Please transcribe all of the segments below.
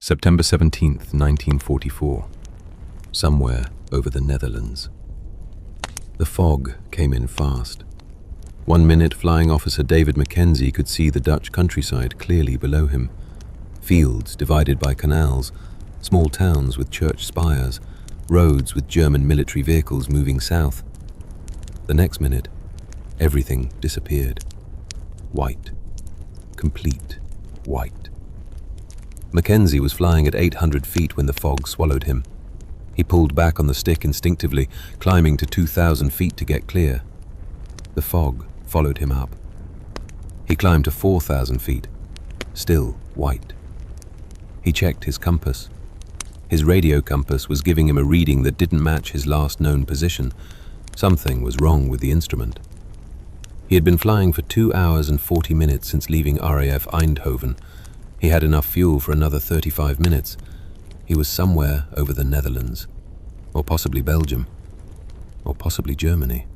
September 17th, 1944. Somewhere over the Netherlands. The fog came in fast. 1 minute, Flying Officer David Mackenzie could see the Dutch countryside clearly below him. Fields divided by canals, small towns with church spires, roads with German military vehicles moving south. The next minute, everything disappeared. White. Complete white. Mackenzie was flying at 800 feet when the fog swallowed him. He pulled back on the stick instinctively, climbing to 2,000 feet to get clear. The fog followed him up. He climbed to 4,000 feet, still white. He checked his compass. His radio compass was giving him a reading that didn't match his last known position. Something was wrong with the instrument. He had been flying for 2 hours and 40 minutes since leaving RAF Eindhoven. He had enough fuel for another 35 minutes. He was somewhere over the Netherlands, or possibly Belgium, or possibly Germany.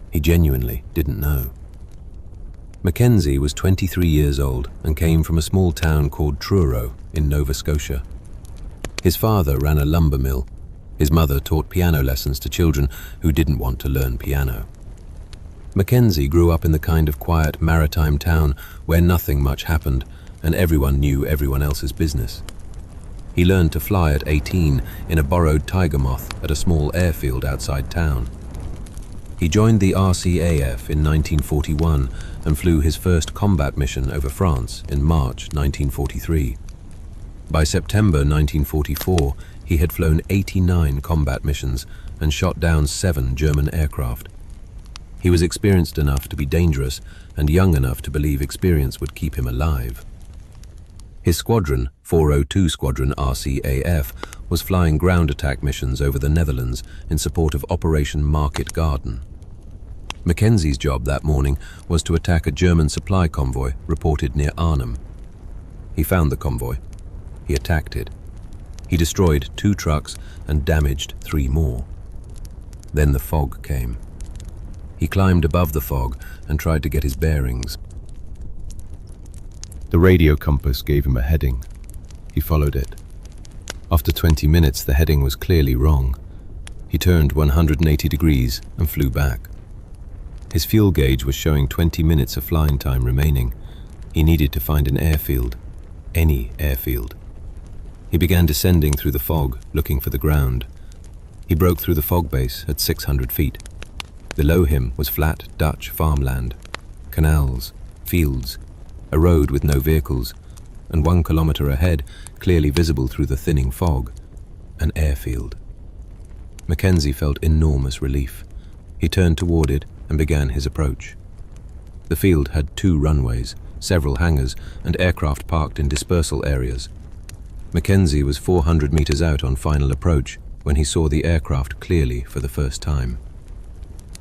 He genuinely didn't know. Mackenzie was 23 years old and came from a small town called Truro in Nova Scotia. His father ran a lumber mill. His mother taught piano lessons to children who didn't want to learn piano. Mackenzie grew up in the kind of quiet maritime town where nothing much happened and everyone knew everyone else's business. He learned to fly at 18 in a borrowed Tiger Moth at a small airfield outside town. He joined the RCAF in 1941 and flew his first combat mission over France in March 1943. By September 1944, he had flown 89 combat missions and shot down 7 German aircraft. He was experienced enough to be dangerous and young enough to believe experience would keep him alive. His squadron, 402 Squadron RCAF, was flying ground attack missions over the Netherlands in support of Operation Market Garden. Mackenzie's job that morning was to attack a German supply convoy reported near Arnhem. He found the convoy. He attacked it. He destroyed 2 trucks and damaged 3 more. Then the fog came. He climbed above the fog and tried to get his bearings. The radio compass gave him a heading. He followed it. After 20 minutes, the heading was clearly wrong. He turned 180 degrees and flew back. His fuel gauge was showing 20 minutes of flying time remaining. He needed to find an airfield. Any airfield. He began descending through the fog, looking for the ground. He broke through the fog base at 600 feet. Below him was flat Dutch farmland, canals, fields, a road with no vehicles, and 1 kilometer ahead, clearly visible through the thinning fog, an airfield. Mackenzie felt enormous relief. He turned toward it and began his approach. The field had 2 runways, several hangars, and aircraft parked in dispersal areas. Mackenzie was 400 meters out on final approach when he saw the aircraft clearly for the first time.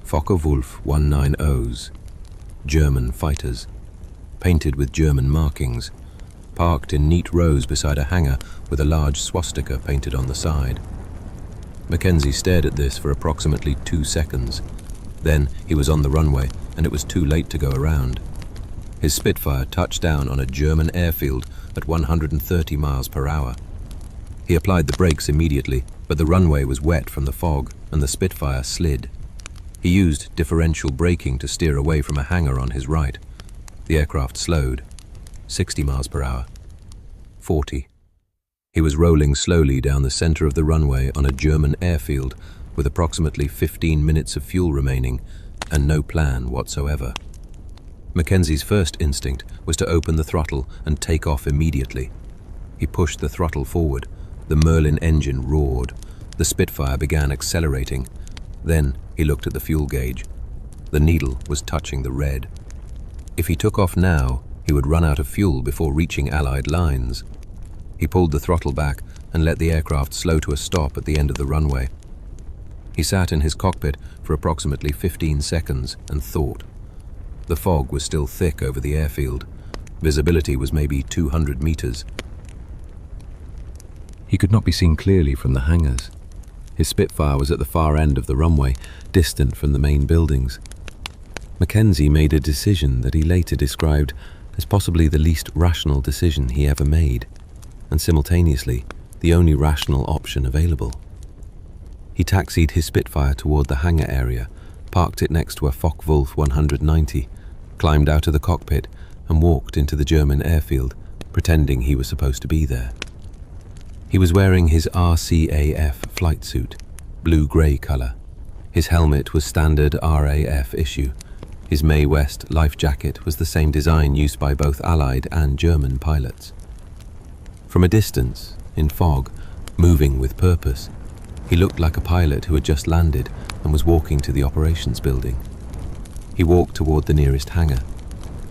Focke-Wulf 190s, German fighters, painted with German markings, parked in neat rows beside a hangar with a large swastika painted on the side. Mackenzie stared at this for approximately 2 seconds. Then he was on the runway and it was too late to go around. His Spitfire touched down on a German airfield at 130 miles per hour. He applied the brakes immediately, but the runway was wet from the fog and the Spitfire slid. He used differential braking to steer away from a hangar on his right. The aircraft slowed. 60 miles per hour. 40. He was rolling slowly down the center of the runway on a German airfield with approximately 15 minutes of fuel remaining and no plan whatsoever. Mackenzie's first instinct was to open the throttle and take off immediately. He pushed the throttle forward. The Merlin engine roared. The Spitfire began accelerating. Then he looked at the fuel gauge. The needle was touching the red. If he took off now, he would run out of fuel before reaching Allied lines. He pulled the throttle back and let the aircraft slow to a stop at the end of the runway. He sat in his cockpit for approximately 15 seconds and thought. The fog was still thick over the airfield. Visibility was maybe 200 meters. He could not be seen clearly from the hangars. His Spitfire was at the far end of the runway, distant from the main buildings. Mackenzie made a decision that he later described as possibly the least rational decision he ever made. and simultaneously the only rational option available. He taxied his Spitfire toward the hangar area, parked it next to a Focke-Wulf 190, climbed out of the cockpit and walked into the German airfield, pretending he was supposed to be there. He was wearing his RCAF flight suit, blue-grey color. His helmet was standard RAF issue. His Mae West life jacket was the same design used by both Allied and German pilots. From a distance, in fog, moving with purpose, he looked like a pilot who had just landed and was walking to the operations building. He walked toward the nearest hangar.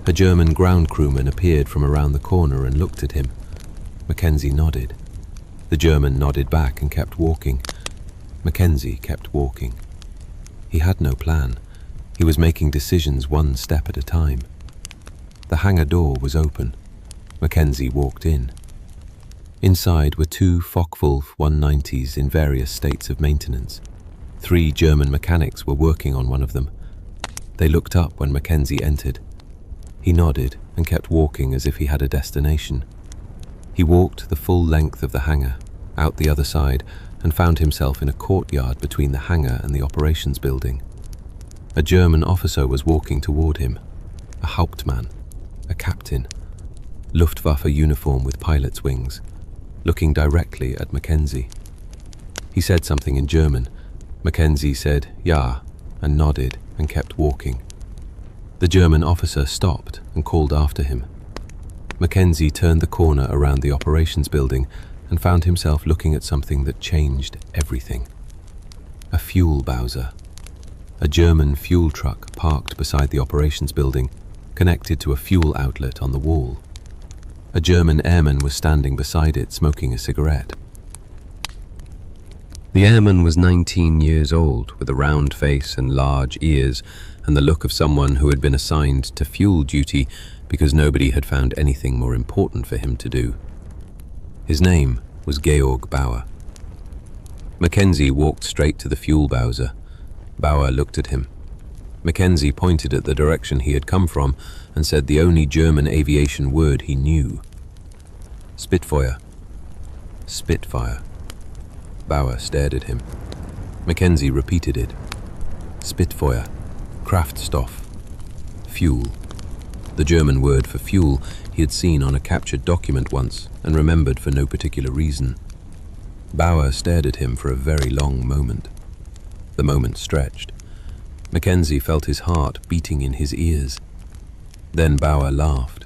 A German ground crewman appeared from around the corner and looked at him. Mackenzie nodded. The German nodded back and kept walking. Mackenzie kept walking. He had no plan. He was making decisions one step at a time. The hangar door was open. Mackenzie walked in. Inside were two Focke-Wulf 190s in various states of maintenance. 3 German mechanics were working on one of them. They looked up when Mackenzie entered. He nodded and kept walking as if he had a destination. He walked the full length of the hangar, out the other side, and found himself in a courtyard between the hangar and the operations building. A German officer was walking toward him, a Hauptmann, a captain, Luftwaffe uniform with pilot's wings, looking directly at Mackenzie. He said something in German. Mackenzie said "Ja" and nodded and kept walking. The German officer stopped and called after him. Mackenzie turned the corner around the operations building and found himself looking at something that changed everything. A fuel Bowser. A German fuel truck parked beside the operations building, connected to a fuel outlet on the wall. A German airman was standing beside it, smoking a cigarette. The airman was 19 years old, with a round face and large ears, and the look of someone who had been assigned to fuel duty because nobody had found anything more important for him to do. His name was Georg Bauer. Mackenzie walked straight to the fuel Bowser. Bauer looked at him. Mackenzie pointed at the direction he had come from and said the only German aviation word he knew. Spitfire. Spitfire. Bauer stared at him. Mackenzie repeated it. Spitfire. Kraftstoff. Fuel. The German word for fuel he had seen on a captured document once and remembered for no particular reason. Bauer stared at him for a very long moment. The moment stretched. Mackenzie felt his heart beating in his ears. Then Bauer laughed.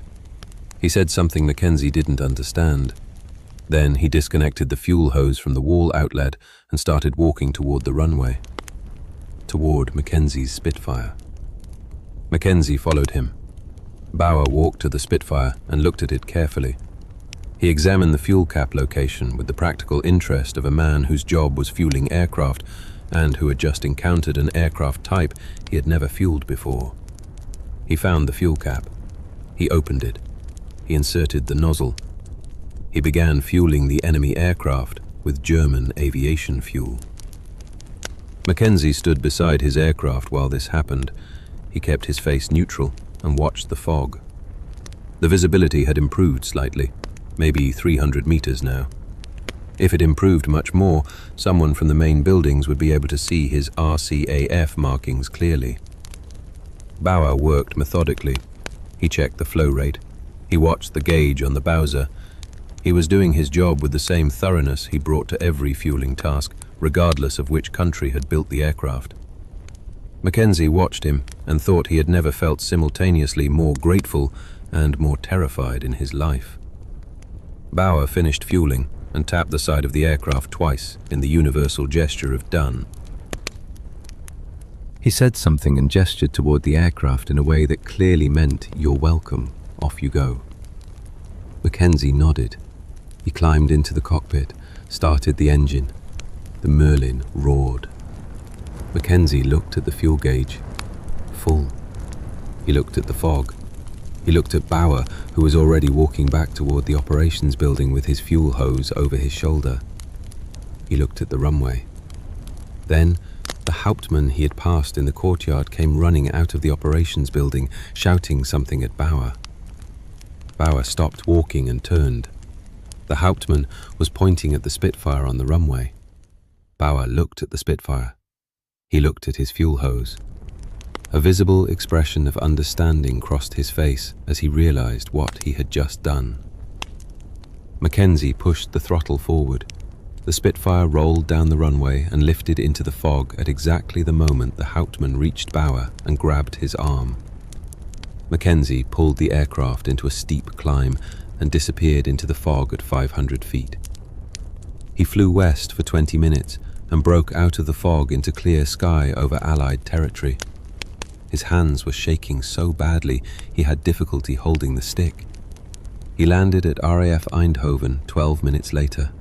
He said something Mackenzie didn't understand. Then he disconnected the fuel hose from the wall outlet and started walking toward the runway, toward Mackenzie's Spitfire. Mackenzie followed him. Bauer walked to the Spitfire and looked at it carefully. He examined the fuel cap location with the practical interest of a man whose job was fueling aircraft and who had just encountered an aircraft type he had never fueled before. He found the fuel cap. He opened it. He inserted the nozzle. He began fueling the enemy aircraft with German aviation fuel. Mackenzie stood beside his aircraft while this happened. He kept his face neutral and watched the fog. The visibility had improved slightly, maybe 300 meters now. If it improved much more, someone from the main buildings would be able to see his RCAF markings clearly. Bauer worked methodically. He checked the flow rate. He watched the gauge on the Bowser. He was doing his job with the same thoroughness he brought to every fueling task, regardless of which country had built the aircraft. Mackenzie watched him and thought he had never felt simultaneously more grateful and more terrified in his life. Bauer finished fueling and tapped the side of the aircraft twice in the universal gesture of done. He said something and gestured toward the aircraft in a way that clearly meant, "You're welcome, off you go." Mackenzie nodded. He climbed into the cockpit, started the engine. The Merlin roared. Mackenzie looked at the fuel gauge. Full. He looked at the fog. He looked at Bauer, who was already walking back toward the operations building with his fuel hose over his shoulder. He looked at the runway. Then, the Hauptmann he had passed in the courtyard came running out of the operations building, shouting something at Bauer. Bauer stopped walking and turned. The Hauptmann was pointing at the Spitfire on the runway. Bauer looked at the Spitfire. He looked at his fuel hose. A visible expression of understanding crossed his face as he realized what he had just done. Mackenzie pushed the throttle forward. The Spitfire rolled down the runway and lifted into the fog at exactly the moment the Hauptmann reached Bauer and grabbed his arm. Mackenzie pulled the aircraft into a steep climb and disappeared into the fog at 500 feet. He flew west for 20 minutes and broke out of the fog into clear sky over Allied territory. His hands were shaking so badly he had difficulty holding the stick. He landed at RAF Eindhoven 12 minutes later.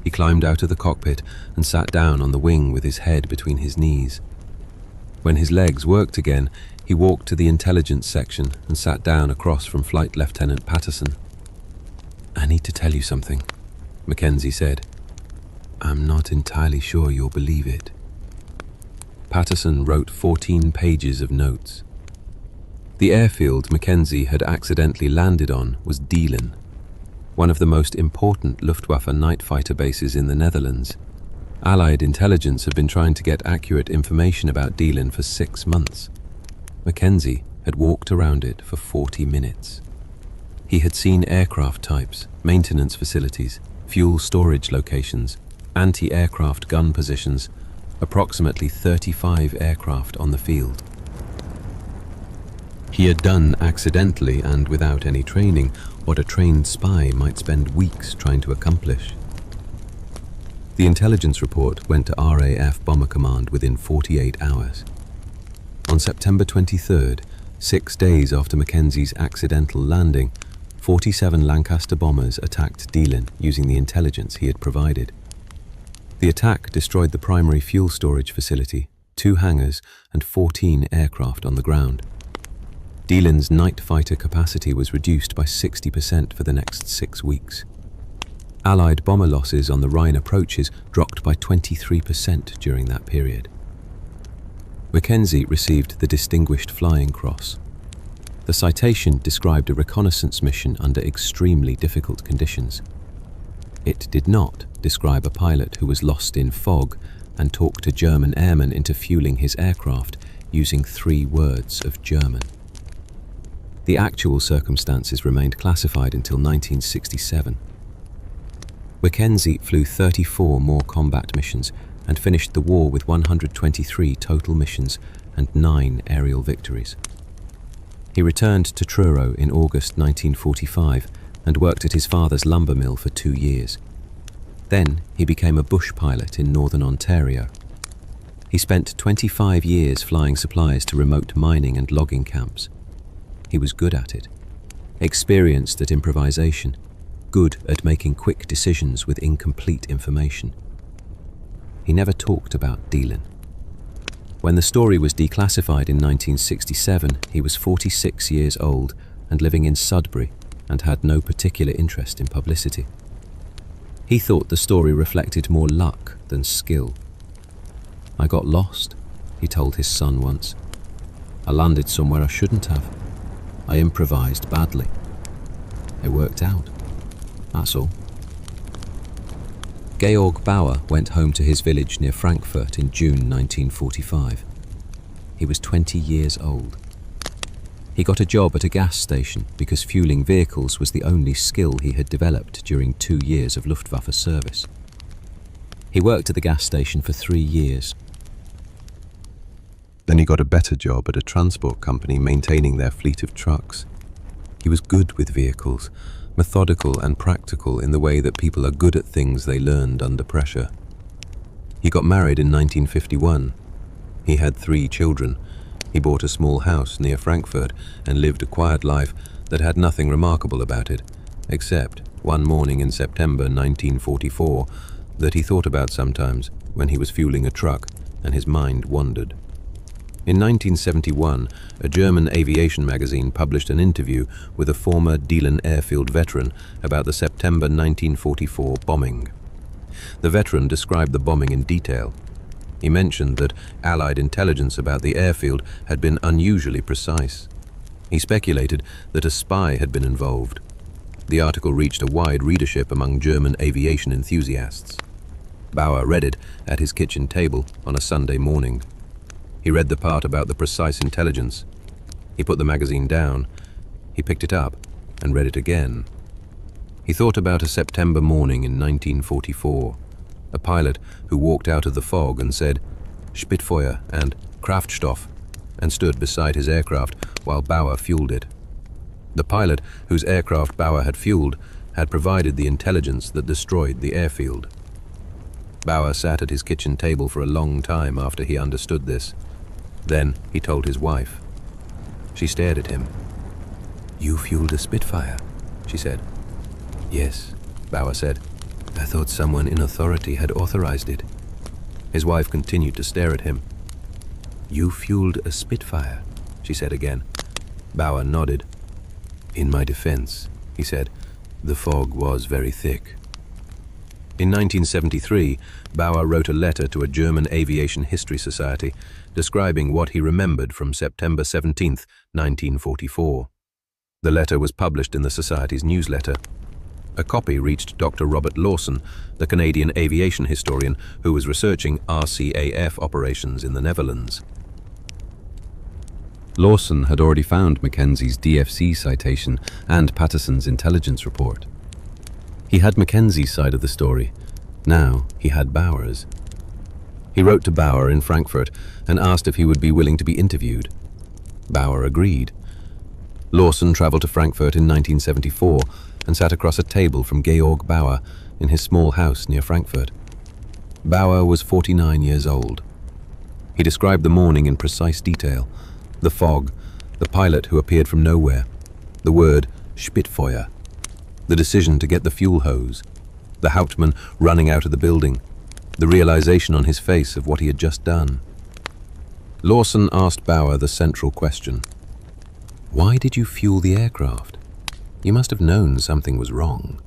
He climbed out of the cockpit and sat down on the wing with his head between his knees. When his legs worked again, he walked to the intelligence section and sat down across from Flight Lieutenant Patterson. "I need to tell you something," Mackenzie said. "I'm not entirely sure you'll believe it." Patterson wrote 14 pages of notes. The airfield Mackenzie had accidentally landed on was Deelen, one of the most important Luftwaffe night fighter bases in the Netherlands. Allied intelligence had been trying to get accurate information about Deelen for 6 months. Mackenzie had walked around it for 40 minutes. He had seen aircraft types, maintenance facilities, fuel storage locations, anti-aircraft gun positions, approximately 35 aircraft on the field. He had done accidentally and without any training what a trained spy might spend weeks trying to accomplish. The intelligence report went to RAF Bomber Command within 48 hours. On September 23rd, 6 days after Mackenzie's accidental landing, 47 Lancaster bombers attacked Deelen using the intelligence he had provided. The attack destroyed the primary fuel storage facility, 2 hangars, and 14 aircraft on the ground. Deelen's night fighter capacity was reduced by 60% for the next 6 weeks. Allied bomber losses on the Rhine approaches dropped by 23% during that period. Mackenzie received the Distinguished Flying Cross. The citation described a reconnaissance mission under extremely difficult conditions. It did not describe a pilot who was lost in fog and talked to German airmen into fueling his aircraft using 3 words of German. The actual circumstances remained classified until 1967. Mackenzie flew 34 more combat missions and finished the war with 123 total missions and 9 aerial victories. He returned to Truro in August 1945 and worked at his father's lumber mill for 2 years. Then he became a bush pilot in northern Ontario. He spent 25 years flying supplies to remote mining and logging camps. He was good at it, experienced at improvisation, good at making quick decisions with incomplete information. He never talked about Deelen. When the story was declassified in 1967, he was 46 years old and living in Sudbury and had no particular interest in publicity. He thought the story reflected more luck than skill. "I got lost," he told his son once. "I landed somewhere I shouldn't have. I improvised badly. It worked out. That's all." Georg Bauer went home to his village near Frankfurt in June 1945. He was 20 years old. He got a job at a gas station because fueling vehicles was the only skill he had developed during 2 years of Luftwaffe service. He worked at the gas station for 3 years. Then he got a better job at a transport company maintaining their fleet of trucks. He was good with vehicles, methodical and practical in the way that people are good at things they learned under pressure. He got married in 1951. He had 3 children. He bought a small house near Frankfurt and lived a quiet life that had nothing remarkable about it, except one morning in September 1944 that he thought about sometimes when he was fueling a truck and his mind wandered. In 1971, a German aviation magazine published an interview with a former Deelen Airfield veteran about the September 1944 bombing. The veteran described the bombing in detail. He mentioned that Allied intelligence about the airfield had been unusually precise. He speculated that a spy had been involved. The article reached a wide readership among German aviation enthusiasts. Bauer read it at his kitchen table on a Sunday morning. He read the part about the precise intelligence. He put the magazine down. He picked it up and read it again. He thought about a September morning in 1944, a pilot who walked out of the fog and said Spitfeuer and Kraftstoff and stood beside his aircraft while Bauer fueled it. The pilot whose aircraft Bauer had fueled had provided the intelligence that destroyed the airfield. Bauer sat at his kitchen table for a long time after he understood this. Then he told his wife. She stared at him. "You fueled a Spitfire," she said. "Yes," Bauer said. "I thought someone in authority had authorized it." His wife continued to stare at him. "You fueled a Spitfire," she said again. Bauer nodded. "In my defense," he said, "the fog was very thick." In 1973, Bauer wrote a letter to a German Aviation History Society describing what he remembered from September 17, 1944. The letter was published in the Society's newsletter. A copy reached Dr. Robert Lawson, the Canadian aviation historian who was researching RCAF operations in the Netherlands. Lawson had already found Mackenzie's DFC citation and Patterson's intelligence report. He had Mackenzie's side of the story. Now he had Bauer's. He wrote to Bauer in Frankfurt and asked if he would be willing to be interviewed. Bauer agreed. Lawson traveled to Frankfurt in 1974 and sat across a table from Georg Bauer in his small house near Frankfurt. Bauer was 49 years old. He described the morning in precise detail. The fog, the pilot who appeared from nowhere, the word Spitfeuer, the decision to get the fuel hose, the Hauptmann running out of the building, the realization on his face of what he had just done. Lawson asked Bauer the central question. "Why did you fuel the aircraft? You must have known something was wrong."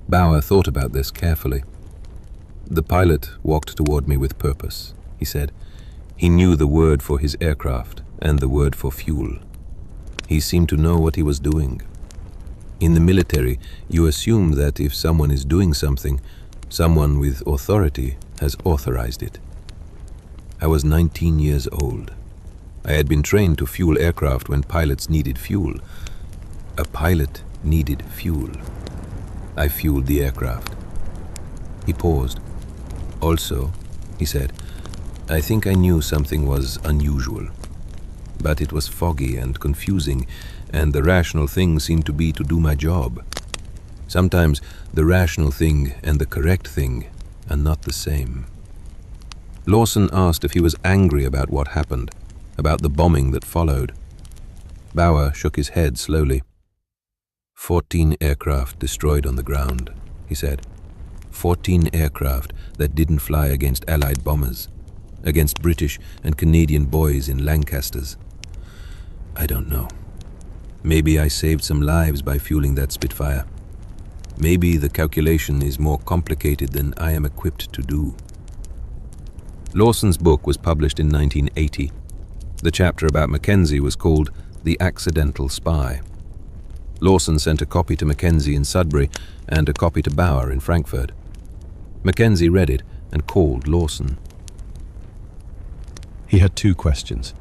Bauer thought about this carefully. "The pilot walked toward me with purpose," he said. "He knew the word for his aircraft and the word for fuel. He seemed to know what he was doing. In the military, you assume that if someone is doing something, someone with authority has authorized it. I was 19 years old. I had been trained to fuel aircraft when pilots needed fuel. A pilot needed fuel. I fueled the aircraft." He paused. "Also," he said, "I think I knew something was unusual. But it was foggy and confusing, and the rational thing seemed to be to do my job. Sometimes the rational thing and the correct thing are not the same." Lawson asked if he was angry about what happened, about the bombing that followed. Bauer shook his head slowly. 14 aircraft destroyed on the ground, he said. 14 aircraft that didn't fly against Allied bombers, against British and Canadian boys in Lancasters. I don't know. Maybe I saved some lives by fueling that Spitfire. Maybe the calculation is more complicated than I am equipped to do. Lawson's book was published in 1980. The chapter about Mackenzie was called The Accidental Spy. Lawson sent a copy to Mackenzie in Sudbury and a copy to Bauer in Frankfurt. Mackenzie read it and called Lawson. He had two questions.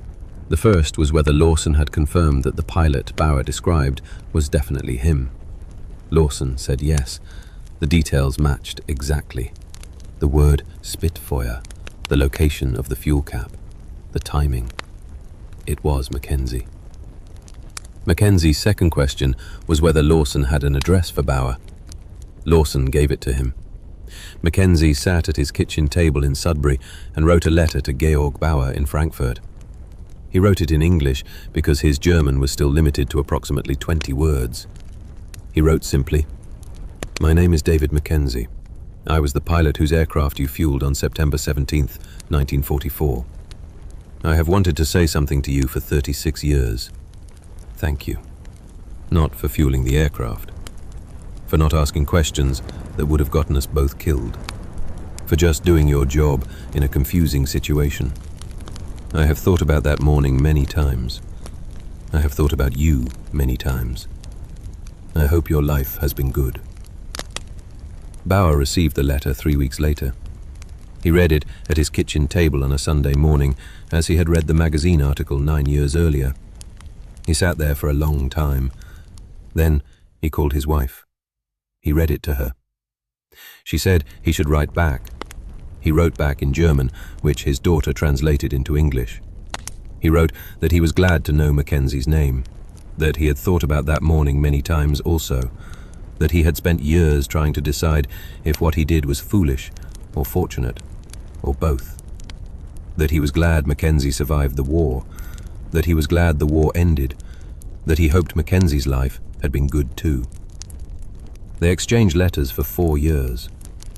The first was whether Lawson had confirmed that the pilot Bauer described was definitely him. Lawson said yes. The details matched exactly. The word Spitfeuer, the location of the fuel cap, the timing. It was Mackenzie. Mackenzie's second question was whether Lawson had an address for Bauer. Lawson gave it to him. Mackenzie sat at his kitchen table in Sudbury and wrote a letter to Georg Bauer in Frankfurt. He wrote it in English because his German was still limited to approximately 20 words. He wrote simply, "My name is David Mackenzie. I was the pilot whose aircraft you fueled on September 17th, 1944. I have wanted to say something to you for 36 years. Thank you. Not for fueling the aircraft. For not asking questions that would have gotten us both killed. For just doing your job in a confusing situation. I have thought about that morning many times. I have thought about you many times. I hope your life has been good. Bauer received the letter 3 weeks later. He read it at his kitchen table on a Sunday morning, as he had read the magazine article 9 years earlier. He sat there for a long time. Then he called his wife. He read it to her. She said he should write back. He wrote back in German, which his daughter translated into English. He wrote that he was glad to know Mackenzie's name, that he had thought about that morning many times also, that he had spent years trying to decide if what he did was foolish or fortunate, or both, that he was glad Mackenzie survived the war, that he was glad the war ended, that he hoped Mackenzie's life had been good too. They exchanged letters for 4 years.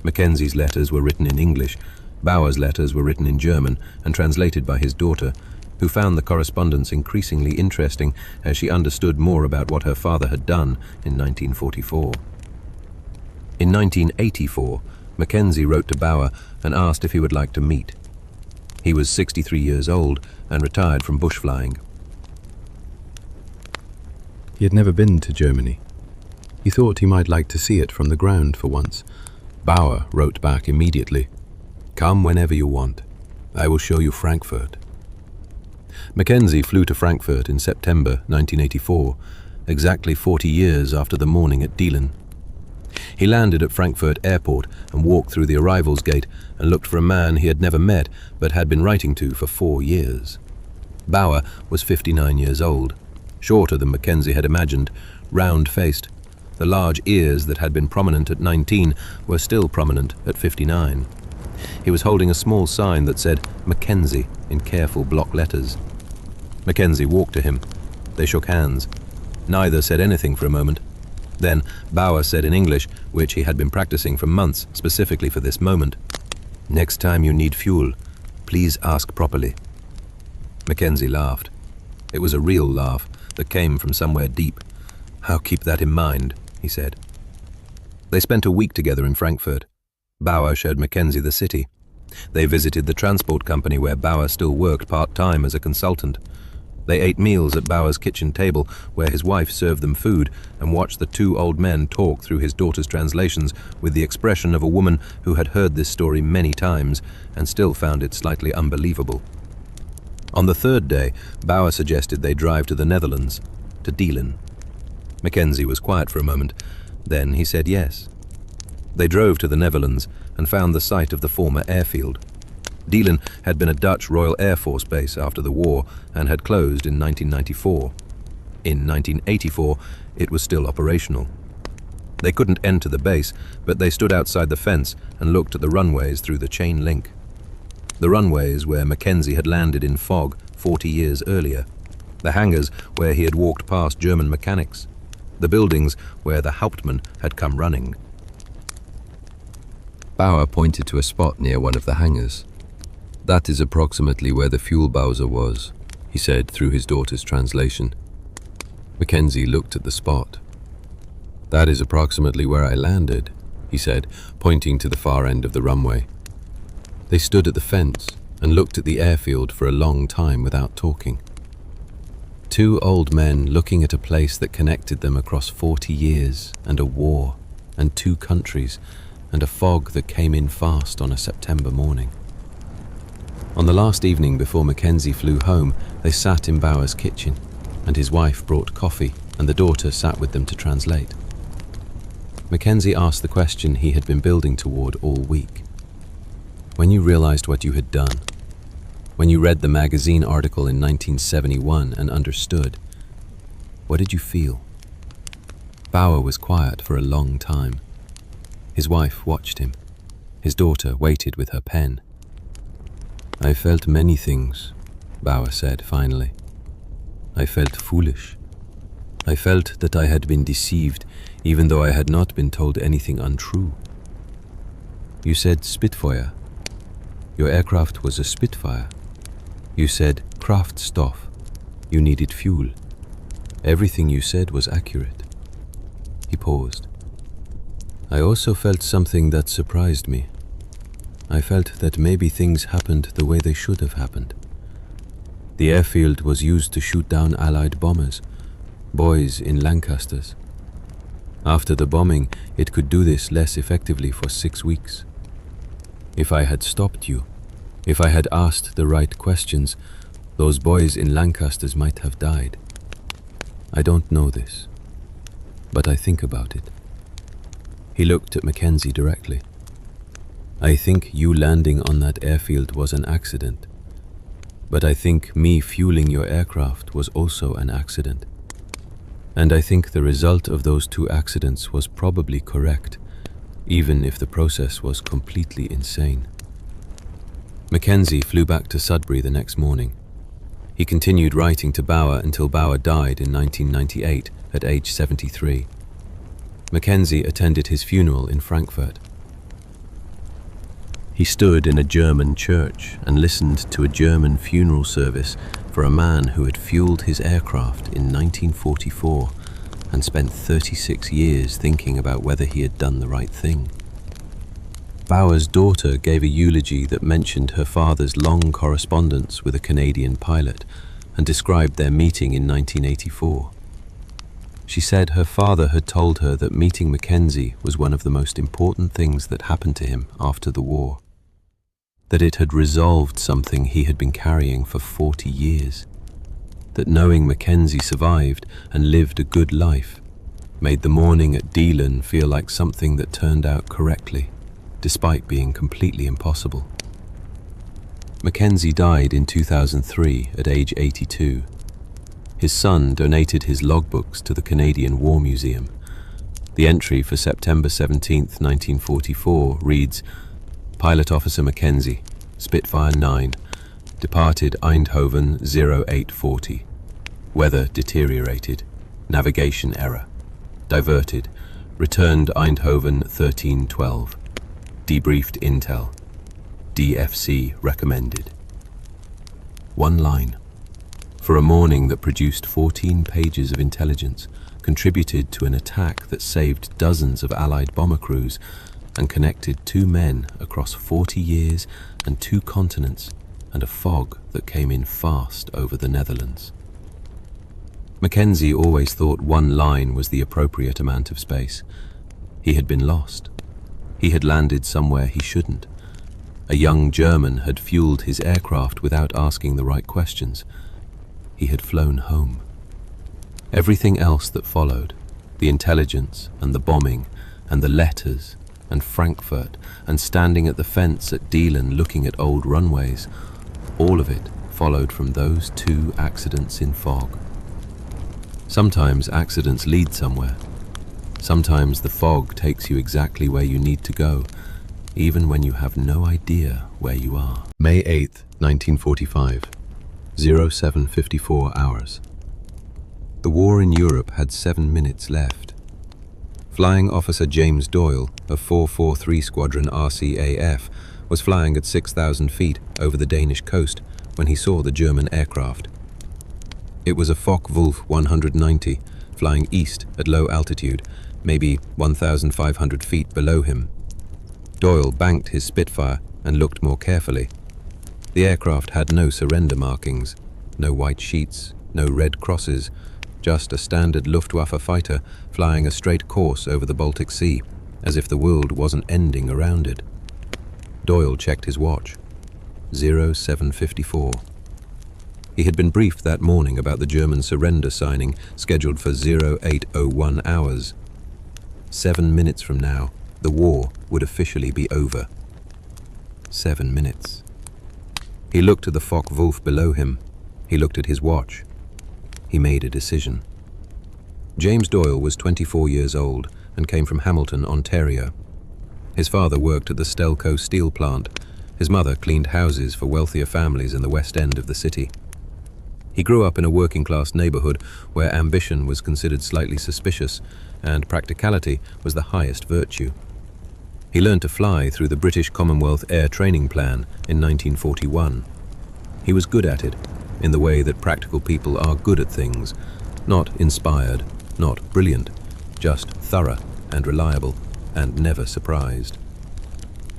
Mackenzie's letters were written in English, Bauer's letters were written in German and translated by his daughter, who found the correspondence increasingly interesting as she understood more about what her father had done in 1944. In 1984, Mackenzie wrote to Bauer and asked if he would like to meet. He was 63 years old and retired from bush flying. He had never been to Germany. He thought he might like to see it from the ground for once. Bauer wrote back immediately, "Come whenever you want. I will show you Frankfurt." Mackenzie flew to Frankfurt in September 1984, exactly 40 years after the morning at Dielen. He landed at Frankfurt Airport and walked through the arrivals gate and looked for a man he had never met but had been writing to for 4 years. Bauer was 59 years old, shorter than Mackenzie had imagined, round-faced. The large ears that had been prominent at 19 were still prominent at 59. He was holding a small sign that said Mackenzie in careful block letters. Mackenzie walked to him. They shook hands. Neither said anything for a moment. Then Bauer said in English, which he had been practicing for months specifically for this moment, "Next time you need fuel, please ask properly." Mackenzie laughed. It was a real laugh that came from somewhere deep. "I'll keep that in mind," he said. They spent a week together in Frankfurt. Bauer showed Mackenzie the city. They visited the transport company where Bauer still worked part-time as a consultant. They ate meals at Bauer's kitchen table where his wife served them food and watched the 2 old men talk through his daughter's translations with the expression of a woman who had heard this story many times and still found it slightly unbelievable. On the 3rd day, Bauer suggested they drive to the Netherlands, to Dielen. Mackenzie was quiet for a moment. Then he said yes. They drove to the Netherlands and found the site of the former airfield. Dielen had been a Dutch Royal Air Force base after the war and had closed in 1994. In 1984, it was still operational. They couldn't enter the base, but they stood outside the fence and looked at the runways through the chain link. The runways where Mackenzie had landed in fog 40 years earlier. The hangars where he had walked past German mechanics. The buildings where the Hauptmann had come running. Bauer pointed to a spot near one of the hangars. "That is approximately where the fuel bowser was," he said through his daughter's translation. Mackenzie looked at the spot. "That is approximately where I landed," he said, pointing to the far end of the runway. They stood at the fence and looked at the airfield for a long time without talking. 2 old men looking at a place that connected them across 40 years and a war and 2 countries and a fog that came in fast on a September morning. On the last evening before Mackenzie flew home, they sat in Bauer's kitchen, and his wife brought coffee, and the daughter sat with them to translate. Mackenzie asked the question he had been building toward all week. When you realized what you had done, when you read the magazine article in 1971 and understood, what did you feel? Bauer was quiet for a long time. His wife watched him. His daughter waited with her pen. "I felt many things," Bauer said finally. "I felt foolish. I felt that I had been deceived, even though I had not been told anything untrue. You said Spitfire. Your aircraft was a Spitfire. You said Kraftstoff. You needed fuel. Everything you said was accurate." He paused. "I also felt something that surprised me. I felt that maybe things happened the way they should have happened. The airfield was used to shoot down Allied bombers, boys in Lancasters. After the bombing, it could do this less effectively for 6 weeks. If I had stopped you, if I had asked the right questions, those boys in Lancasters might have died. I don't know this, but I think about it." He looked at Mackenzie directly. "I think you landing on that airfield was an accident, but I think me fueling your aircraft was also an accident. And I think the result of those 2 accidents was probably correct, even if the process was completely insane." Mackenzie flew back to Sudbury the next morning. He continued writing to Bauer until Bauer died in 1998 at age 73. Mackenzie attended his funeral in Frankfurt. He stood in a German church and listened to a German funeral service for a man who had fueled his aircraft in 1944 and spent 36 years thinking about whether he had done the right thing. Bauer's daughter gave a eulogy that mentioned her father's long correspondence with a Canadian pilot and described their meeting in 1984. She said her father had told her that meeting Mackenzie was one of the most important things that happened to him after the war, that it had resolved something he had been carrying for 40 years, that knowing Mackenzie survived and lived a good life made the morning at Deelen feel like something that turned out correctly, despite being completely impossible. Mackenzie died in 2003 at age 82. His son donated his logbooks to the Canadian War Museum. The entry for September 17, 1944 reads, "Pilot Officer Mackenzie, Spitfire 9, departed Eindhoven 0840. Weather deteriorated. Navigation error. Diverted. Returned Eindhoven 1312. Debriefed intel. DFC recommended." One line. For a morning that produced 14 pages of intelligence, contributed to an attack that saved dozens of Allied bomber crews, and connected 2 men across 40 years and 2 continents, and a fog that came in fast over the Netherlands. Mackenzie always thought 1 line was the appropriate amount of space. He had been lost. He had landed somewhere he shouldn't. A young German had fueled his aircraft without asking the right questions. He had flown home. Everything else that followed, the intelligence and the bombing and the letters and Frankfurt and standing at the fence at Deelen looking at old runways, all of it followed from those 2 accidents in fog. Sometimes accidents lead somewhere. Sometimes the fog takes you exactly where you need to go, even when you have no idea where you are. May 8, 1945, 07:54 hours. The war in Europe had 7 minutes left. Flying Officer James Doyle of 443 Squadron RCAF was flying at 6,000 feet over the Danish coast when he saw the German aircraft. It was a Focke-Wulf 190, flying east at low altitude, maybe 1,500 feet below him. Doyle banked his Spitfire and looked more carefully. The aircraft had no surrender markings, no white sheets, no red crosses, just a standard Luftwaffe fighter flying a straight course over the Baltic Sea, as if the world wasn't ending around it. Doyle checked his watch. 07:54. He had been briefed that morning about the German surrender signing scheduled for 08:01 hours. 7 minutes from now, the war would officially be over. 7 minutes. He looked at the Focke-Wulf below him. He looked at his watch. He made a decision. James Doyle was 24 years old and came from Hamilton, Ontario. His father worked at the Stelco steel plant. His mother cleaned houses for wealthier families in the west end of the city. He grew up in a working-class neighborhood where ambition was considered slightly suspicious and practicality was the highest virtue. He learned to fly through the British Commonwealth Air Training Plan in 1941. He was good at it, in the way that practical people are good at things, not inspired, not brilliant, just thorough and reliable, and never surprised.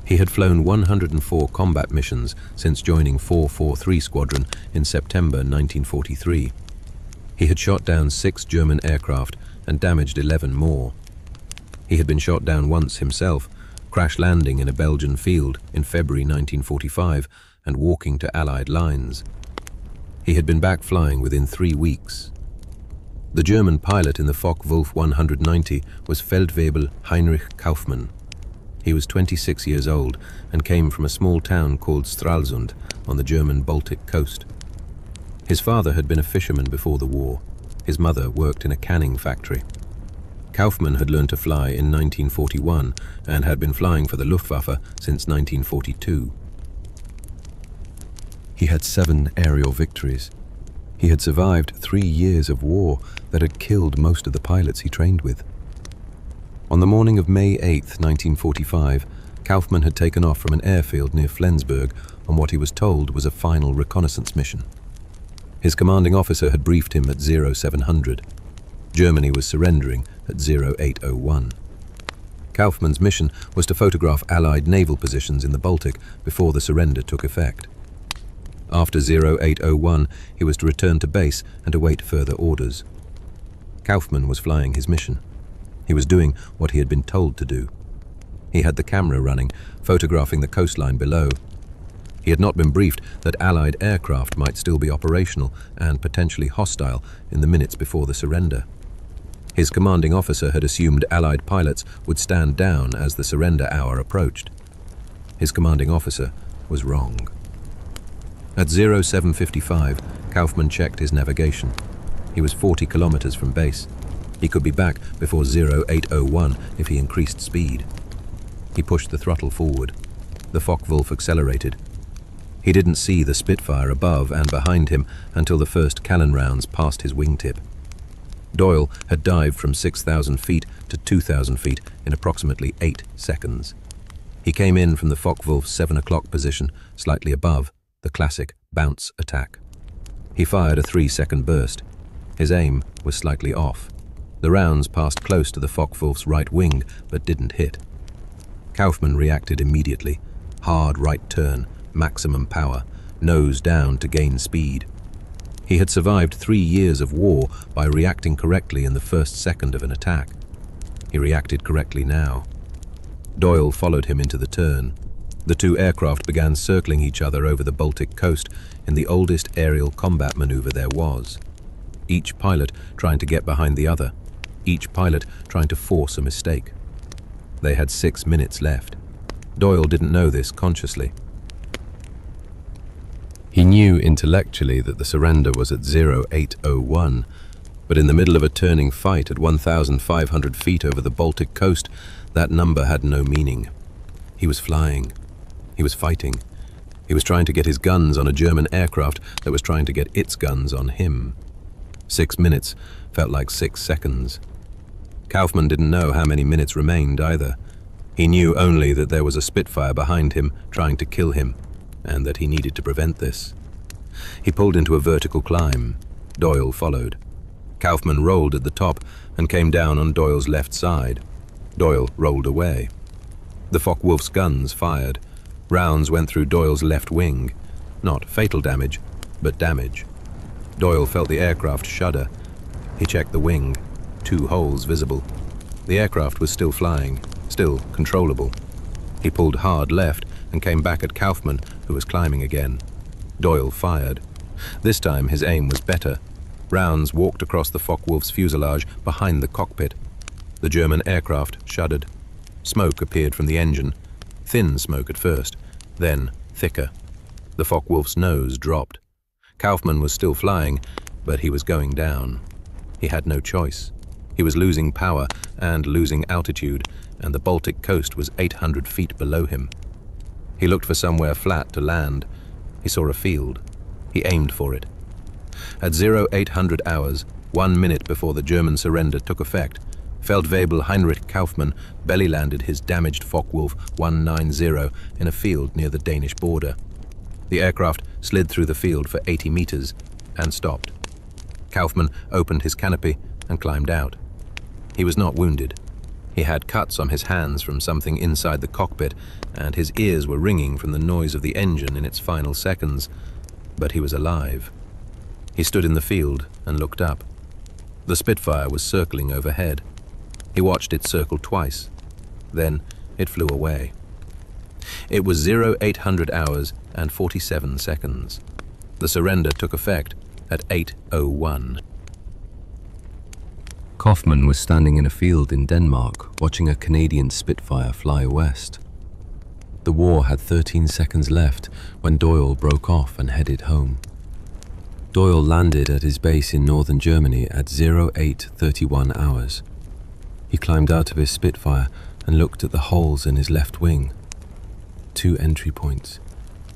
He had flown 104 combat missions since joining 443 Squadron in September 1943. He had shot down 6 German aircraft and damaged 11 more. He had been shot down once himself, crash landing in a Belgian field in February 1945 and walking to Allied lines. He had been back flying within 3 weeks. The German pilot in the Focke-Wulf 190 was Feldwebel Heinrich Kaufmann. He was 26 years old and came from a small town called Stralsund on the German Baltic coast. His father had been a fisherman before the war. His mother worked in a canning factory. Kaufmann had learned to fly in 1941 and had been flying for the Luftwaffe since 1942. He had 7 aerial victories. He had survived 3 years of war that had killed most of the pilots he trained with. On the morning of May 8, 1945, Kaufmann had taken off from an airfield near Flensburg on what he was told was a final reconnaissance mission. His commanding officer had briefed him at 0700. Germany was surrendering at 0801. Kaufmann's mission was to photograph Allied naval positions in the Baltic before the surrender took effect. After 0801, he was to return to base and await further orders. Kaufmann was flying his mission. He was doing what he had been told to do. He had the camera running, photographing the coastline below. He had not been briefed that Allied aircraft might still be operational and potentially hostile in the minutes before the surrender. His commanding officer had assumed Allied pilots would stand down as the surrender hour approached. His commanding officer was wrong. At 0755, Kaufmann checked his navigation. He was 40 kilometers from base. He could be back before 0801 if he increased speed. He pushed the throttle forward. The Focke-Wulf accelerated. He didn't see the Spitfire above and behind him until the first cannon rounds passed his wingtip. Doyle had dived from 6,000 feet to 2,000 feet in approximately 8 seconds. He came in from the Focke-Wulf's 7 o'clock position, slightly above, the classic bounce attack. He fired a 3-second burst. His aim was slightly off. The rounds passed close to the Focke-Wulf's right wing, but didn't hit. Kaufmann reacted immediately. Hard right turn, maximum power, nose down to gain speed. He had survived 3 years of war by reacting correctly in the first second of an attack. He reacted correctly now. Doyle followed him into the turn. The 2 aircraft began circling each other over the Baltic coast in the oldest aerial combat maneuver there was. Each pilot trying to get behind the other. Each pilot trying to force a mistake. They had 6 minutes left. Doyle didn't know this consciously. He knew intellectually that the surrender was at 0801, but in the middle of a turning fight at 1,500 feet over the Baltic coast, that number had no meaning. He was flying. He was fighting. He was trying to get his guns on a German aircraft that was trying to get its guns on him. 6 minutes felt like 6 seconds. Kaufmann didn't know how many minutes remained either. He knew only that there was a Spitfire behind him trying to kill him, and that he needed to prevent this. He pulled into a vertical climb. Doyle followed. Kaufmann rolled at the top and came down on Doyle's left side. Doyle rolled away. The Focke-Wulf's guns fired. Rounds went through Doyle's left wing. Not fatal damage, but damage. Doyle felt the aircraft shudder. He checked the wing. 2 holes visible. The aircraft was still flying, still controllable. He pulled hard left and came back at Kaufmann, who was climbing again. Doyle fired. This time his aim was better. Rounds walked across the Focke-Wulf's fuselage behind the cockpit. The German aircraft shuddered. Smoke appeared from the engine. Thin smoke at first, then thicker. The Focke-Wulf's nose dropped. Kaufmann was still flying, but he was going down. He had no choice. He was losing power and losing altitude, and the Baltic coast was 800 feet below him. He looked for somewhere flat to land. He saw a field. He aimed for it. At 0800 hours, 1 minute before the German surrender took effect, Feldwebel Heinrich Kaufmann belly-landed his damaged Focke-Wulf 190 in a field near the Danish border. The aircraft slid through the field for 80 meters and stopped. Kaufmann opened his canopy and climbed out. He was not wounded. He had cuts on his hands from something inside the cockpit, and his ears were ringing from the noise of the engine in its final seconds, but he was alive. He stood in the field and looked up. The Spitfire was circling overhead. He watched it circle twice. Then it flew away. It was 0800 hours and 47 seconds. The surrender took effect at 8:01. Kaufman was standing in a field in Denmark watching a Canadian Spitfire fly west. The war had 13 seconds left when Doyle broke off and headed home. Doyle landed at his base in northern Germany at 0831 hours. He climbed out of his Spitfire and looked at the holes in his left wing. 2 entry points,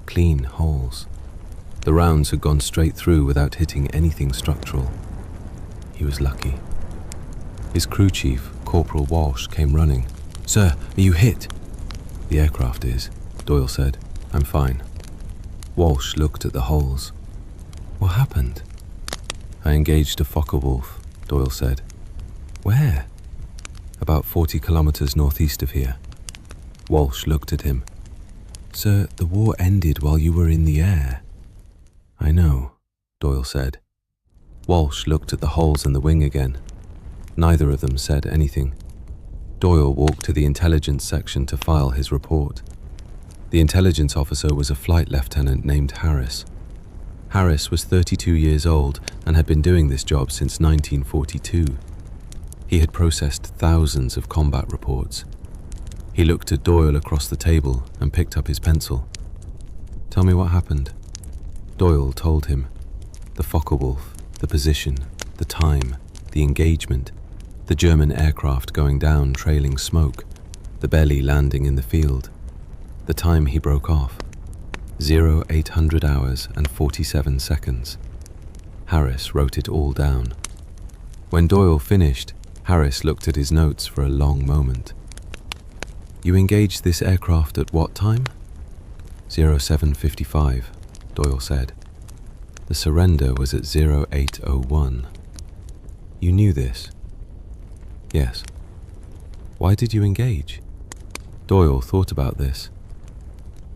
clean holes. The rounds had gone straight through without hitting anything structural. He was lucky. His crew chief, Corporal Walsh, came running. "Sir, are you hit?" "The aircraft is," Doyle said. "I'm fine." Walsh looked at the holes. "What happened?" "I engaged a Focke-Wulf," Doyle said. "Where?" "About 40 kilometers northeast of here." Walsh looked at him. "Sir, the war ended while you were in the air." "I know," Doyle said. Walsh looked at the holes in the wing again. Neither of them said anything. Doyle walked to the intelligence section to file his report. The intelligence officer was a flight lieutenant named Harris. Harris was 32 years old and had been doing this job since 1942. He had processed thousands of combat reports. He looked at Doyle across the table and picked up his pencil. "Tell me what happened." Doyle told him. The Focke-Wulf, the position, the time, the engagement, the German aircraft going down trailing smoke, the belly landing in the field. The time he broke off. 0800 hours and 47 seconds. Harris wrote it all down. When Doyle finished, Harris looked at his notes for a long moment. "You engaged this aircraft at what time?" 0755, Doyle said. The surrender was at 0801. "You knew this?" "Yes." "Why did you engage?" Doyle thought about this.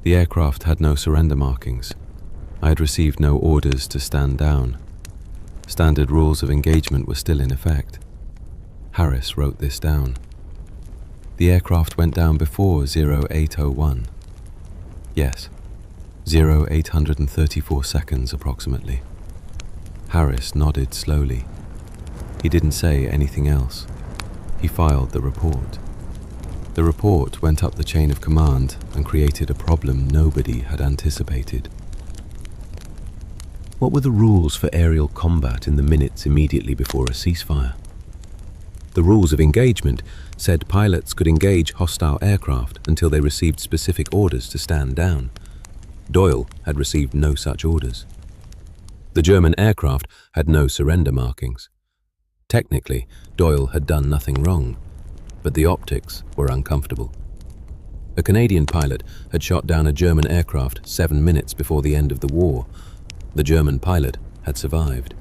The aircraft had no surrender markings. I had received no orders to stand down. Standard rules of engagement were still in effect. Harris wrote this down. "The aircraft went down before 0801. "Yes, 0834 seconds approximately." Harris nodded slowly. He didn't say anything else. He filed the report. The report went up the chain of command and created a problem nobody had anticipated. What were the rules for aerial combat in the minutes immediately before a ceasefire? The rules of engagement said pilots could engage hostile aircraft until they received specific orders to stand down. Doyle had received no such orders. The German aircraft had no surrender markings. Technically, Doyle had done nothing wrong, but the optics were uncomfortable. A Canadian pilot had shot down a German aircraft 7 minutes before the end of the war. The German pilot had survived.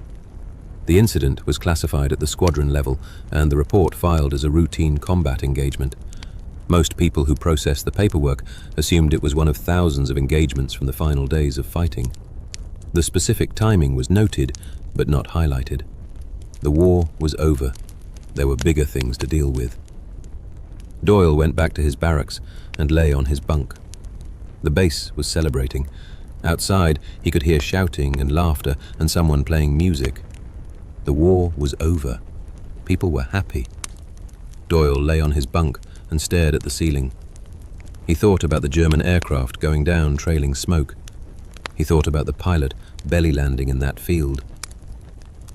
The incident was classified at the squadron level and the report filed as a routine combat engagement. Most people who processed the paperwork assumed it was one of thousands of engagements from the final days of fighting. The specific timing was noted, but not highlighted. The war was over. There were bigger things to deal with. Doyle went back to his barracks and lay on his bunk. The base was celebrating. Outside, he could hear shouting and laughter and someone playing music. The war was over. People were happy. Doyle lay on his bunk and stared at the ceiling. He thought about the German aircraft going down trailing smoke. He thought about the pilot belly landing in that field.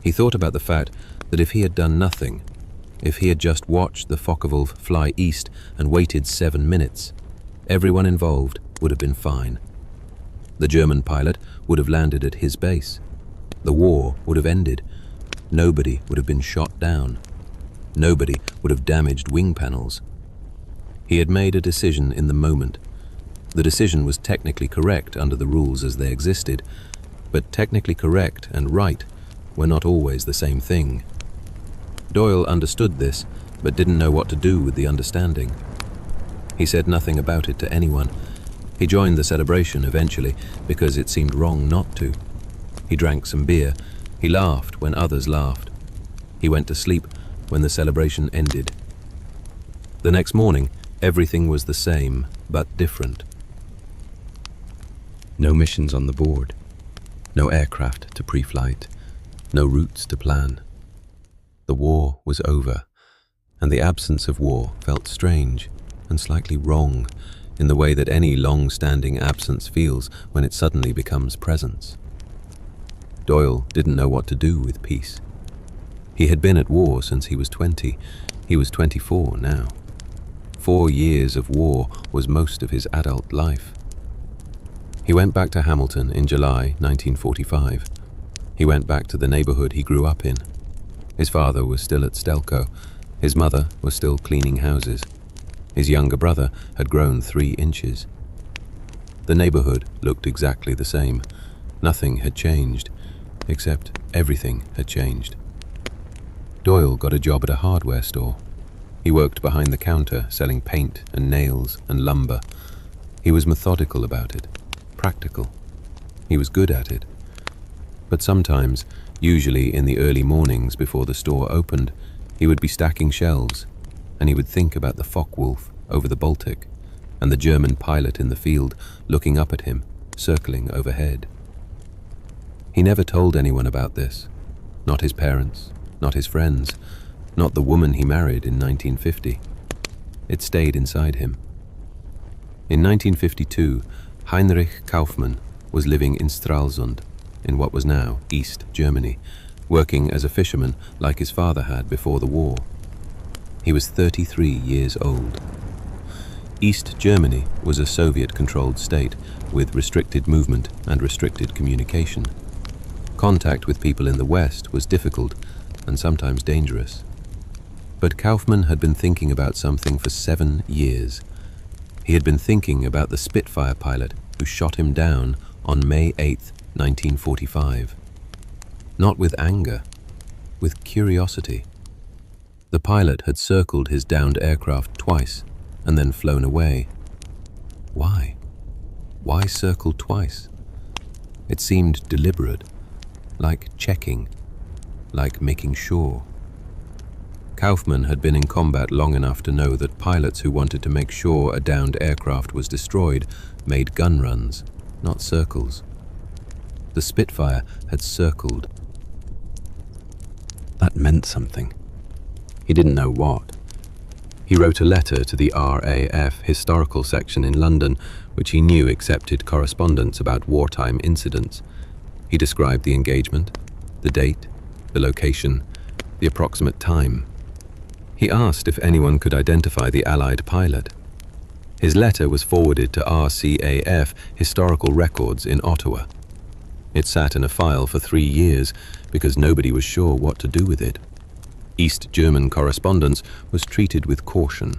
He thought about the fact that if he had done nothing, if he had just watched the Focke-Wulf fly east and waited 7 minutes, everyone involved would have been fine. The German pilot would have landed at his base. The war would have ended. Nobody would have been shot down. Nobody would have damaged wing panels. He had made a decision in the moment. The decision was technically correct under the rules as they existed, but technically correct and right were not always the same thing. Doyle understood this, but didn't know what to do with the understanding. He said nothing about it to anyone. He joined the celebration eventually because it seemed wrong not to. He drank some beer. He laughed when others laughed. He went to sleep when the celebration ended. The next morning, everything was the same, but different. No missions on the board. No aircraft to pre-flight. No routes to plan. The war was over, and the absence of war felt strange and slightly wrong in the way that any long-standing absence feels when it suddenly becomes presence. Doyle didn't know what to do with peace. He had been at war since he was 20. He was 24 now. 4 years of war was most of his adult life. He went back to Hamilton in July 1945. He went back to the neighborhood he grew up in. His father was still at Stelco. His mother was still cleaning houses. His younger brother had grown 3 inches. The neighborhood looked exactly the same. Nothing had changed, except everything had changed. Doyle got a job at a hardware store. He worked behind the counter, selling paint and nails and lumber. He was methodical about it, practical. He was good at it. But sometimes, usually in the early mornings before the store opened, he would be stacking shelves, and he would think about the Focke-Wulf over the Baltic, and the German pilot in the field looking up at him, circling overhead. He never told anyone about this, not his parents, not his friends, not the woman he married in 1950. It stayed inside him. In 1952, Heinrich Kaufmann was living in Stralsund, in what was now East Germany, working as a fisherman like his father had before the war. He was 33 years old. East Germany was a Soviet-controlled state with restricted movement and restricted communication. Contact with people in the West was difficult and sometimes dangerous. But Kaufmann had been thinking about something for 7 years. He had been thinking about the Spitfire pilot who shot him down on May 8, 1945. Not with anger, with curiosity. The pilot had circled his downed aircraft twice and then flown away. Why? Why circle twice? It seemed deliberate, like checking, like making sure. Kaufmann had been in combat long enough to know that pilots who wanted to make sure a downed aircraft was destroyed made gun runs, not circles. The Spitfire had circled. That meant something. He didn't know what. He wrote a letter to the RAF historical section in London, which he knew accepted correspondence about wartime incidents. He described the engagement, the date, the location, the approximate time. He asked if anyone could identify the Allied pilot. His letter was forwarded to RCAF Historical Records in Ottawa. It sat in a file for 3 years because nobody was sure what to do with it. East German correspondence was treated with caution.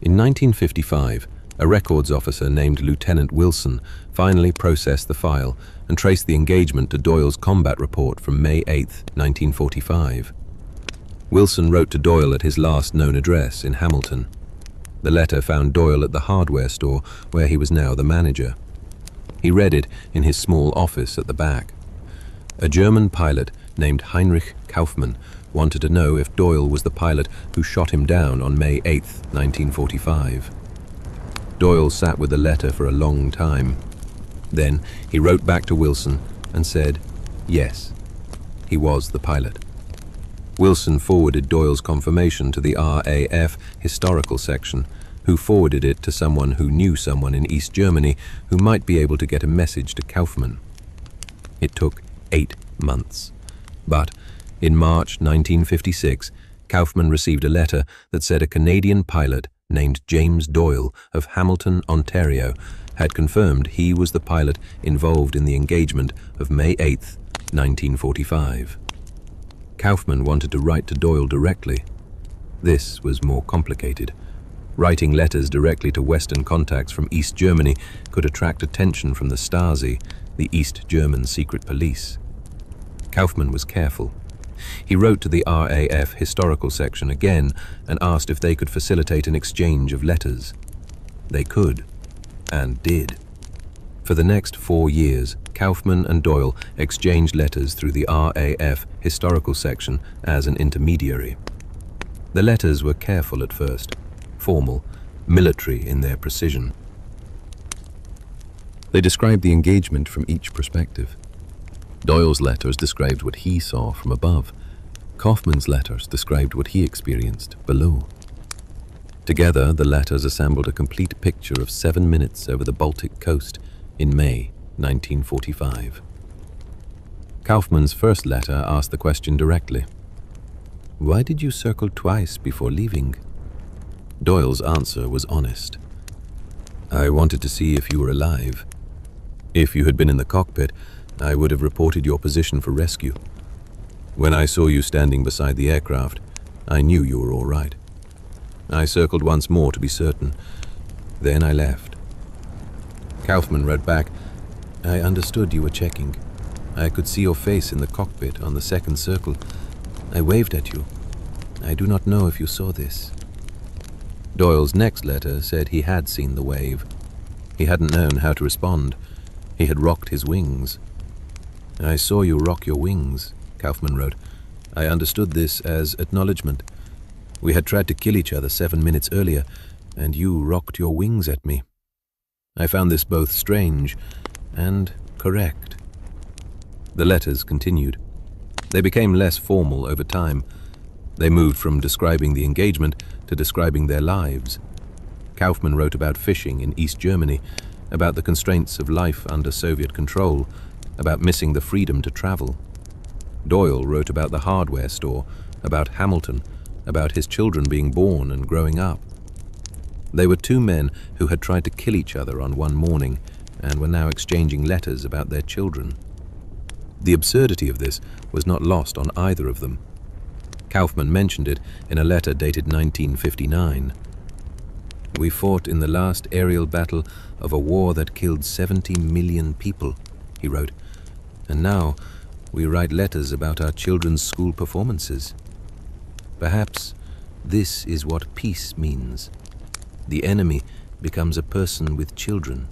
In 1955, a records officer named Lieutenant Wilson finally processed the file and traced the engagement to Doyle's combat report from May 8, 1945. Wilson wrote to Doyle at his last known address in Hamilton. The letter found Doyle at the hardware store where he was now the manager. He read it in his small office at the back. A German pilot named Heinrich Kaufmann wanted to know if Doyle was the pilot who shot him down on May 8, 1945. Doyle sat with the letter for a long time. Then he wrote back to Wilson and said, yes, he was the pilot. Wilson forwarded Doyle's confirmation to the RAF historical section, who forwarded it to someone who knew someone in East Germany who might be able to get a message to Kaufmann. It took 8 months. But in March 1956, Kaufmann received a letter that said a Canadian pilot named James Doyle of Hamilton, Ontario, had confirmed he was the pilot involved in the engagement of May 8, 1945. Kaufmann wanted to write to Doyle directly. This was more complicated. Writing letters directly to Western contacts from East Germany could attract attention from the Stasi, the East German secret police. Kaufmann was careful. He wrote to the RAF historical section again and asked if they could facilitate an exchange of letters. They could, and did. For the next 4 years, Kaufmann and Doyle exchanged letters through the RAF historical section as an intermediary. The letters were careful at first, formal, military in their precision. They described the engagement from each perspective. Doyle's letters described what he saw from above. Kaufman's letters described what he experienced below. Together, the letters assembled a complete picture of 7 minutes over the Baltic coast in May 1945. Kaufman's first letter asked the question directly. "Why did you circle twice before leaving?" Doyle's answer was honest. "I wanted to see if you were alive. If you had been in the cockpit, I would have reported your position for rescue. When I saw you standing beside the aircraft, I knew you were all right. I circled once more to be certain. Then I left." Kaufman wrote back, "I understood you were checking. I could see your face in the cockpit on the second circle. I waved at you. I do not know if you saw this." Doyle's next letter said he had seen the wave. He hadn't known how to respond. He had rocked his wings. "I saw you rock your wings," Kaufman wrote. "I understood this as acknowledgement. We had tried to kill each other 7 minutes earlier, and you rocked your wings at me. I found this both strange and correct." The letters continued. They became less formal over time. They moved from describing the engagement to describing their lives. Kaufman wrote about fishing in East Germany, about the constraints of life under Soviet control, about missing the freedom to travel. Doyle wrote about the hardware store, about Hamilton, about his children being born and growing up. They were two men who had tried to kill each other on one morning and were now exchanging letters about their children. The absurdity of this was not lost on either of them. Kaufman mentioned it in a letter dated 1959. "We fought in the last aerial battle of a war that killed 70 million people," he wrote, "and now we write letters about our children's school performances. Perhaps this is what peace means. The enemy becomes a person with children."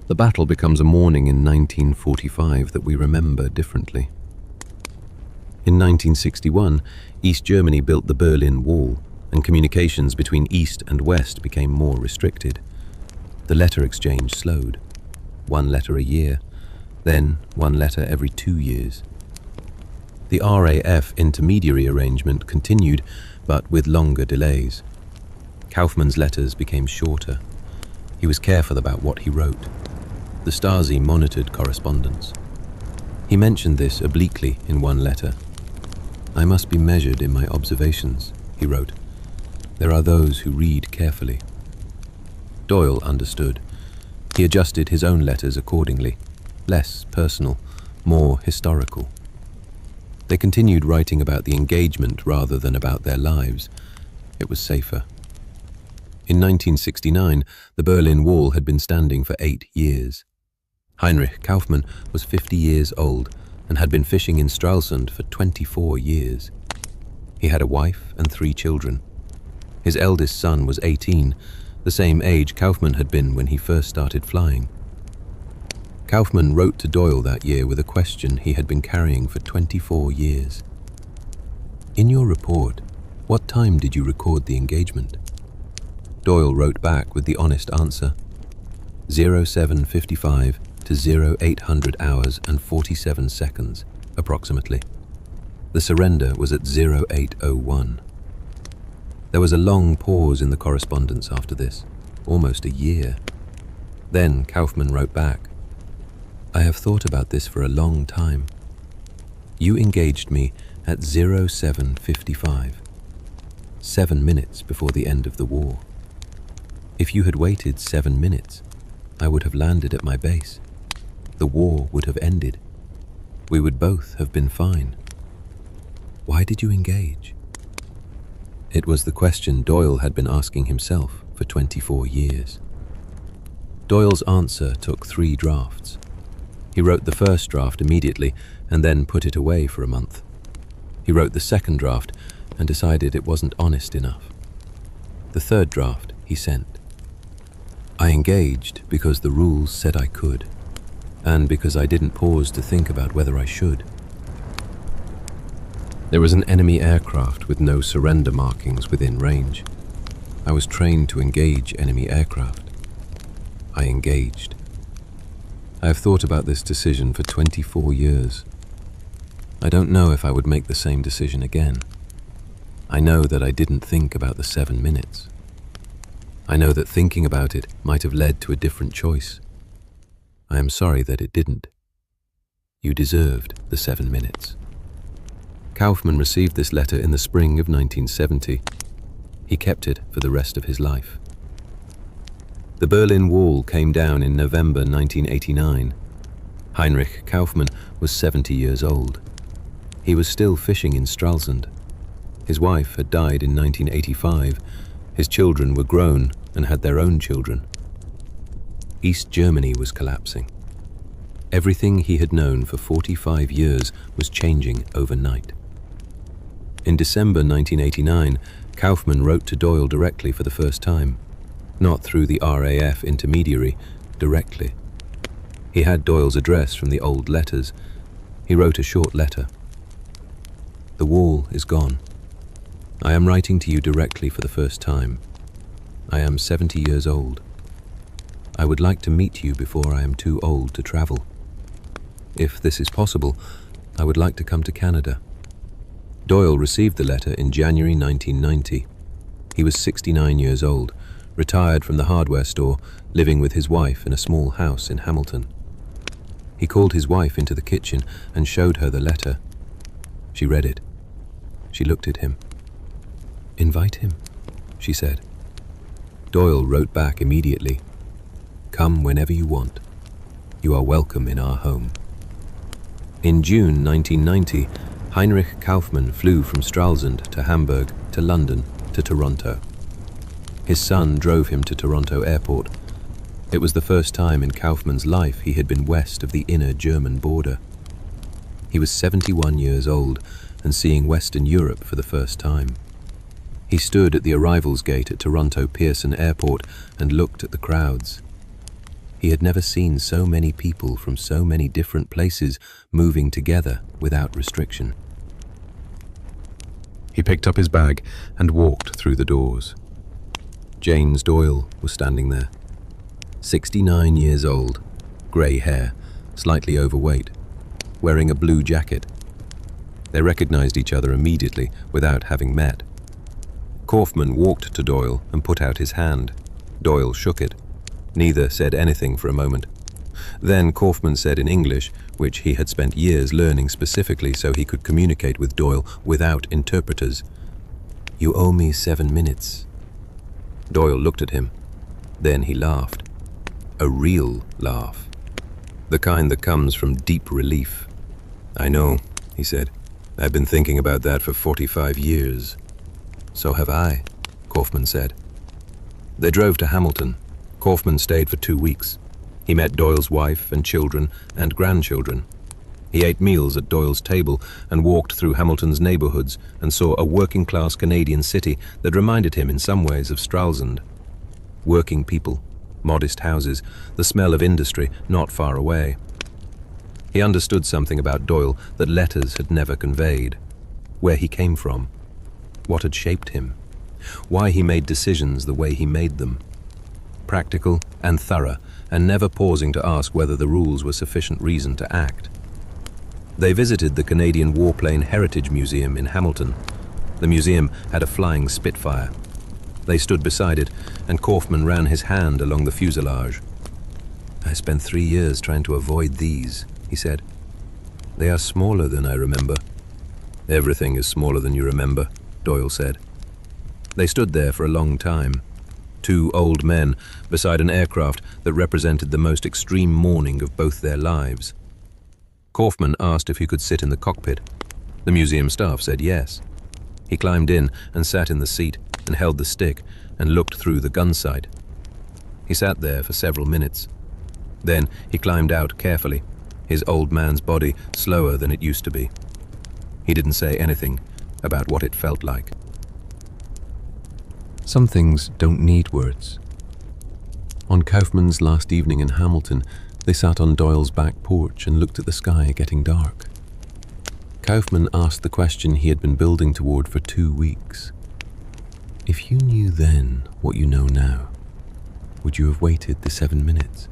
The battle becomes a morning in 1945 that we remember differently. In 1961, East Germany built the Berlin Wall, and communications between East and West became more restricted. The letter exchange slowed. 1 letter a year, then 1 letter every 2 years. The RAF intermediary arrangement continued, but with longer delays. Kaufman's letters became shorter. He was careful about what he wrote. The Stasi monitored correspondence. He mentioned this obliquely in one letter. "I must be measured in my observations," he wrote. "There are those who read carefully." Doyle understood. He adjusted his own letters accordingly, less personal, more historical. They continued writing about the engagement rather than about their lives. It was safer. In 1969, the Berlin Wall had been standing for 8 years. Heinrich Kaufmann was 50 years old and had been fishing in Stralsund for 24 years. He had a wife and 3 children. His eldest son was 18, the same age Kaufmann had been when he first started flying. Kaufmann wrote to Doyle that year with a question he had been carrying for 24 years. "In your report, what time did you record the engagement?" Doyle wrote back with the honest answer, 07:55 to 0800 hours and 47 seconds, approximately. The surrender was at 0801. There was a long pause in the correspondence after this, almost a year. Then Kaufmann wrote back, "I have thought about this for a long time. You engaged me at 07:55, 7 minutes before the end of the war. If you had waited 7 minutes, I would have landed at my base. The war would have ended. We would both have been fine. Why did you engage?" It was the question Doyle had been asking himself for 24 years. Doyle's answer took 3 drafts. He wrote the first draft immediately and then put it away for a month. He wrote the second draft and decided it wasn't honest enough. The third draft he sent. "I engaged because the rules said I could, and because I didn't pause to think about whether I should." There was an enemy aircraft with no surrender markings within range. I was trained to engage enemy aircraft. I engaged. I have thought about this decision for 24 years. I don't know if I would make the same decision again. I know that I didn't think about the 7 minutes. I know that thinking about it might have led to a different choice. I am sorry that it didn't. You deserved the 7 minutes. Kaufmann received this letter in the spring of 1970. He kept it for the rest of his life. The Berlin Wall came down in November 1989. Heinrich Kaufmann was 70 years old. He was still fishing in Stralsund. His wife had died in 1985. His children were grown and had their own children. East Germany was collapsing. Everything he had known for 45 years was changing overnight. In December 1989, Kaufmann wrote to Doyle directly for the first time. Not through the RAF intermediary, directly. He had Doyle's address from the old letters. He wrote a short letter. The wall is gone. I am writing to you directly for the first time. I am 70 years old. I would like to meet you before I am too old to travel. If this is possible, I would like to come to Canada. Doyle received the letter in January 1990. He was 69 years old, retired from the hardware store, living with his wife in a small house in Hamilton. He called his wife into the kitchen and showed her the letter. She read it. She looked at him. "Invite him," she said. Doyle wrote back immediately. "Come whenever you want. You are welcome in our home." In June 1990, Heinrich Kaufmann flew from Stralsund to Hamburg to London to Toronto. His son drove him to Toronto Airport. It was the first time in Kaufmann's life he had been west of the inner German border. He was 71 years old and seeing Western Europe for the first time. He stood at the arrivals gate at Toronto Pearson Airport and looked at the crowds. He had never seen so many people from so many different places moving together without restriction. He picked up his bag and walked through the doors. James Doyle was standing there. 69 years old, grey hair, slightly overweight, wearing a blue jacket. They recognized each other immediately without having met. Kaufmann walked to Doyle and put out his hand. Doyle shook it. Neither said anything for a moment. Then Kaufmann said in English, which he had spent years learning specifically so he could communicate with Doyle without interpreters, "You owe me 7 minutes." Doyle looked at him. Then he laughed. A real laugh. The kind that comes from deep relief. "I know," he said. "I've been thinking about that for 45 years. "So have I," Kaufmann said. They drove to Hamilton. Kaufmann stayed for 2 weeks. He met Doyle's wife and children and grandchildren. He ate meals at Doyle's table and walked through Hamilton's neighborhoods and saw a working-class Canadian city that reminded him in some ways of Stralsund. Working people, modest houses, the smell of industry not far away. He understood something about Doyle that letters had never conveyed. Where he came from. What had shaped him. Why he made decisions the way he made them. Practical and thorough, and never pausing to ask whether the rules were sufficient reason to act. They visited the Canadian Warplane Heritage Museum in Hamilton. The museum had a flying Spitfire. They stood beside it, and Kaufmann ran his hand along the fuselage. "I spent 3 years trying to avoid these," he said. "They are smaller than I remember." "Everything is smaller than you remember," Doyle said. They stood there for a long time. 2 old men beside an aircraft that represented the most extreme mourning of both their lives. Kaufmann asked if he could sit in the cockpit. The museum staff said yes. He climbed in and sat in the seat and held the stick and looked through the gun sight. He sat there for several minutes. Then he climbed out carefully, his old man's body slower than it used to be. He didn't say anything about what it felt like. Some things don't need words. On Kaufmann's last evening in Hamilton, they sat on Doyle's back porch and looked at the sky getting dark. Kaufman asked the question he had been building toward for 2 weeks. If you knew then what you know now, would you have waited the 7 minutes?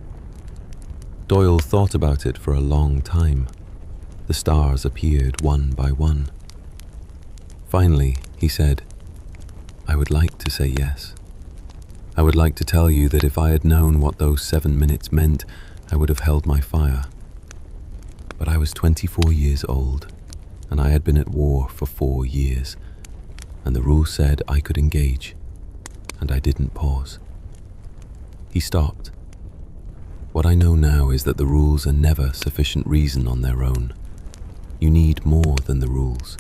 Doyle thought about it for a long time. The stars appeared one by one. Finally, he said, I would like to say yes. I would like to tell you that if I had known what those 7 minutes meant, I would have held my fire. But I was 24 years old, and I had been at war for 4 years, and the rule said I could engage, and I didn't pause. He stopped. What I know now is that the rules are never sufficient reason on their own. You need more than the rules.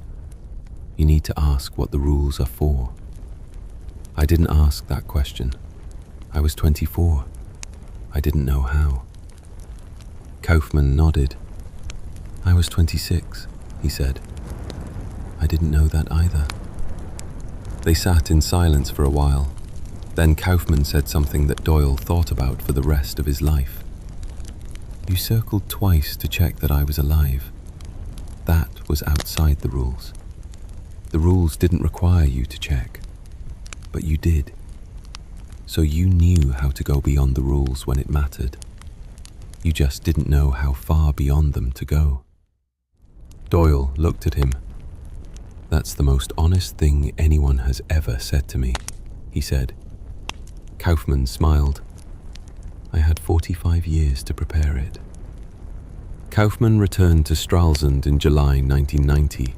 You need to ask what the rules are for. I didn't ask that question. I was 24. I didn't know how. Kaufman nodded. I was 26, he said. I didn't know that either. They sat in silence for a while. Then Kaufman said something that Doyle thought about for the rest of his life. You circled twice to check that I was alive. That was outside the rules. The rules didn't require you to check, but you did. So you knew how to go beyond the rules when it mattered. You just didn't know how far beyond them to go. Doyle looked at him. That's the most honest thing anyone has ever said to me, he said. Kaufman smiled. I had 45 years to prepare it. Kaufman returned to Stralsund in July 1990.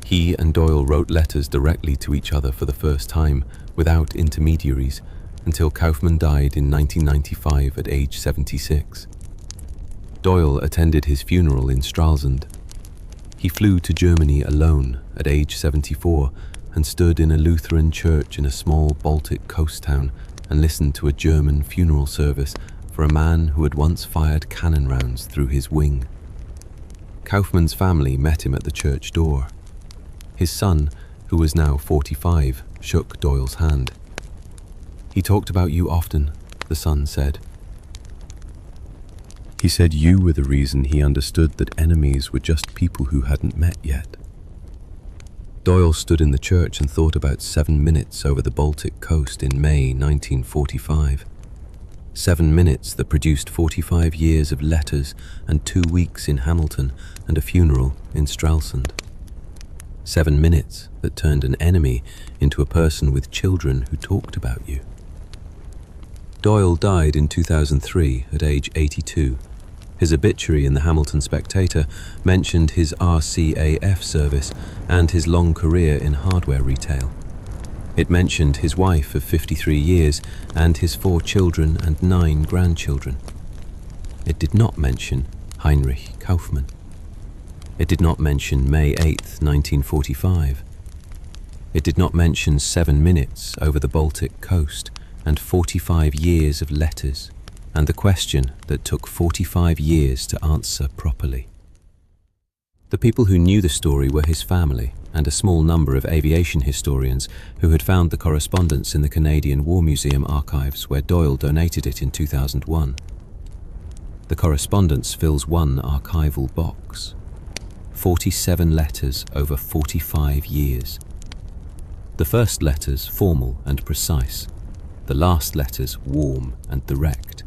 He and Doyle wrote letters directly to each other for the first time, without intermediaries, until Kaufman died in 1995 at age 76. Doyle attended his funeral in Stralsund. He flew to Germany alone at age 74 and stood in a Lutheran church in a small Baltic coast town and listened to a German funeral service for a man who had once fired cannon rounds through his wing. Kaufman's family met him at the church door. His son, who was now 45, shook Doyle's hand. He talked about you often, the son said. He said you were the reason he understood that enemies were just people who hadn't met yet. Doyle stood in the church and thought about 7 minutes over the Baltic coast in May 1945. 7 minutes that produced 45 years of letters and 2 weeks in Hamilton and a funeral in Stralsund. 7 minutes that turned an enemy into a person with children who talked about you. Doyle died in 2003 at age 82. His obituary in the Hamilton Spectator mentioned his RCAF service and his long career in hardware retail. It mentioned his wife of 53 years and his 4 children and 9 grandchildren. It did not mention Heinrich Kaufmann. It did not mention May 8, 1945. It did not mention 7 minutes over the Baltic coast and 45 years of letters, and the question that took 45 years to answer properly. The people who knew the story were his family and a small number of aviation historians who had found the correspondence in the Canadian War Museum archives where Doyle donated it in 2001. The correspondence fills one archival box. 47 letters over 45 years. The first letters formal and precise, the last letters warm and direct.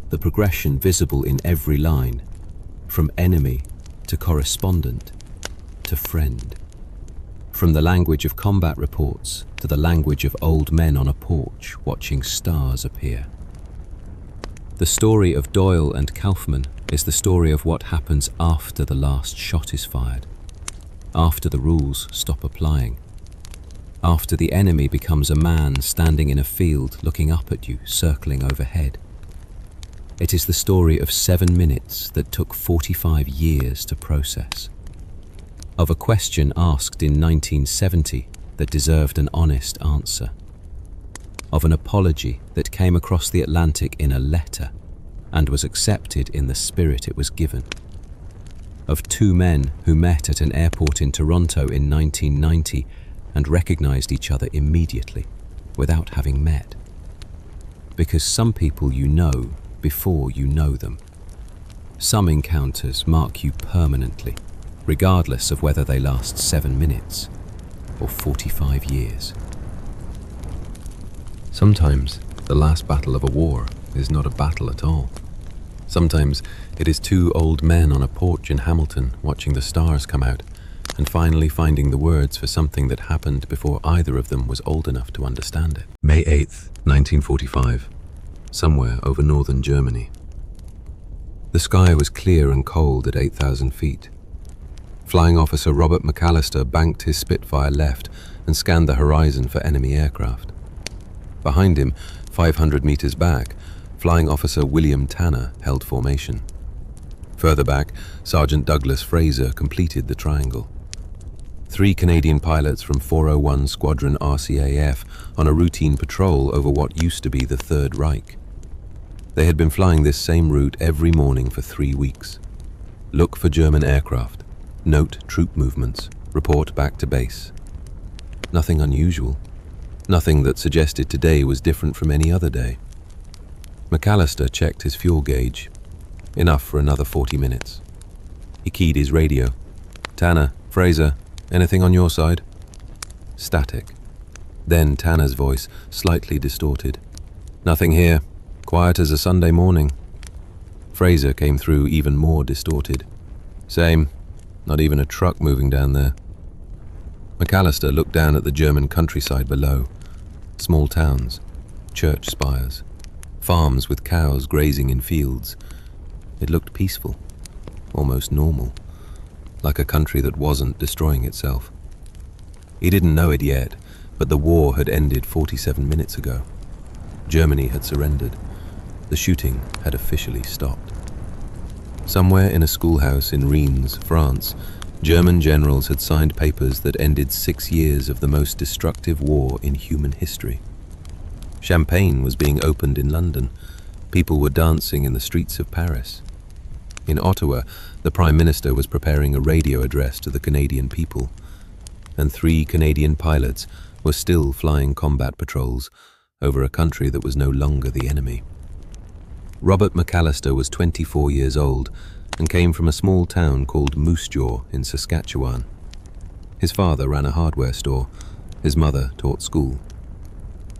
The progression visible in every line, from enemy to correspondent to friend. From the language of combat reports to the language of old men on a porch watching stars appear. The story of Doyle and Kaufman is the story of what happens after the last shot is fired, after the rules stop applying, after the enemy becomes a man standing in a field looking up at you, circling overhead. It is the story of 7 minutes that took 45 years to process, of a question asked in 1970 that deserved an honest answer, of an apology that came across the Atlantic in a letter and was accepted in the spirit it was given, of 2 men who met at an airport in Toronto in 1990 and recognized each other immediately without having met. Because some people you know before you know them. Some encounters mark you permanently, regardless of whether they last 7 minutes or 45 years. Sometimes the last battle of a war is not a battle at all. Sometimes it is two old men on a porch in Hamilton watching the stars come out and finally finding the words for something that happened before either of them was old enough to understand it. May 8th, 1945, somewhere over northern Germany. The sky was clear and cold at 8,000 feet. Flying Officer Robert McAllister banked his Spitfire left and scanned the horizon for enemy aircraft. Behind him, 500 meters back, Flying Officer William Tanner held formation. Further back, Sergeant Douglas Fraser completed the triangle. 3 Canadian pilots from 401 Squadron RCAF on a routine patrol over what used to be the Third Reich. They had been flying this same route every morning for 3 weeks. Look for German aircraft, note troop movements, report back to base. Nothing unusual, nothing that suggested today was different from any other day. McAllister checked his fuel gauge. Enough for another 40 minutes. He keyed his radio. Tanner, Fraser, anything on your side? Static. Then Tanner's voice, slightly distorted. Nothing here. Quiet as a Sunday morning. Fraser came through even more distorted. Same. Not even a truck moving down there. McAllister looked down at the German countryside below. Small towns, church spires, farms with cows grazing in fields. It looked peaceful, almost normal, like a country that wasn't destroying itself. He didn't know it yet, but the war had ended 47 minutes ago. Germany had surrendered. The shooting had officially stopped. Somewhere in a schoolhouse in Reims, France, German generals had signed papers that ended 6 years of the most destructive war in human history. Champagne was being opened in London. People were dancing in the streets of Paris. In Ottawa, the Prime Minister was preparing a radio address to the Canadian people, and 3 Canadian pilots were still flying combat patrols over a country that was no longer the enemy. Robert McAllister was 24 years old and came from a small town called Moose Jaw in Saskatchewan. His father ran a hardware store. His mother taught school.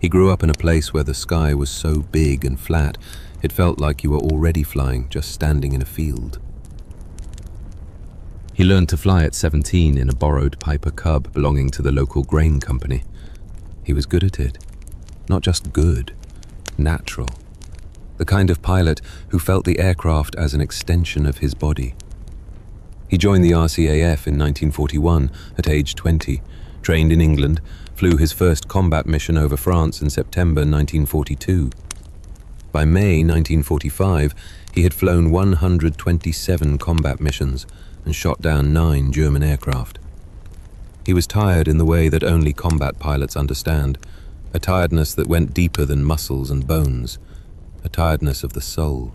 He grew up in a place where the sky was so big and flat, it felt like you were already flying, just standing in a field. He learned to fly at 17 in a borrowed Piper Cub belonging to the local grain company. He was good at it. Not just good, natural. The kind of pilot who felt the aircraft as an extension of his body. He joined the RCAF in 1941 at age 20, trained in England, flew his first combat mission over France in September 1942. By May 1945, he had flown 127 combat missions and shot down 9 German aircraft. He was tired in the way that only combat pilots understand, a tiredness that went deeper than muscles and bones, a tiredness of the soul.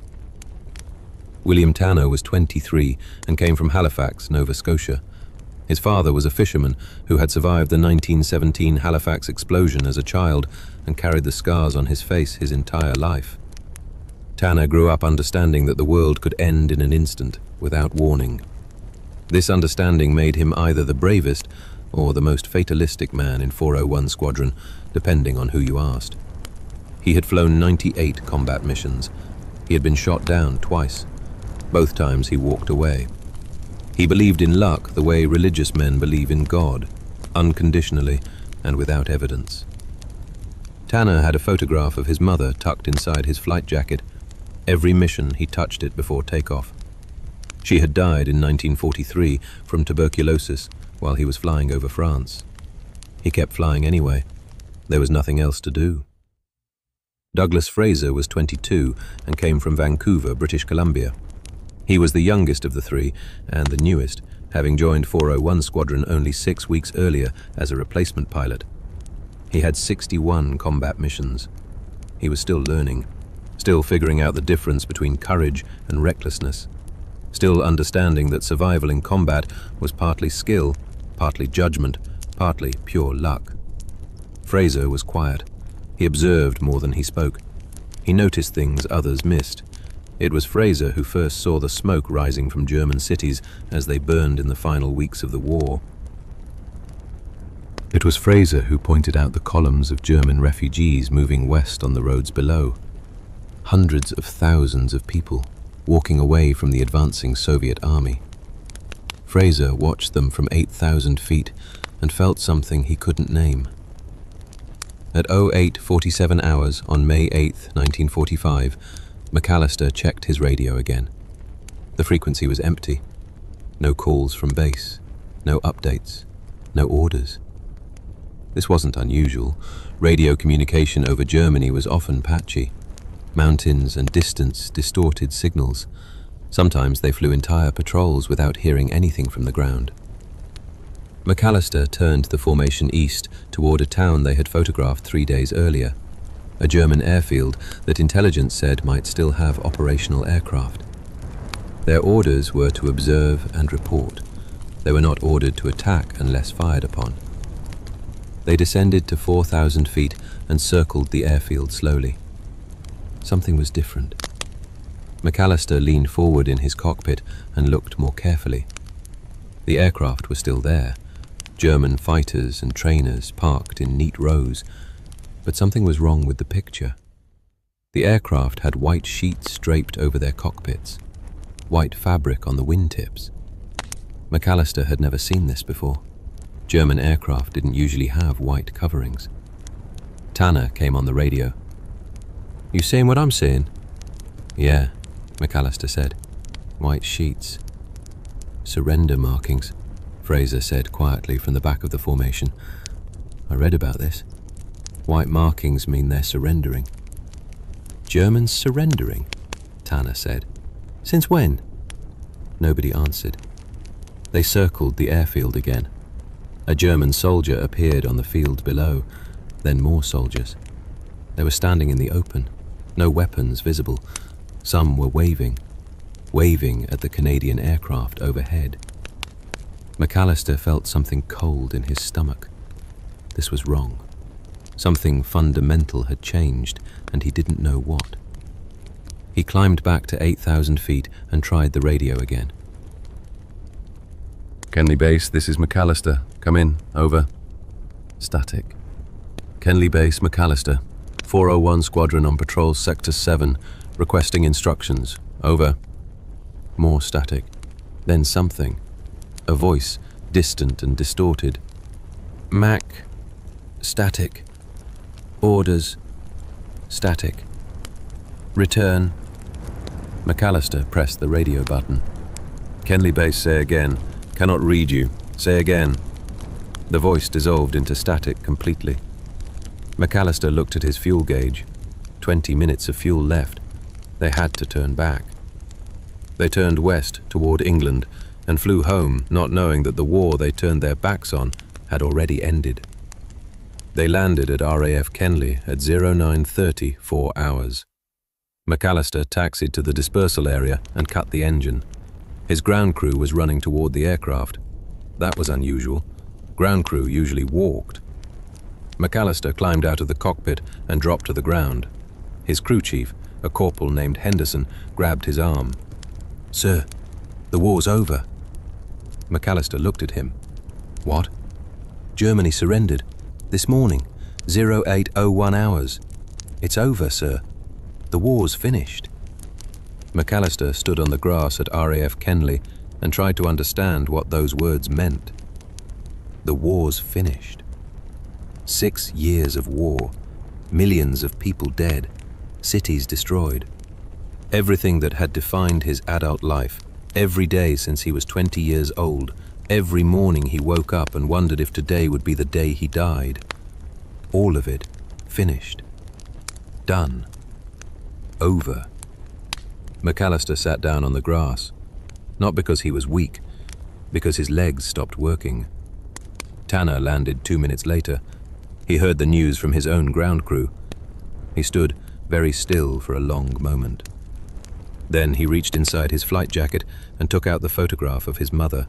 William Tanner was 23 and came from Halifax, Nova Scotia. His father was a fisherman who had survived the 1917 Halifax explosion as a child and carried the scars on his face his entire life. Tanner grew up understanding that the world could end in an instant, without warning. This understanding made him either the bravest or the most fatalistic man in 401 Squadron, depending on who you asked. He had flown 98 combat missions. He had been shot down twice. Both times he walked away. He believed in luck the way religious men believe in God, unconditionally and without evidence. Tanner had a photograph of his mother tucked inside his flight jacket. Every mission he touched it before takeoff. She had died in 1943 from tuberculosis while he was flying over France. He kept flying anyway. There was nothing else to do. Douglas Fraser was 22 and came from Vancouver, British Columbia. He was the youngest of the 3 and the newest, having joined 401 Squadron only 6 weeks earlier as a replacement pilot. He had 61 combat missions. He was still learning, still figuring out the difference between courage and recklessness, still understanding that survival in combat was partly skill, partly judgment, partly pure luck. Fraser was quiet. He observed more than he spoke. He noticed things others missed. It was Fraser who first saw the smoke rising from German cities as they burned in the final weeks of the war. It was Fraser who pointed out the columns of German refugees moving west on the roads below. Hundreds of thousands of people walking away from the advancing Soviet army. Fraser watched them from 8,000 feet and felt something he couldn't name. At 08:47 hours on May 8, 1945, McAllister checked his radio again. The frequency was empty. No calls from base, no updates, no orders. This wasn't unusual. Radio communication over Germany was often patchy. Mountains and distance distorted signals. Sometimes they flew entire patrols without hearing anything from the ground. McAllister turned the formation east toward a town they had photographed 3 days earlier, a German airfield that intelligence said might still have operational aircraft. Their orders were to observe and report. They were not ordered to attack unless fired upon. They descended to 4,000 feet and circled the airfield slowly. Something was different. McAllister leaned forward in his cockpit and looked more carefully. The aircraft were still there, German fighters and trainers parked in neat rows, but something was wrong with the picture. The aircraft had white sheets draped over their cockpits, white fabric on the wingtips. McAllister had never seen this before. German aircraft didn't usually have white coverings. Tanner came on the radio. "You seeing what I'm seeing?" "Yeah," McAllister said. "White sheets. Surrender markings," Fraser said quietly from the back of the formation. "I read about this. White markings mean they're surrendering." "Germans surrendering?" Tanner said. "Since when?" Nobody answered. They circled the airfield again. A German soldier appeared on the field below, then more soldiers. They were standing in the open, no weapons visible. Some were waving at the Canadian aircraft overhead. McAllister felt something cold in his stomach. This was wrong. Something fundamental had changed, and he didn't know what. He climbed back to 8,000 feet and tried the radio again. "Kenley Base, this is McAllister. Come in, over." Static. "Kenley Base, McAllister. 401 Squadron on patrol, Sector 7, requesting instructions. Over." More static. Then something. A voice, distant and distorted. "Mac. Static. Orders. Static. Return." McAllister pressed the radio button. "Kenley Base, say again. Cannot read you. Say again." The voice dissolved into static completely. McAllister looked at his fuel gauge. 20 minutes of fuel left. They had to turn back. They turned west toward England and flew home, not knowing that the war they turned their backs on had already ended. They landed at RAF Kenley at 09:30, 4 hours. McAllister taxied to the dispersal area and cut the engine. His ground crew was running toward the aircraft. That was unusual. Ground crew usually walked. McAllister climbed out of the cockpit and dropped to the ground. His crew chief, a corporal named Henderson, grabbed his arm. "Sir, the war's over." McAllister looked at him. "What?" "Germany surrendered. This morning, 08:01 hours. It's over, sir. The war's finished." McAllister stood on the grass at RAF Kenley and tried to understand what those words meant. The war's finished. 6 years of war, millions of people dead, cities destroyed. Everything that had defined his adult life, every day since he was 20 years old, every morning he woke up and wondered if today would be the day he died. All of it finished. Done. Over. McAllister sat down on the grass, not because he was weak, because his legs stopped working. Tanner landed 2 minutes later. He heard the news from his own ground crew. He stood very still for a long moment. Then he reached inside his flight jacket and took out the photograph of his mother.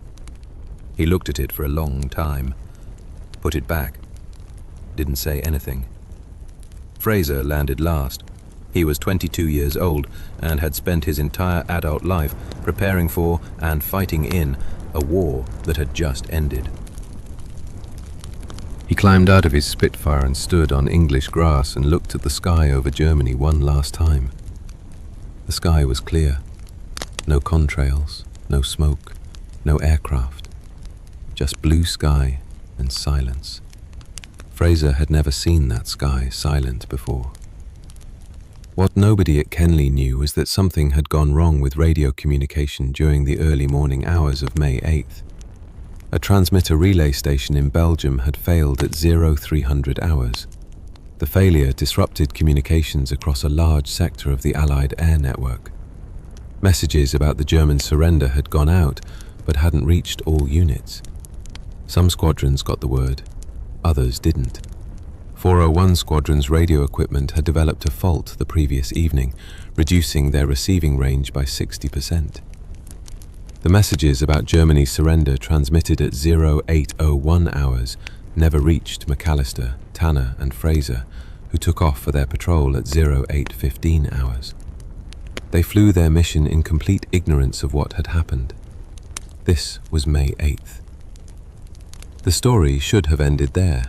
He looked at it for a long time, put it back, didn't say anything. Fraser landed last. He was 22 years old and had spent his entire adult life preparing for and fighting in a war that had just ended. He climbed out of his Spitfire and stood on English grass and looked at the sky over Germany one last time. The sky was clear. No contrails, no smoke, no aircraft. Just blue sky and silence. Fraser had never seen that sky silent before. What nobody at Kenley knew was that something had gone wrong with radio communication during the early morning hours of May 8th. A transmitter relay station in Belgium had failed at 0300 hours. The failure disrupted communications across a large sector of the Allied air network. Messages about the German surrender had gone out, but hadn't reached all units. Some squadrons got the word, others didn't. 401 Squadron's radio equipment had developed a fault the previous evening, reducing their receiving range by 60%. The messages about Germany's surrender transmitted at 0801 hours never reached McAllister, Tanner and Fraser, who took off for their patrol at 0815 hours. They flew their mission in complete ignorance of what had happened. This was May 8th. The story should have ended there.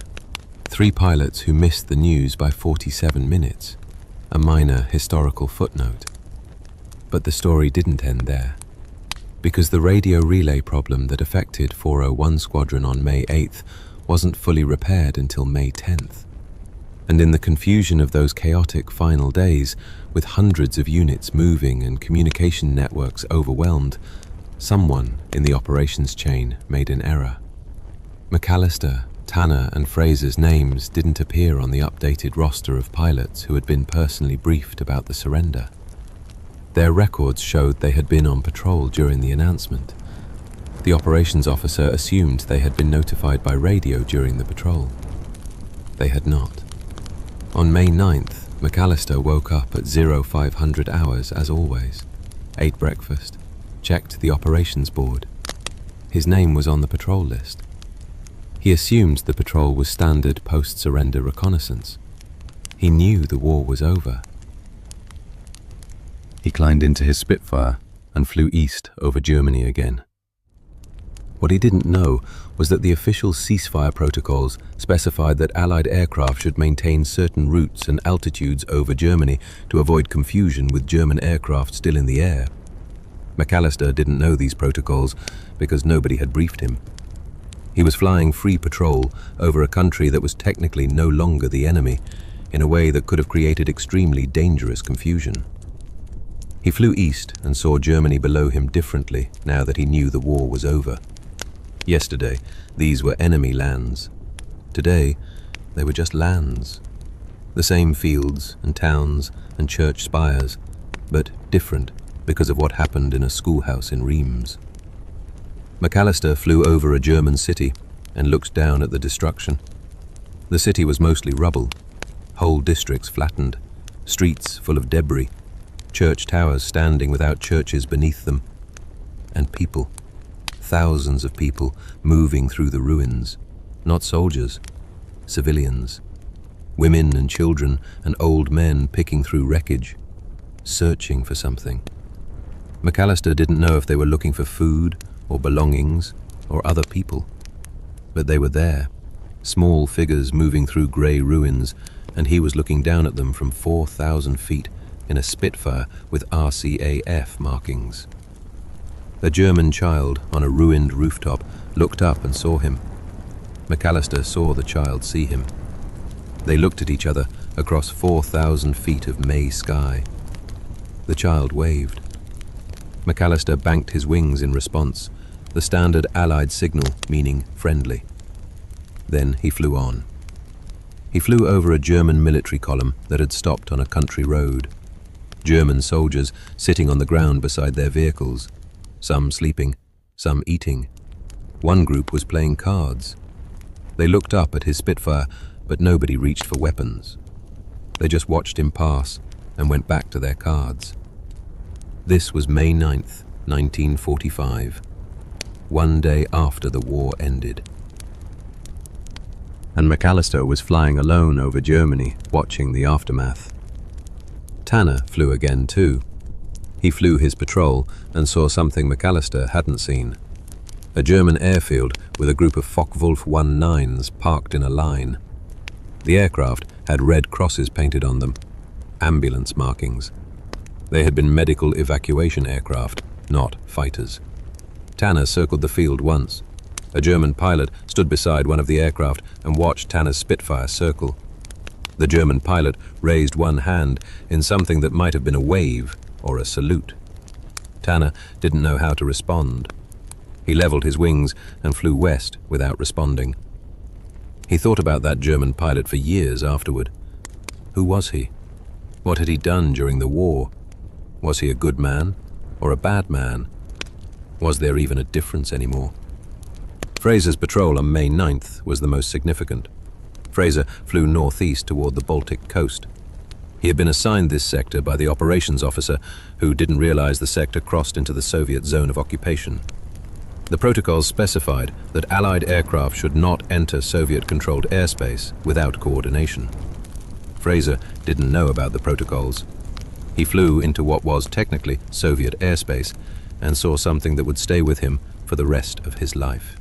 3 pilots who missed the news by 47 minutes, a minor historical footnote. But the story didn't end there, because the radio relay problem that affected 401 Squadron on May 8th wasn't fully repaired until May 10th. And in the confusion of those chaotic final days, with hundreds of units moving and communication networks overwhelmed, someone in the operations chain made an error. McAllister, Tanner and Fraser's names didn't appear on the updated roster of pilots who had been personally briefed about the surrender. Their records showed they had been on patrol during the announcement. The operations officer assumed they had been notified by radio during the patrol. They had not. On May 9th, McAllister woke up at 0500 hours as always, ate breakfast, checked the operations board. His name was on the patrol list. He assumed the patrol was standard post-surrender reconnaissance. He knew the war was over. He climbed into his Spitfire and flew east over Germany again. What he didn't know was that the official ceasefire protocols specified that Allied aircraft should maintain certain routes and altitudes over Germany to avoid confusion with German aircraft still in the air. McAllister didn't know these protocols because nobody had briefed him. He was flying free patrol over a country that was technically no longer the enemy, in a way that could have created extremely dangerous confusion. He flew east and saw Germany below him differently now that he knew the war was over. Yesterday, these were enemy lands. Today, they were just lands. The same fields and towns and church spires, but different because of what happened in a schoolhouse in Reims. McAllister flew over a German city and looked down at the destruction. The city was mostly rubble, whole districts flattened, streets full of debris, church towers standing without churches beneath them, and people, thousands of people moving through the ruins, not soldiers, civilians, women and children and old men picking through wreckage, searching for something. McAllister didn't know if they were looking for food or belongings or other people, but they were there, small figures moving through grey ruins, and he was looking down at them from 4,000 feet in a Spitfire with RCAF markings. A German child on a ruined rooftop looked up and saw him. McAllister saw the child see him. They looked at each other across 4,000 feet of May sky. The child waved. McAllister banked his wings in response, the standard Allied signal meaning friendly. Then he flew on. He flew over a German military column that had stopped on a country road. German soldiers sitting on the ground beside their vehicles, some sleeping, some eating. One group was playing cards. They looked up at his Spitfire, but nobody reached for weapons. They just watched him pass and went back to their cards. This was May 9th, 1945, one day after the war ended. And McAllister was flying alone over Germany, watching the aftermath. Tanner flew again too. He flew his patrol and saw something McAllister hadn't seen. A German airfield with a group of Focke-Wulf 19s parked in a line. The aircraft had red crosses painted on them, ambulance markings. They had been medical evacuation aircraft, not fighters. Tanner circled the field once. A German pilot stood beside one of the aircraft and watched Tanner's Spitfire circle. The German pilot raised one hand in something that might have been a wave or a salute. Tanner didn't know how to respond. He leveled his wings and flew west without responding. He thought about that German pilot for years afterward. Who was he? What had he done during the war? Was he a good man or a bad man? Was there even a difference anymore? Fraser's patrol on May 9th was the most significant. Fraser flew northeast toward the Baltic coast. He had been assigned this sector by the operations officer, who didn't realize the sector crossed into the Soviet zone of occupation. The protocols specified that Allied aircraft should not enter Soviet-controlled airspace without coordination. Fraser didn't know about the protocols. He flew into what was technically Soviet airspace and saw something that would stay with him for the rest of his life.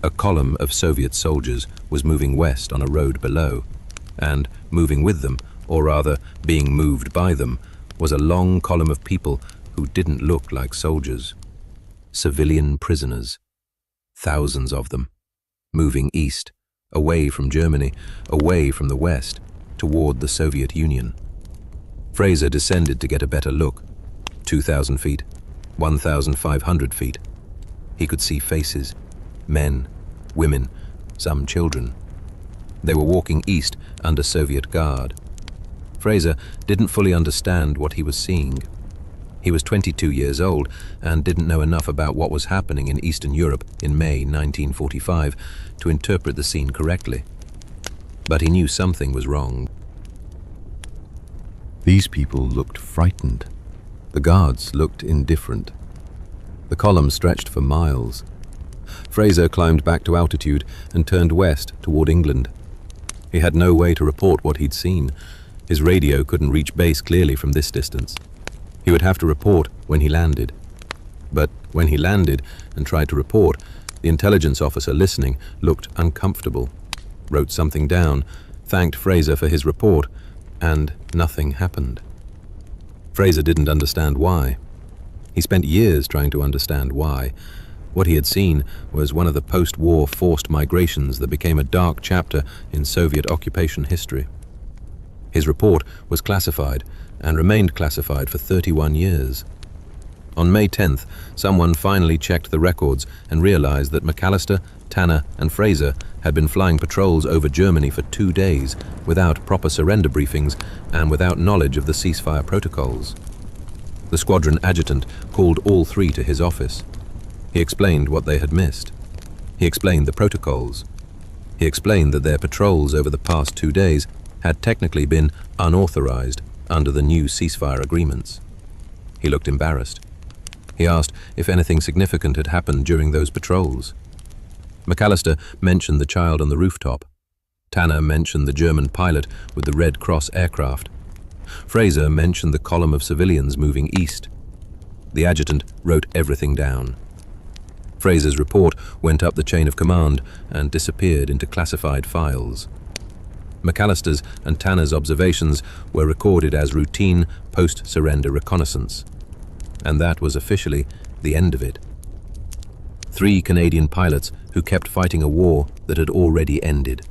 A column of Soviet soldiers was moving west on a road below, and moving with them, or rather being moved by them, was a long column of people who didn't look like soldiers. Civilian prisoners, thousands of them, moving east, away from Germany, away from the west, toward the Soviet Union. Fraser descended to get a better look. 2,000 feet, 1,500 feet. He could see faces, men, women, some children. They were walking east under Soviet guard. Fraser didn't fully understand what he was seeing. He was 22 years old and didn't know enough about what was happening in Eastern Europe in May 1945 to interpret the scene correctly. But he knew something was wrong. These people looked frightened. The guards looked indifferent. The column stretched for miles. Fraser climbed back to altitude and turned west toward England. He had no way to report what he'd seen. His radio couldn't reach base clearly from this distance. He would have to report when he landed. But when he landed and tried to report, the intelligence officer listening looked uncomfortable, wrote something down, thanked Fraser for his report, and nothing happened. Fraser didn't understand why. He spent years trying to understand why. What he had seen was one of the post-war forced migrations that became a dark chapter in Soviet occupation history. His report was classified and remained classified for 31 years. On May 10th, someone finally checked the records and realized that McAllister, Tanner, and Fraser had been flying patrols over Germany for 2 days without proper surrender briefings and without knowledge of the ceasefire protocols. The squadron adjutant called all three to his office. He explained what they had missed. He explained the protocols. He explained that their patrols over the past 2 days had technically been unauthorized under the new ceasefire agreements. He looked embarrassed. He asked if anything significant had happened during those patrols. McAllister mentioned the child on the rooftop. Tanner mentioned the German pilot with the Red Cross aircraft. Fraser mentioned the column of civilians moving east. The adjutant wrote everything down. Fraser's report went up the chain of command and disappeared into classified files. McAllister's and Tanner's observations were recorded as routine post-surrender reconnaissance. And that was officially the end of it. 3 Canadian pilots who kept fighting a war that had already ended.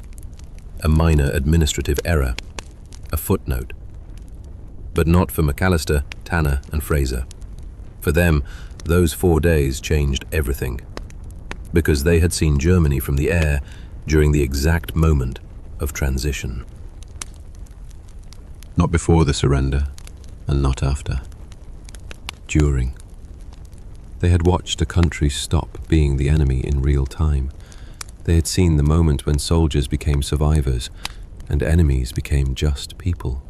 A minor administrative error. A footnote. But not for McAllister, Tanner, and Fraser. For them, those 4 days changed everything. Because they had seen Germany from the air during the exact moment of transition. Not before the surrender, and not after. During. They had watched a country stop being the enemy in real time. They had seen the moment when soldiers became survivors, and enemies became just people.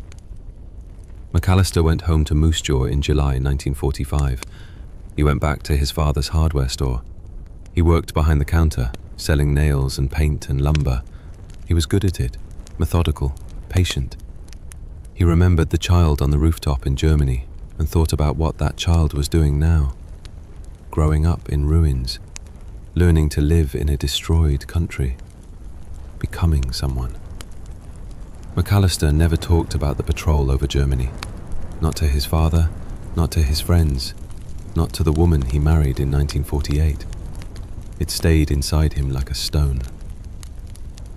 McAllister went home to Moose Jaw in July 1945. He went back to his father's hardware store. He worked behind the counter, selling nails and paint and lumber. He was good at it, methodical, patient. He remembered the child on the rooftop in Germany and thought about what that child was doing now, growing up in ruins, learning to live in a destroyed country, becoming someone. McAllister never talked about the patrol over Germany, not to his father, not to his friends, not to the woman he married in 1948. It stayed inside him like a stone.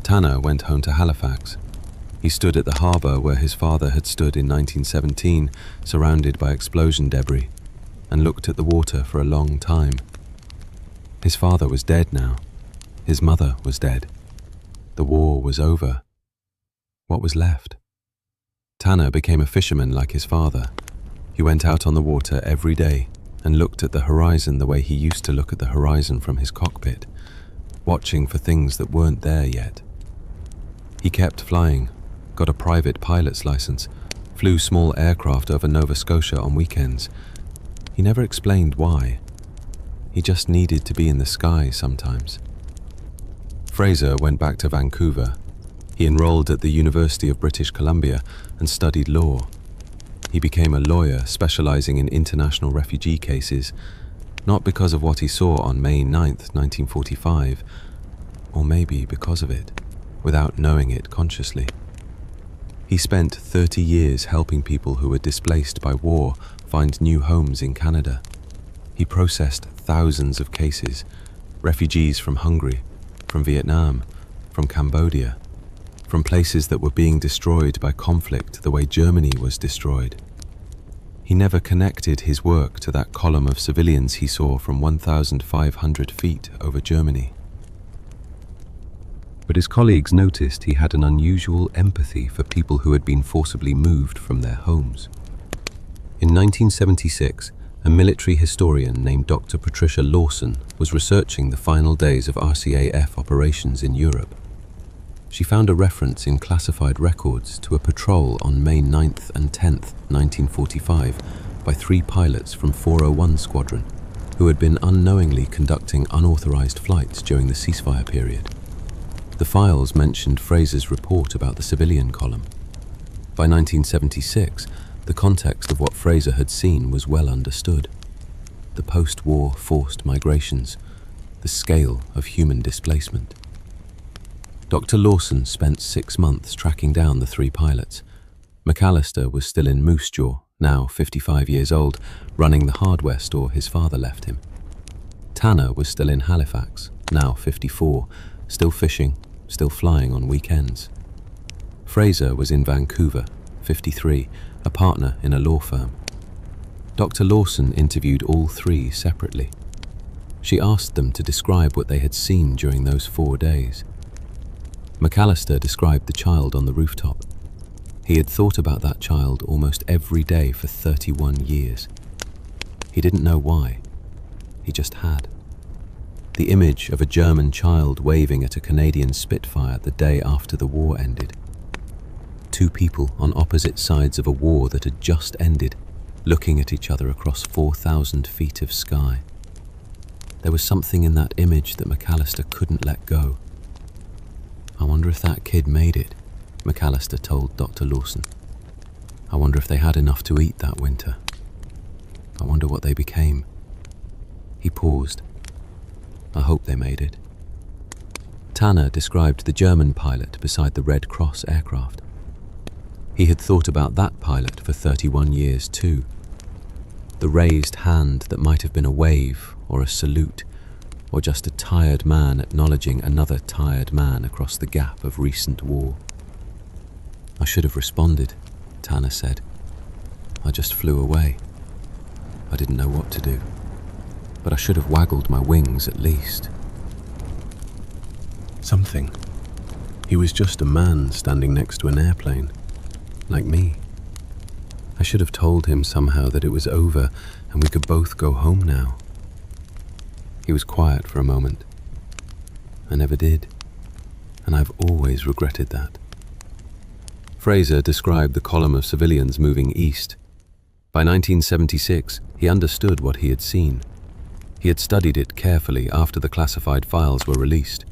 Tanner went home to Halifax. He stood at the harbour where his father had stood in 1917, surrounded by explosion debris, and looked at the water for a long time. His father was dead now. His mother was dead. The war was over. What was left? Tanner became a fisherman like his father. He went out on the water every day and looked at the horizon the way he used to look at the horizon from his cockpit, watching for things that weren't there yet. He kept flying, got a private pilot's license, flew small aircraft over Nova Scotia on weekends. He never explained why. He just needed to be in the sky sometimes. Fraser went back to Vancouver. He enrolled at the University of British Columbia and studied law. He became a lawyer specializing in international refugee cases, not because of what he saw on May 9th, 1945, or maybe because of it, without knowing it consciously. He spent 30 years helping people who were displaced by war find new homes in Canada. He processed thousands of cases, refugees from Hungary, from Vietnam, from Cambodia, from places that were being destroyed by conflict the way Germany was destroyed. He never connected his work to that column of civilians he saw from 1,500 feet over Germany. But his colleagues noticed he had an unusual empathy for people who had been forcibly moved from their homes. In 1976, a military historian named Dr. Patricia Lawson was researching the final days of RCAF operations in Europe. She found a reference in classified records to a patrol on May 9th and 10th, 1945, by 3 pilots from 401 Squadron, who had been unknowingly conducting unauthorized flights during the ceasefire period. The files mentioned Fraser's report about the civilian column. By 1976, the context of what Fraser had seen was well understood. The post-war forced migrations, the scale of human displacement. Dr. Lawson spent 6 months tracking down the 3 pilots. McAllister was still in Moose Jaw, now 55 years old, running the hardware store his father left him. Tanner was still in Halifax, now 54, still fishing, still flying on weekends. Fraser was in Vancouver, 53, a partner in a law firm. Dr. Lawson interviewed all 3 separately. She asked them to describe what they had seen during those 4 days. McAllister described the child on the rooftop. He had thought about that child almost every day for 31 years. He didn't know why. He just had. The image of a German child waving at a Canadian Spitfire the day after the war ended. 2 people on opposite sides of a war that had just ended, looking at each other across 4,000 feet of sky. There was something in that image that McAllister couldn't let go. I wonder if that kid made it, McAllister told Dr. Lawson. I wonder if they had enough to eat that winter. I wonder what they became. He paused. I hope they made it. Tanner described the German pilot beside the Red Cross aircraft. He had thought about that pilot for 31 years too. The raised hand that might have been a wave or a salute, or just a tired man acknowledging another tired man across the gap of recent war. I should have responded, Tanner said. I just flew away. I didn't know what to do, but I should have waggled my wings at least. Something. He was just a man standing next to an airplane, like me. I should have told him somehow that it was over and we could both go home now. He was quiet for a moment. I never did, and I've always regretted that. Fraser described the column of civilians moving east. By 1976, he understood what he had seen. He had studied it carefully after the classified files were released.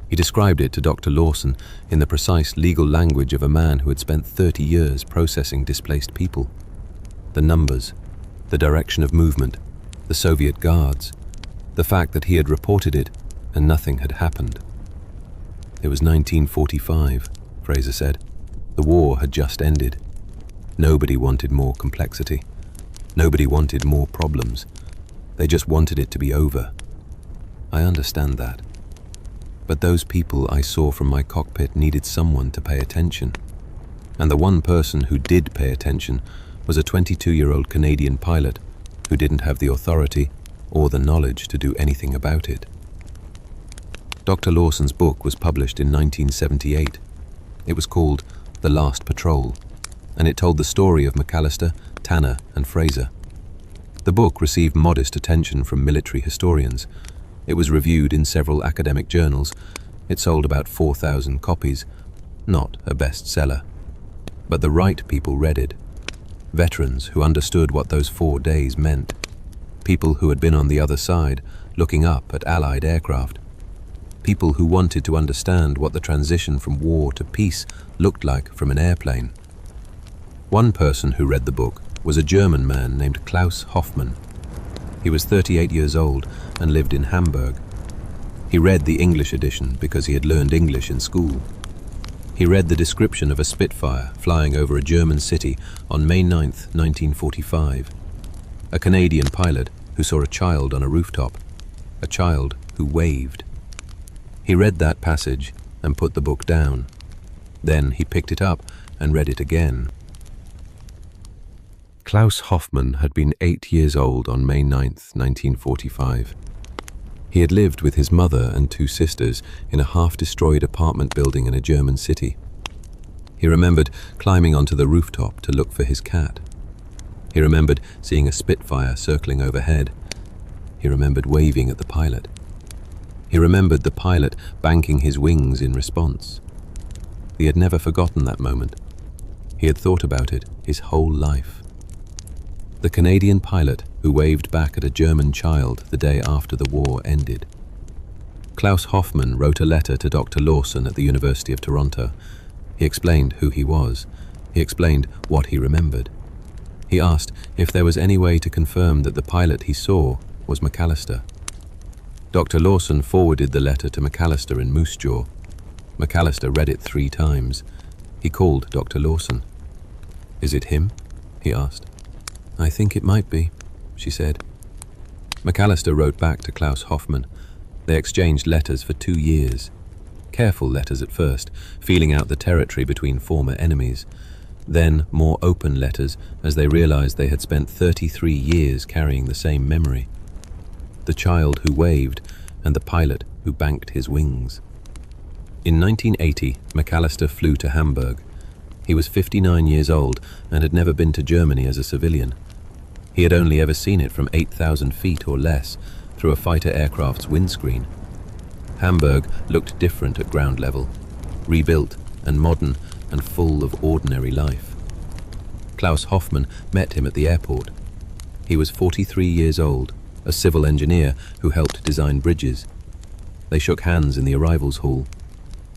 He described it to Dr. Lawson in the precise legal language of a man who had spent 30 years processing displaced people. The numbers, the direction of movement, the Soviet guards, the fact that he had reported it and nothing had happened. It was 1945, Fraser said. The war had just ended. Nobody wanted more complexity. Nobody wanted more problems. They just wanted it to be over. I understand that. But those people I saw from my cockpit needed someone to pay attention. And the one person who did pay attention was a 22-year-old Canadian pilot who didn't have the authority or the knowledge to do anything about it. Dr. Lawson's book was published in 1978. It was called The Last Patrol, and it told the story of McAllister, Tanner, and Fraser. The book received modest attention from military historians. It was reviewed in several academic journals. It sold about 4,000 copies. Not a bestseller. But the right people read it. Veterans who understood what those 4 days meant. People who had been on the other side, looking up at Allied aircraft. People who wanted to understand what the transition from war to peace looked like from an airplane. One person who read the book was a German man named Klaus Hoffmann. He was 38 years old and lived in Hamburg. He read the English edition because he had learned English in school. He read the description of a Spitfire flying over a German city on May 9th, 1945. A Canadian pilot who saw a child on a rooftop, a child who waved. He read that passage and put the book down. Then he picked it up and read it again. Klaus Hoffmann had been 8 years old on May 9th, 1945. He had lived with his mother and 2 sisters in a half-destroyed apartment building in a German city. He remembered climbing onto the rooftop to look for his cat. He remembered seeing a Spitfire circling overhead. He remembered waving at the pilot. He remembered the pilot banking his wings in response. He had never forgotten that moment. He had thought about it his whole life. The Canadian pilot who waved back at a German child the day after the war ended. Klaus Hoffmann wrote a letter to Dr. Lawson at the University of Toronto. He explained who he was. He explained what he remembered. He asked if there was any way to confirm that the pilot he saw was McAllister. Dr. Lawson forwarded the letter to McAllister in Moose Jaw. McAllister read it 3 times. He called Dr. Lawson. "Is it him?" he asked. "I think it might be," she said. McAllister wrote back to Klaus Hoffmann. They exchanged letters for 2 years. Careful letters at first, feeling out the territory between former enemies. Then more open letters as they realized they had spent 33 years carrying the same memory. The child who waved and the pilot who banked his wings. In 1980, McAllister flew to Hamburg. He was 59 years old and had never been to Germany as a civilian. He had only ever seen it from 8,000 feet or less through a fighter aircraft's windscreen. Hamburg looked different at ground level, rebuilt and modern and full of ordinary life. Klaus Hoffmann met him at the airport. He was 43 years old, a civil engineer who helped design bridges. They shook hands in the arrivals hall.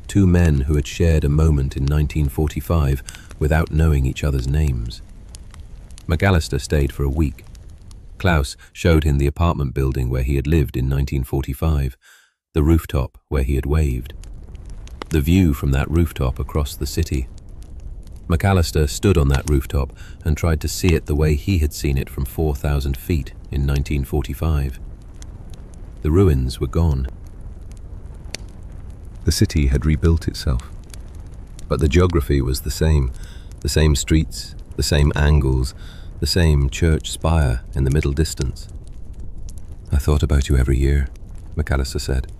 2 men who had shared a moment in 1945 without knowing each other's names. McAllister stayed for a week. Klaus showed him the apartment building where he had lived in 1945, the rooftop where he had waved. The view from that rooftop across the city. McAllister stood on that rooftop and tried to see it the way he had seen it from 4,000 feet in 1945. The ruins were gone. The city had rebuilt itself. But the geography was the same streets, the same angles, the same church spire in the middle distance. "I thought about you every year," McAllister said.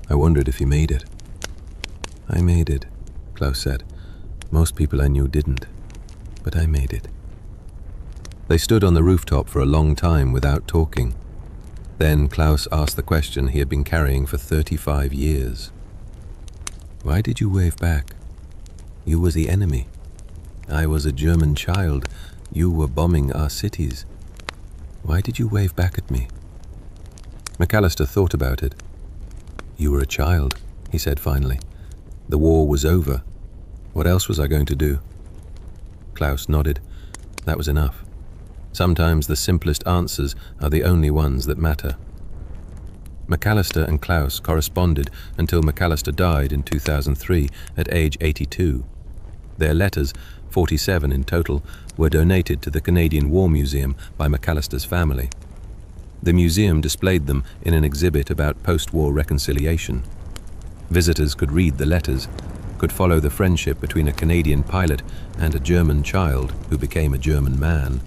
"I wondered if you made it." "I made it," Klaus said. "Most people I knew didn't, but I made it." They stood on the rooftop for a long time without talking. Then Klaus asked the question he had been carrying for 35 years. "Why did you wave back? You were the enemy. I was a German child. You were bombing our cities. Why did you wave back at me?" McAllister thought about it. "You were a child," he said finally. The war was over. What else was I going to do? Klaus nodded. That was enough. Sometimes the simplest answers are the only ones that matter. McAllister and Klaus corresponded until McAllister died in 2003 at age 82. Their letters, 47 in total, were donated to the Canadian War Museum by McAllister's family. The museum displayed them in an exhibit about post-war reconciliation. Visitors could read the letters, could follow the friendship between a Canadian pilot and a German child who became a German man,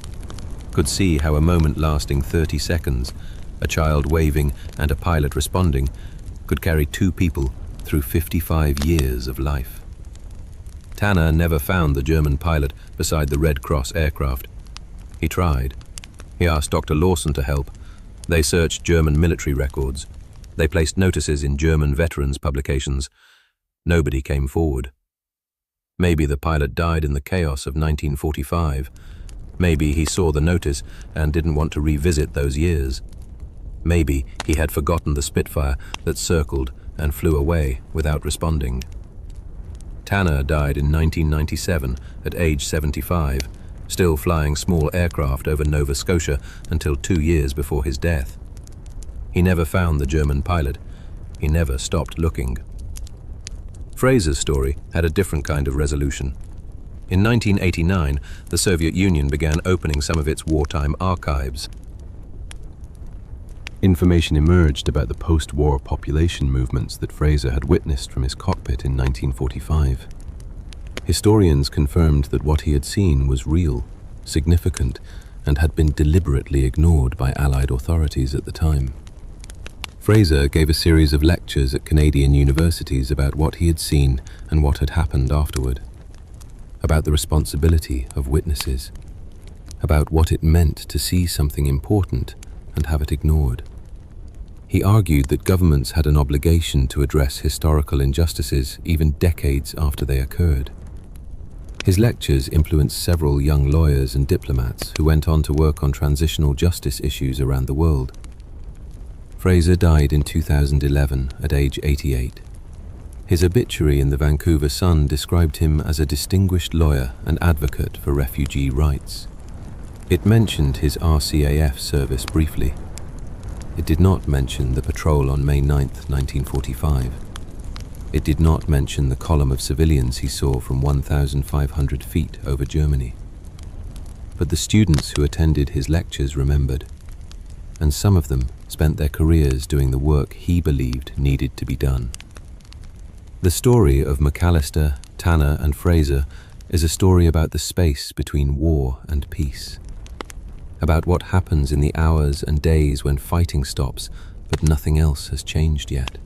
could see how a moment lasting 30 seconds, a child waving and a pilot responding, could carry two people through 55 years of life. Tanner never found the German pilot beside the Red Cross aircraft. He tried. He asked Dr. Lawson to help. They searched German military records. They placed notices in German veterans' publications. Nobody came forward. Maybe the pilot died in the chaos of 1945. Maybe he saw the notice and didn't want to revisit those years. Maybe he had forgotten the Spitfire that circled and flew away without responding. Tanner died in 1997 at age 75, still flying small aircraft over Nova Scotia until 2 years before his death. He never found the German pilot. He never stopped looking. Fraser's story had a different kind of resolution. In 1989, the Soviet Union began opening some of its wartime archives. Information emerged about the post-war population movements that Fraser had witnessed from his cockpit in 1945. Historians confirmed that what he had seen was real, significant, and had been deliberately ignored by Allied authorities at the time. Fraser gave a series of lectures at Canadian universities about what he had seen and what had happened afterward, about the responsibility of witnesses, about what it meant to see something important and have it ignored. He argued that governments had an obligation to address historical injustices even decades after they occurred. His lectures influenced several young lawyers and diplomats who went on to work on transitional justice issues around the world. Fraser died in 2011 at age 88. His obituary in the Vancouver Sun described him as a distinguished lawyer and advocate for refugee rights. It mentioned his RCAF service briefly. It did not mention the patrol on May 9, 1945. It did not mention the column of civilians he saw from 1,500 feet over Germany. But the students who attended his lectures remembered, and some of them spent their careers doing the work he believed needed to be done. The story of McAllister, Tanner, and Fraser is a story about the space between war and peace, about what happens in the hours and days when fighting stops but nothing else has changed yet,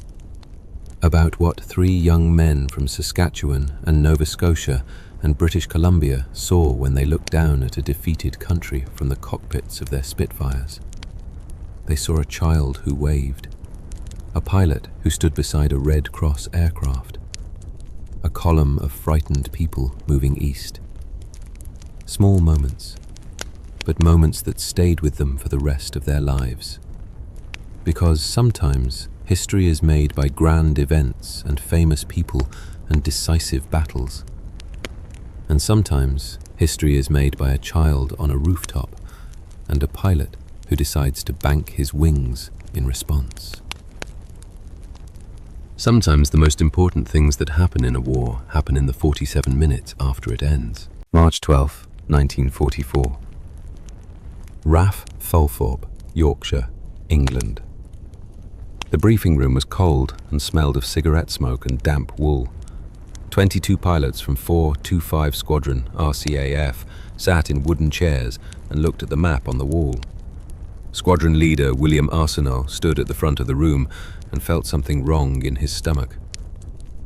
about what 3 young men from Saskatchewan and Nova Scotia and British Columbia saw when they looked down at a defeated country from the cockpits of their Spitfires. They saw a child who waved, a pilot who stood beside a Red Cross aircraft, a column of frightened people moving east. Small moments, but moments that stayed with them for the rest of their lives. Because sometimes history is made by grand events and famous people and decisive battles. And sometimes history is made by a child on a rooftop and a pilot who decides to bank his wings in response. Sometimes the most important things that happen in a war happen in the 47 minutes after it ends. March 12, 1944. RAF Fulthorpe, Yorkshire, England. The briefing room was cold and smelled of cigarette smoke and damp wool. 22 pilots from 425 Squadron, RCAF, sat in wooden chairs and looked at the map on the wall. Squadron leader William Arsenault stood at the front of the room and felt something wrong in his stomach.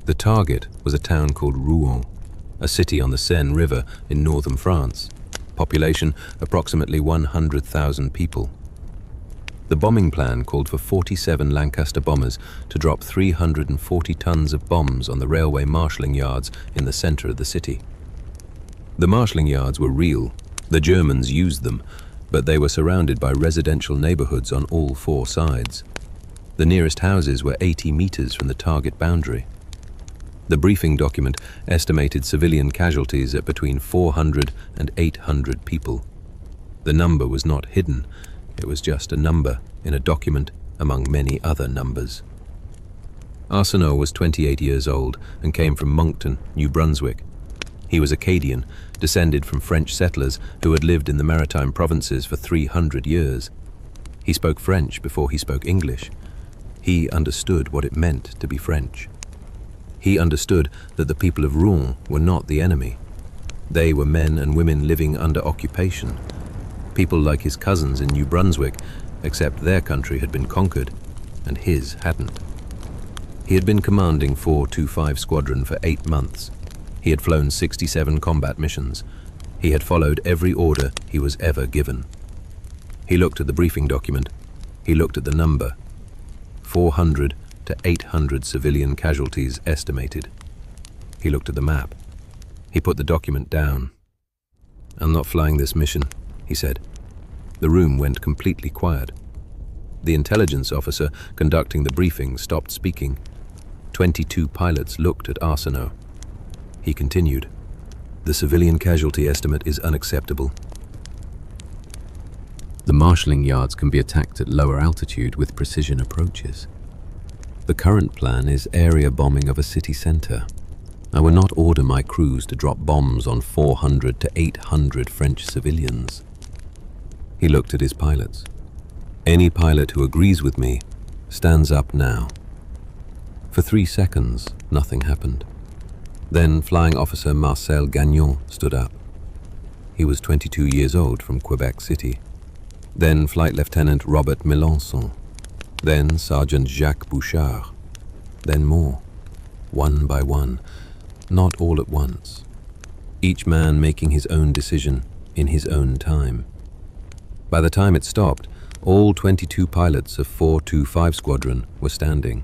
The target was a town called Rouen, a city on the Seine River in northern France. Population approximately 100,000 people. The bombing plan called for 47 Lancaster bombers to drop 340 tons of bombs on the railway marshalling yards in the center of the city. The marshalling yards were real. The Germans used them, but they were surrounded by residential neighborhoods on all 4 sides. The nearest houses were 80 meters from the target boundary. The briefing document estimated civilian casualties at between 400 and 800 people. The number was not hidden, it was just a number in a document among many other numbers. Arsenault was 28 years old and came from Moncton, New Brunswick. He was Acadian, descended from French settlers who had lived in the maritime provinces for 300 years. He spoke French before he spoke English. He understood what it meant to be French. He understood that the people of Rouen were not the enemy. They were men and women living under occupation. People like his cousins in New Brunswick, except their country had been conquered, and his hadn't. He had been commanding 425 Squadron for 8 months. He had flown 67 combat missions. He had followed every order he was ever given. He looked at the briefing document. He looked at the number. 400 to 800 civilian casualties estimated. He looked at the map. He put the document down. "I'm not flying this mission," he said. The room went completely quiet. The intelligence officer conducting the briefing stopped speaking. 22 pilots looked at Arsenault. He continued, "The civilian casualty estimate is unacceptable. The marshalling yards can be attacked at lower altitude with precision approaches. The current plan is area bombing of a city center. I will not order my crews to drop bombs on 400 to 800 French civilians." He looked at his pilots. "Any pilot who agrees with me stands up now." For 3 seconds, nothing happened. Then Flying Officer Marcel Gagnon stood up. He was 22 years old from Quebec City. Then Flight Lieutenant Robert Melançon. Then Sergeant Jacques Bouchard. Then more, one by one, not all at once. Each man making his own decision in his own time. By the time it stopped, all 22 pilots of 425 Squadron were standing.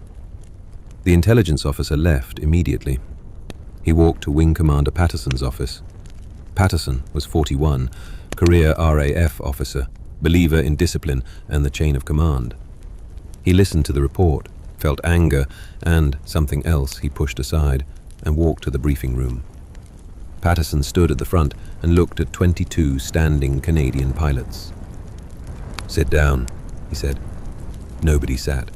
The intelligence officer left immediately. He walked to Wing Commander Patterson's office. Patterson was 41, career RAF officer, believer in discipline and the chain of command. He listened to the report, felt anger and something else he pushed aside, and walked to the briefing room. Patterson stood at the front and looked at 22 standing Canadian pilots. "Sit down," he said. Nobody sat.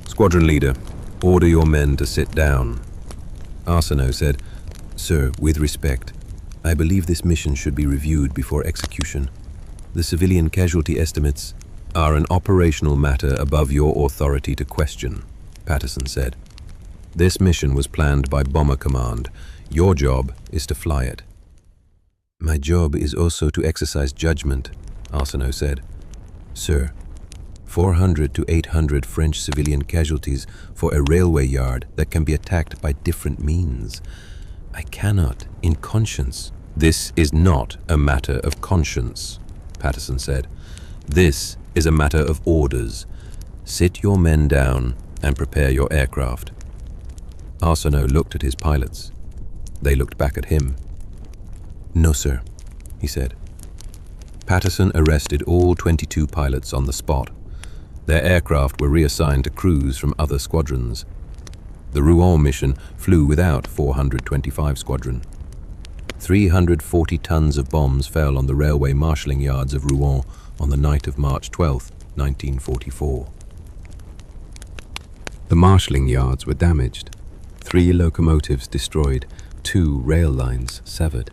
"Squadron leader, order your men to sit down." Arsenault said, "Sir, with respect, I believe this mission should be reviewed before execution. The civilian casualty estimates are an operational matter above your authority to question," Patterson said. "This mission was planned by Bomber Command. Your job is to fly it." "My job is also to exercise judgment," Arsenault said. "Sir, 400 to 800 French civilian casualties for a railway yard that can be attacked by different means. I cannot, in conscience—" "This is not a matter of conscience," Patterson said. "This is a matter of orders. Sit your men down and prepare your aircraft." Arsenault looked at his pilots. They looked back at him. "No, sir," he said. Patterson arrested all 22 pilots on the spot. Their aircraft were reassigned to crews from other squadrons. The Rouen mission flew without 425 Squadron. 340 tons of bombs fell on the railway marshalling yards of Rouen on the night of March 12, 1944. The marshalling yards were damaged. 3 locomotives destroyed, 2 rail lines severed.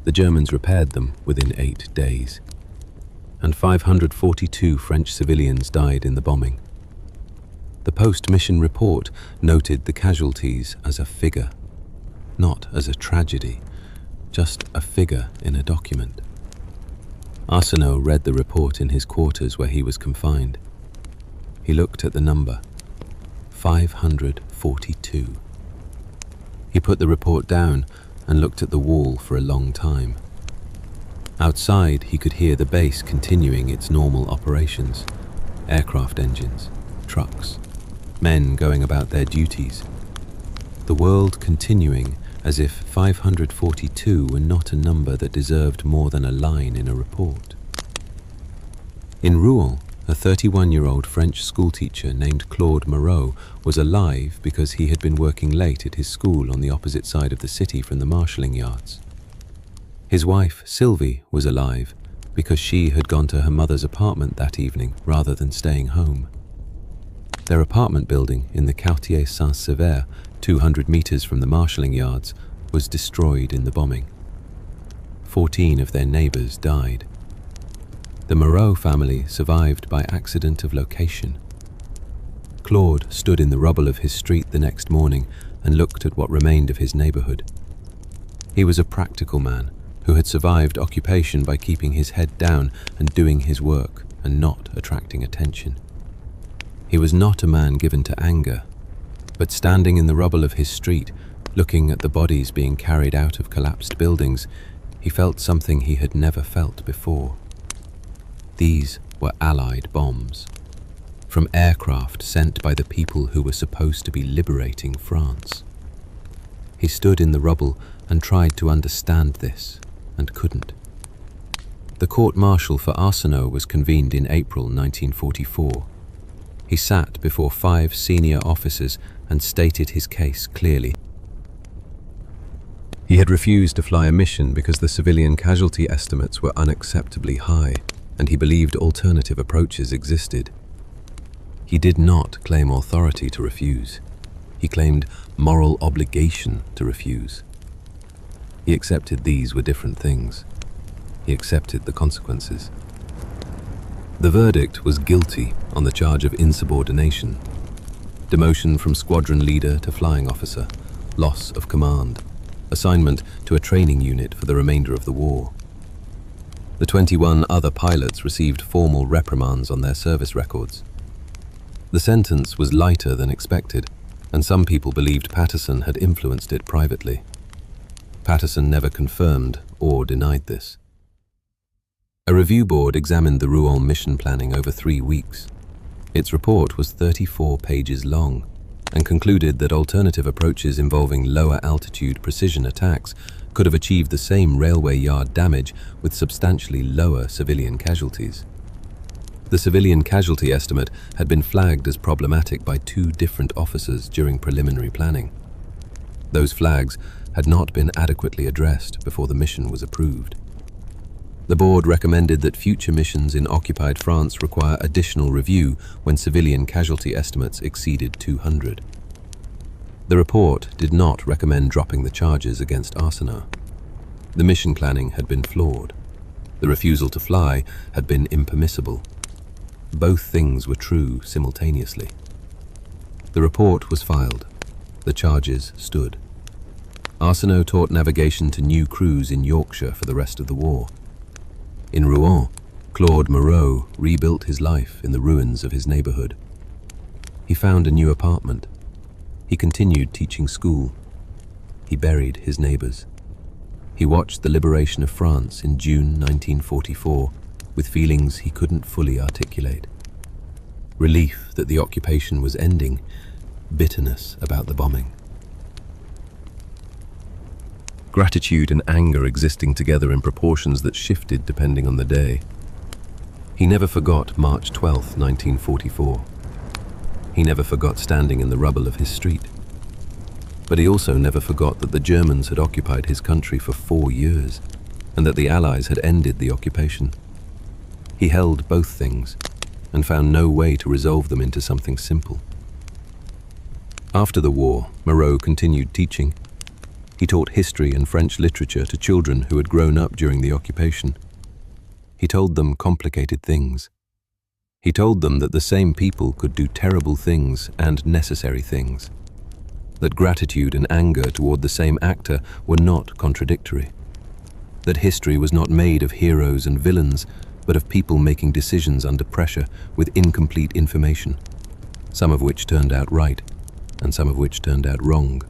The Germans repaired them within 8 days. And 542 French civilians died in the bombing. The post-mission report noted the casualties as a figure, not as a tragedy, just a figure in a document. Arsenault read the report in his quarters where he was confined. He looked at the number, 542. He put the report down and looked at the wall for a long time. Outside, he could hear the base continuing its normal operations. Aircraft engines, trucks, men going about their duties. The world continuing as if 542 were not a number that deserved more than a line in a report. In Rouen, a 31-year-old French schoolteacher named Claude Moreau was alive because he had been working late at his school on the opposite side of the city from the marshalling yards. His wife, Sylvie, was alive because she had gone to her mother's apartment that evening rather than staying home. Their apartment building in the Quartier Saint-Sever, 200 meters from the marshalling yards, was destroyed in the bombing. 14 of their neighbors died. The Moreau family survived by accident of location. Claude stood in the rubble of his street the next morning and looked at what remained of his neighborhood. He was a practical man who had survived occupation by keeping his head down and doing his work and not attracting attention. He was not a man given to anger, but standing in the rubble of his street, looking at the bodies being carried out of collapsed buildings, he felt something he had never felt before. These were Allied bombs, from aircraft sent by the people who were supposed to be liberating France. He stood in the rubble and tried to understand this, and couldn't. The court-martial for Arsenault was convened in April 1944. He sat before 5 senior officers and stated his case clearly. He had refused to fly a mission because the civilian casualty estimates were unacceptably high, and he believed alternative approaches existed. He did not claim authority to refuse. He claimed moral obligation to refuse. He accepted these were different things. He accepted the consequences. The verdict was guilty on the charge of insubordination, demotion from squadron leader to flying officer, loss of command, assignment to a training unit for the remainder of the war. The 21 other pilots received formal reprimands on their service records. The sentence was lighter than expected, and some people believed Patterson had influenced it privately. Patterson never confirmed or denied this. A review board examined the Rouen mission planning over 3 weeks. Its report was 34 pages long and concluded that alternative approaches involving lower altitude precision attacks could have achieved the same railway yard damage with substantially lower civilian casualties. The civilian casualty estimate had been flagged as problematic by 2 different officers during preliminary planning. Those flags had not been adequately addressed before the mission was approved. The board recommended that future missions in occupied France require additional review when civilian casualty estimates exceeded 200. The report did not recommend dropping the charges against Arsenault. The mission planning had been flawed. The refusal to fly had been impermissible. Both things were true simultaneously. The report was filed. The charges stood. Arsenault taught navigation to new crews in Yorkshire for the rest of the war. In Rouen, Claude Moreau rebuilt his life in the ruins of his neighborhood. He found a new apartment. He continued teaching school. He buried his neighbors. He watched the liberation of France in June 1944 with feelings he couldn't fully articulate. Relief that the occupation was ending, bitterness about the bombing. Gratitude and anger existing together in proportions that shifted depending on the day. He never forgot March 12, 1944. He never forgot standing in the rubble of his street. But he also never forgot that the Germans had occupied his country for 4 years, and that the Allies had ended the occupation. He held both things, and found no way to resolve them into something simple. After the war, Moreau continued teaching. He taught history and French literature to children who had grown up during the occupation. He told them complicated things. He told them that the same people could do terrible things and necessary things, that gratitude and anger toward the same actor were not contradictory, that history was not made of heroes and villains, but of people making decisions under pressure with incomplete information, some of which turned out right, and some of which turned out wrong,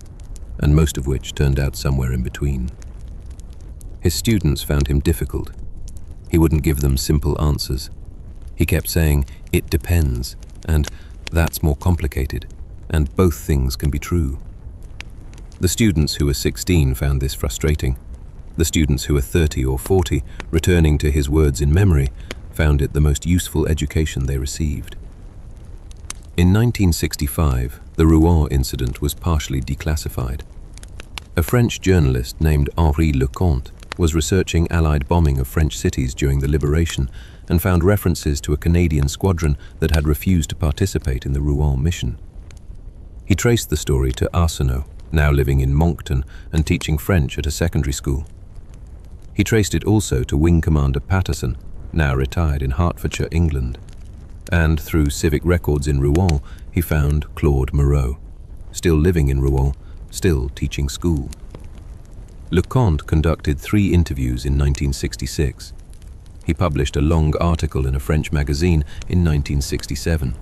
and most of which turned out somewhere in between. His students found him difficult. He wouldn't give them simple answers. He kept saying, "It depends," and "That's more complicated," and "Both things can be true." The students who were 16 found this frustrating. The students who were 30 or 40, returning to his words in memory, found it the most useful education they received. In 1965, the Rouen incident was partially declassified. A French journalist named Henri Leconte was researching Allied bombing of French cities during the liberation and found references to a Canadian squadron that had refused to participate in the Rouen mission. He traced the story to Arsenault, now living in Moncton and teaching French at a secondary school. He traced it also to Wing Commander Patterson, now retired in Hertfordshire, England. And through civic records in Rouen, he found Claude Moreau, still living in Rouen, still teaching school. Leconte conducted 3 interviews in 1966. He published a long article in a French magazine in 1967.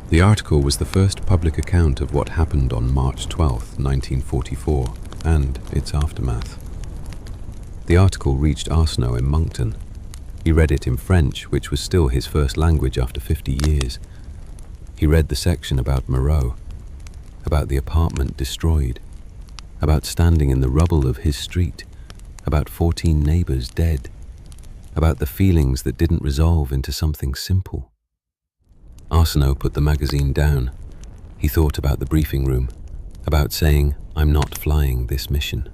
The article was the first public account of what happened on March 12, 1944, and its aftermath. The article reached Arsenault in Moncton. He read it in French, which was still his first language after 50 years. He read the section about Moreau, about the apartment destroyed, about standing in the rubble of his street, about 14 neighbors dead, about the feelings that didn't resolve into something simple. Arsenault put the magazine down. He thought about the briefing room, about saying, "I'm not flying this mission,"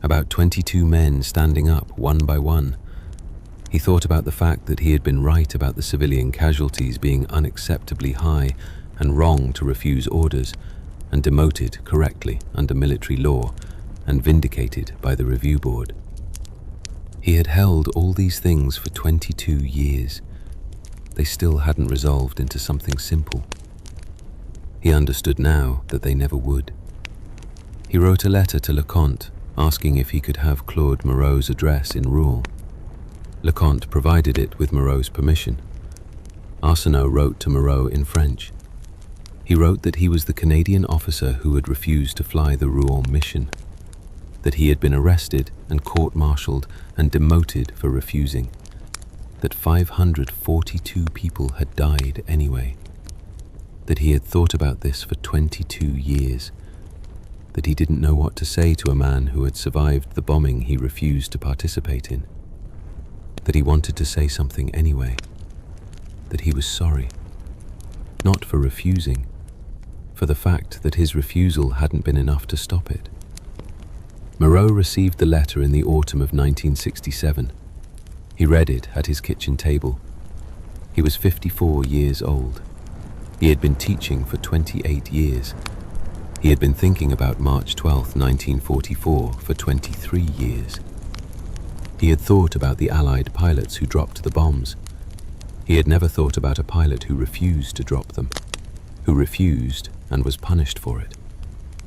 about 22 men standing up one by one. He thought about the fact that he had been right about the civilian casualties being unacceptably high and wrong to refuse orders, and demoted correctly under military law and vindicated by the review board. He had held all these things for 22 years. They still hadn't resolved into something simple. He understood now that they never would. He wrote a letter to Leconte asking if he could have Claude Moreau's address in Rouen. Leconte provided it with Moreau's permission. Arsenault wrote to Moreau in French. He wrote that he was the Canadian officer who had refused to fly the Rouen mission, that he had been arrested and court-martialed and demoted for refusing, that 542 people had died anyway, that he had thought about this for 22 years, that he didn't know what to say to a man who had survived the bombing he refused to participate in, that he wanted to say something anyway, that he was sorry, not for refusing, for the fact that his refusal hadn't been enough to stop it. Moreau received the letter in the autumn of 1967. He read it at his kitchen table. He was 54 years old. He had been teaching for 28 years. He had been thinking about March 12, 1944 for 23 years. He had thought about the Allied pilots who dropped the bombs. He had never thought about a pilot who refused to drop them, who refused and was punished for it,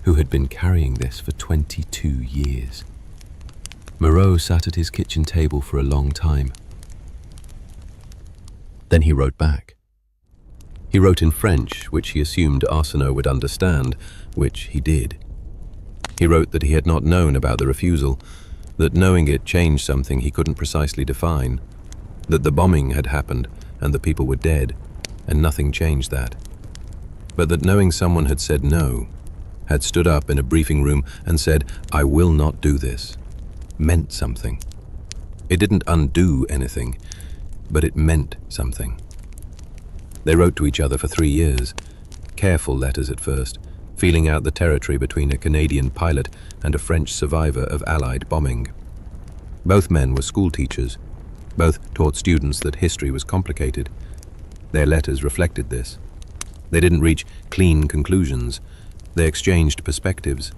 who had been carrying this for 22 years. Moreau sat at his kitchen table for a long time. Then he wrote back. He wrote in French, which he assumed Arsenault would understand, which he did. He wrote that he had not known about the refusal, that knowing it changed something he couldn't precisely define, that the bombing had happened and the people were dead, and nothing changed that. But that knowing someone had said no, had stood up in a briefing room and said, "I will not do this," meant something. It didn't undo anything, but it meant something. They wrote to each other for 3 years, careful letters at first, feeling out the territory between a Canadian pilot and a French survivor of Allied bombing. Both men were school teachers. Both taught students that history was complicated. Their letters reflected this. They didn't reach clean conclusions. They exchanged perspectives.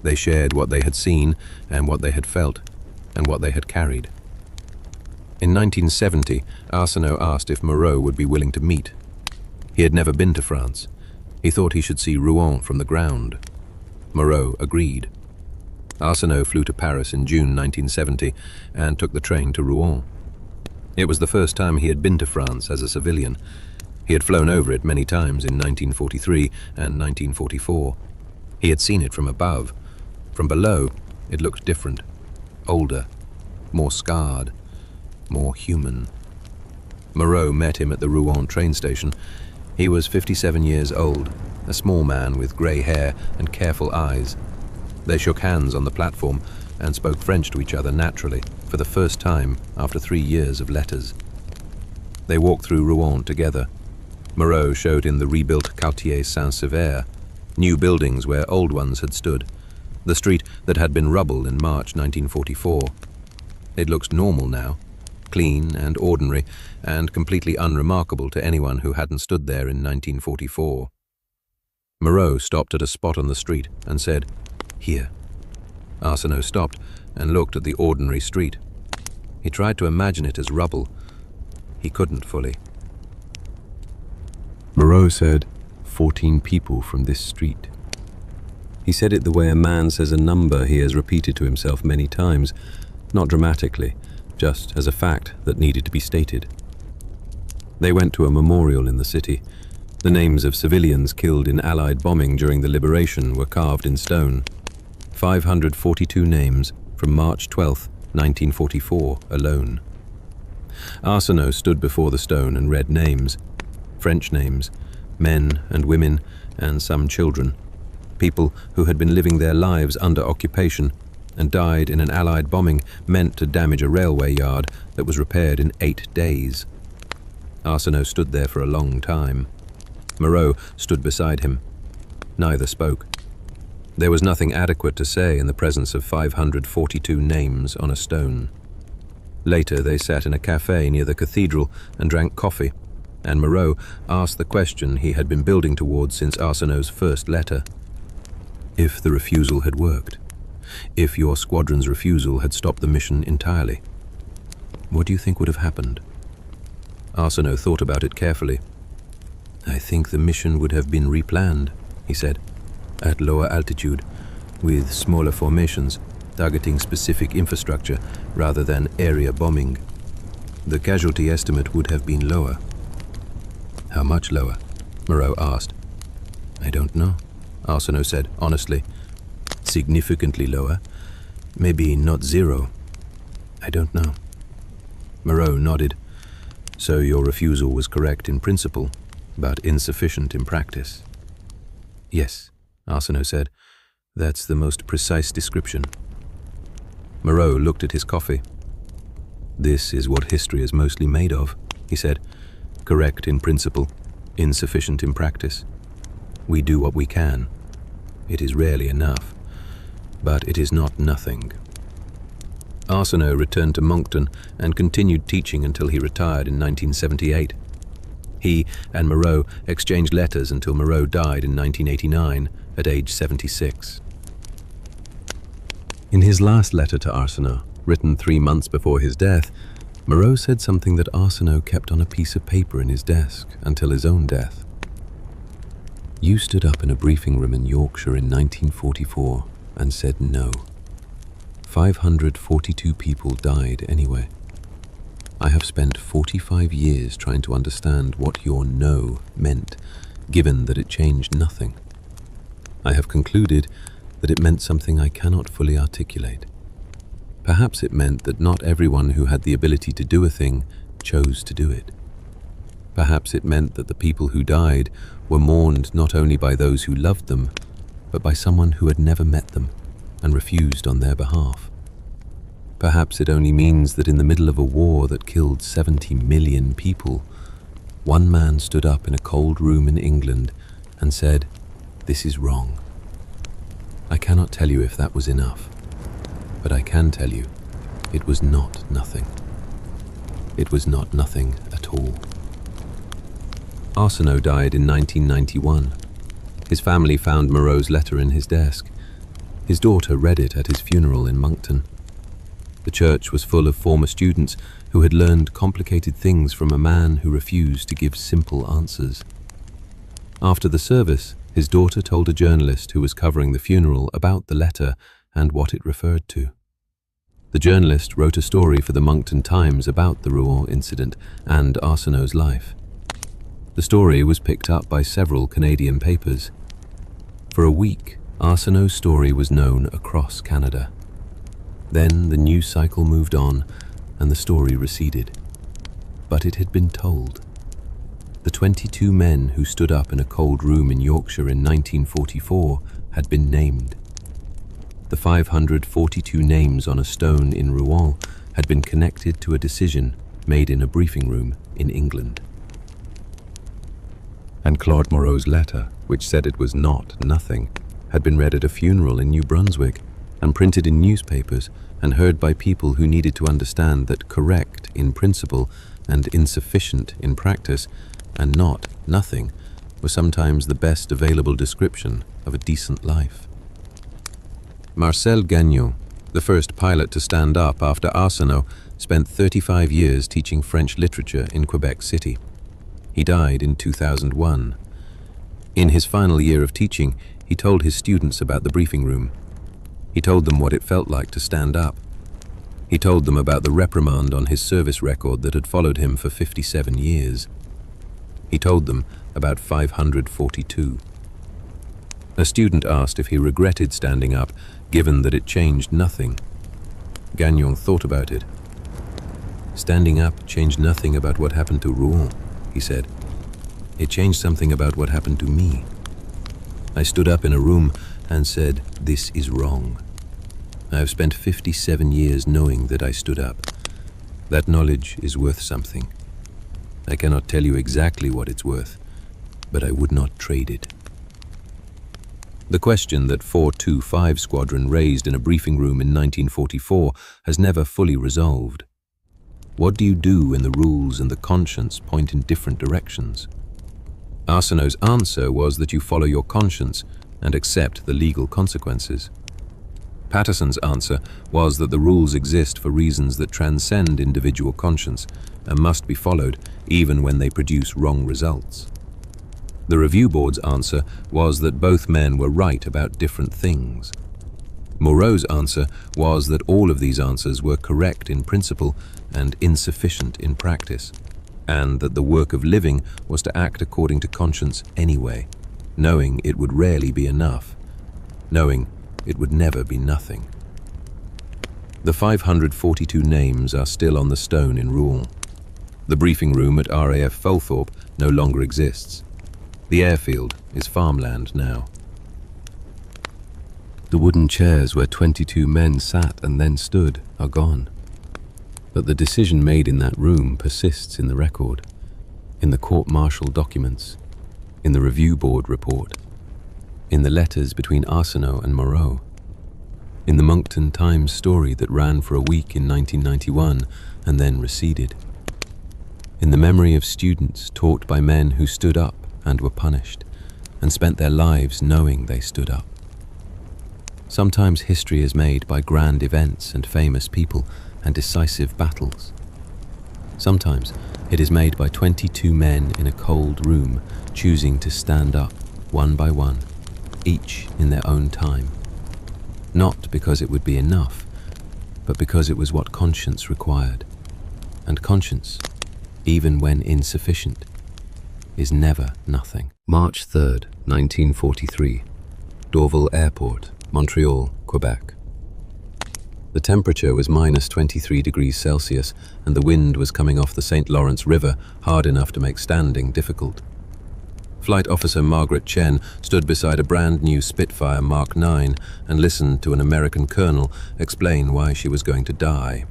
They shared what they had seen and what they had felt and what they had carried. In 1970, Arsenault asked if Moreau would be willing to meet. He had never been to France. He thought he should see Rouen from the ground. Moreau agreed. Arsenault flew to Paris in June 1970 and took the train to Rouen. It was the first time he had been to France as a civilian. He had flown over it many times in 1943 and 1944. He had seen it from above. From below, it looked different, older, more scarred, more human. Moreau met him at the Rouen train station. He was 57 years old, a small man with grey hair and careful eyes. They shook hands on the platform and spoke French to each other naturally, for the first time after 3 years of letters. They walked through Rouen together. Moreau showed him the rebuilt Quartier Saint-Sever, new buildings where old ones had stood, the street that had been rubble in March 1944. It looked normal now, clean and ordinary, and completely unremarkable to anyone who hadn't stood there in 1944. Moreau stopped at a spot on the street and said, "Here." Arsenault stopped and looked at the ordinary street. He tried to imagine it as rubble. He couldn't fully. Moreau said, 14 people from this street. He said it the way a man says a number he has repeated to himself many times, not dramatically, just as a fact that needed to be stated. They went to a memorial in the city. The names of civilians killed in Allied bombing during the liberation were carved in stone. 542 names from March 12, 1944 alone. Arsenault stood before the stone and read names, French names, men and women and some children, people who had been living their lives under occupation and died in an Allied bombing meant to damage a railway yard that was repaired in 8 days. Arsenault stood there for a long time. Moreau stood beside him. Neither spoke. There was nothing adequate to say in the presence of 542 names on a stone. Later they sat in a cafe near the cathedral and drank coffee, and Moreau asked the question he had been building towards since Arsenault's first letter. If the refusal had worked, if your squadron's refusal had stopped the mission entirely, what do you think would have happened? Arsenault thought about it carefully. "I think the mission would have been replanned," he said, "at lower altitude, with smaller formations, targeting specific infrastructure rather than area bombing. The casualty estimate would have been lower." "How much lower?" Moreau asked. "I don't know," Arsenault said honestly. "Significantly lower. Maybe not zero. I don't know." Moreau nodded. "So your refusal was correct in principle, but insufficient in practice." "Yes," Arsenault said. "That's the most precise description." Moreau looked at his coffee. "This is what history is mostly made of," he said. "Correct in principle, insufficient in practice. We do what we can. It is rarely enough, but it is not nothing." Arsenault returned to Moncton and continued teaching until he retired in 1978. He and Moreau exchanged letters until Moreau died in 1989 at age 76. In his last letter to Arsenault, written 3 months before his death, Moreau said something that Arsenault kept on a piece of paper in his desk until his own death. "You stood up in a briefing room in Yorkshire in 1944 and said no. 542 people died anyway. I have spent 45 years trying to understand what your no meant, given that it changed nothing. I have concluded that it meant something I cannot fully articulate. Perhaps it meant that not everyone who had the ability to do a thing chose to do it. Perhaps it meant that the people who died were mourned not only by those who loved them, but by someone who had never met them and refused on their behalf. Perhaps it only means that in the middle of a war that killed 70 million people, one man stood up in a cold room in England and said, 'This is wrong.' I cannot tell you if that was enough, but I can tell you it was not nothing. It was not nothing at all." Arsenault died in 1991. His family found Moreau's letter in his desk. His daughter read it at his funeral in Moncton. The church was full of former students who had learned complicated things from a man who refused to give simple answers. After the service, his daughter told a journalist who was covering the funeral about the letter and what it referred to. The journalist wrote a story for the Moncton Times about the Rouen incident and Arsenault's life. The story was picked up by several Canadian papers. For a week, Arsenault's story was known across Canada. Then the news cycle moved on and the story receded. But it had been told. The 22 men who stood up in a cold room in Yorkshire in 1944 had been named. The 542 names on a stone in Rouen had been connected to a decision made in a briefing room in England. And Claude Moreau's letter, which said it was not nothing, had been read at a funeral in New Brunswick and printed in newspapers and heard by people who needed to understand that correct in principle and insufficient in practice and not nothing were sometimes the best available description of a decent life. Marcel Gagnon, the first pilot to stand up after Arsenault, spent 35 years teaching French literature in Quebec City. He died in 2001. In his final year of teaching, he told his students about the briefing room. He told them what it felt like to stand up. He told them about the reprimand on his service record that had followed him for 57 years. He told them about 542. A student asked if he regretted standing up, given that it changed nothing. Gagnon thought about it. Standing up changed nothing about what happened to Rouen, he said. It changed something about what happened to me. I stood up in a room and said, "This is wrong." I have spent 57 years knowing that I stood up. That knowledge is worth something. I cannot tell you exactly what it's worth, but I would not trade it. The question that 425 Squadron raised in a briefing room in 1944 has never fully resolved. What do you do when the rules and the conscience point in different directions? Arsenault's answer was that you follow your conscience and accept the legal consequences. Patterson's answer was that the rules exist for reasons that transcend individual conscience and must be followed even when they produce wrong results. The review board's answer was that both men were right about different things. Moreau's answer was that all of these answers were correct in principle and insufficient in practice, and that the work of living was to act according to conscience anyway, knowing it would rarely be enough, knowing it would never be nothing. The 542 names are still on the stone in Rouen. The briefing room at RAF Fulthorpe no longer exists. The airfield is farmland now. The wooden chairs where 22 men sat and then stood are gone. But the decision made in that room persists in the record, in the court-martial documents, in the review board report, in the letters between Arsenault and Moreau, in the Moncton Times story that ran for a week in 1991 and then receded, in the memory of students taught by men who stood up and were punished, and spent their lives knowing they stood up. Sometimes history is made by grand events and famous people and decisive battles. Sometimes it is made by 22 men in a cold room choosing to stand up one by one, each in their own time. Not because it would be enough, but because it was what conscience required. And conscience, even when insufficient, is never nothing. March 3rd, 1943, Dorval Airport, Montreal, Quebec. The temperature was minus 23 degrees Celsius and the wind was coming off the St. Lawrence River hard enough to make standing difficult. Flight Officer Margaret Chen stood beside a brand new Spitfire Mark 9 and listened to an American colonel explain why she was going to die.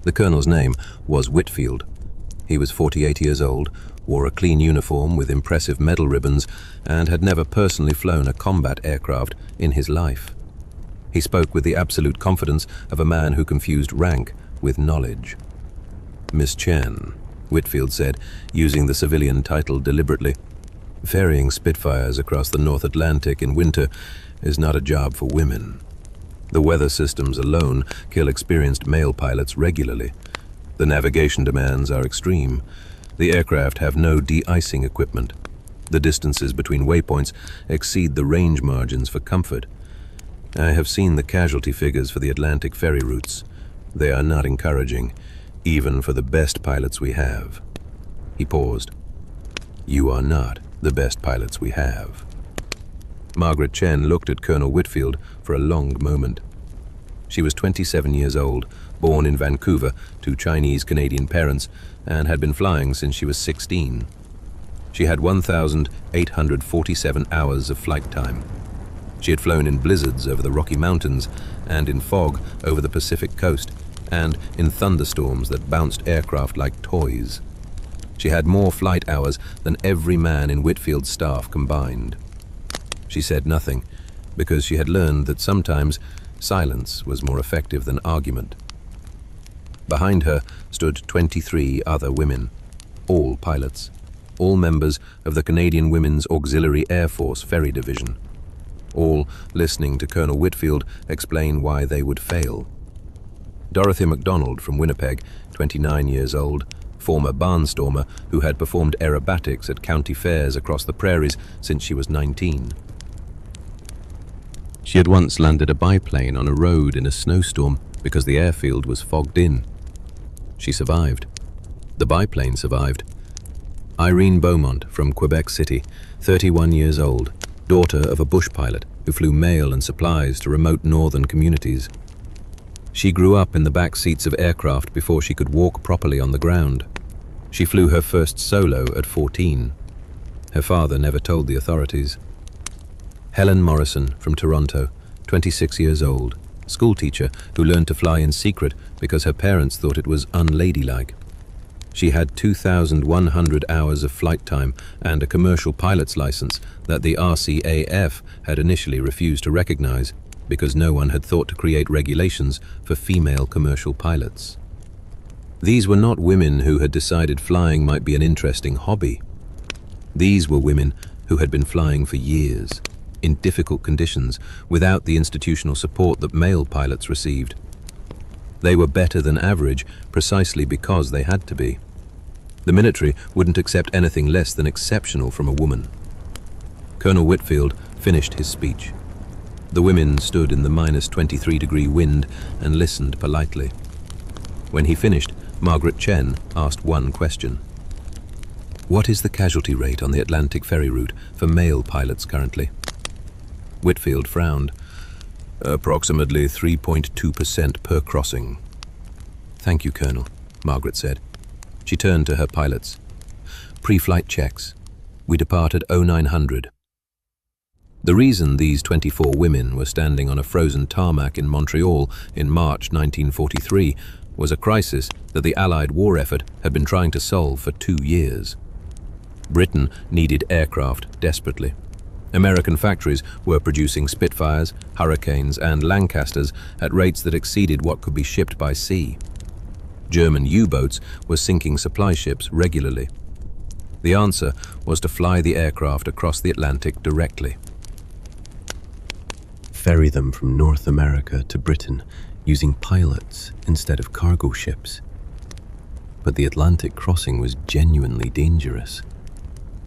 The colonel's name was Whitfield. He was 48 years old, wore a clean uniform with impressive medal ribbons, and had never personally flown a combat aircraft in his life. He spoke with the absolute confidence of a man who confused rank with knowledge. "Miss Chen," Whitfield said, using the civilian title deliberately, "ferrying Spitfires across the North Atlantic in winter is not a job for women. The weather systems alone kill experienced male pilots regularly. The navigation demands are extreme. The aircraft have no de-icing equipment. The distances between waypoints exceed the range margins for comfort. I have seen the casualty figures for the Atlantic ferry routes. They are not encouraging, even for the best pilots we have." He paused. "You are not the best pilots we have." Margaret Chen looked at Colonel Whitfield for a long moment. She was 27 years old, born in Vancouver to Chinese-Canadian parents, and had been flying since she was 16. She had 1,847 hours of flight time. She had flown in blizzards over the Rocky Mountains and in fog over the Pacific coast, and in thunderstorms that bounced aircraft like toys. She had more flight hours than every man in Whitfield's staff combined. She said nothing, because she had learned that sometimes silence was more effective than argument. Behind her stood 23 other women, all pilots, all members of the Canadian Women's Auxiliary Air Force Ferry Division, all listening to Colonel Whitfield explain why they would fail. Dorothy MacDonald from Winnipeg, 29 years old, former barnstormer who had performed aerobatics at county fairs across the prairies since she was 19. She had once landed a biplane on a road in a snowstorm because the airfield was fogged in. She survived. The biplane survived. Irene Beaumont from Quebec City, 31 years old, daughter of a bush pilot who flew mail and supplies to remote northern communities. She grew up in the back seats of aircraft before she could walk properly on the ground. She flew her first solo at 14. Her father never told the authorities. Helen Morrison from Toronto, 26 years old, schoolteacher who learned to fly in secret because her parents thought it was unladylike. She had 2,100 hours of flight time and a commercial pilot's license that the RCAF had initially refused to recognize because no one had thought to create regulations for female commercial pilots. These were not women who had decided flying might be an interesting hobby. These were women who had been flying for years, in difficult conditions, without the institutional support that male pilots received. They were better than average precisely because they had to be. The military wouldn't accept anything less than exceptional from a woman. Colonel Whitfield finished his speech. The women stood in the -23-degree wind and listened politely. When he finished, Margaret Chen asked one question. What is the casualty rate on the Atlantic ferry route for male pilots currently? Whitfield frowned. Approximately 3.2% per crossing. Thank you, Colonel, Margaret said. She turned to her pilots. Pre-flight checks. We depart at 0900. The reason these 24 women were standing on a frozen tarmac in Montreal in March 1943 was a crisis that the Allied war effort had been trying to solve for 2 years. Britain needed aircraft desperately. American factories were producing Spitfires, Hurricanes, and Lancasters at rates that exceeded what could be shipped by sea. German U-boats were sinking supply ships regularly. The answer was to fly the aircraft across the Atlantic directly. Ferry them from North America to Britain using pilots instead of cargo ships. But the Atlantic crossing was genuinely dangerous.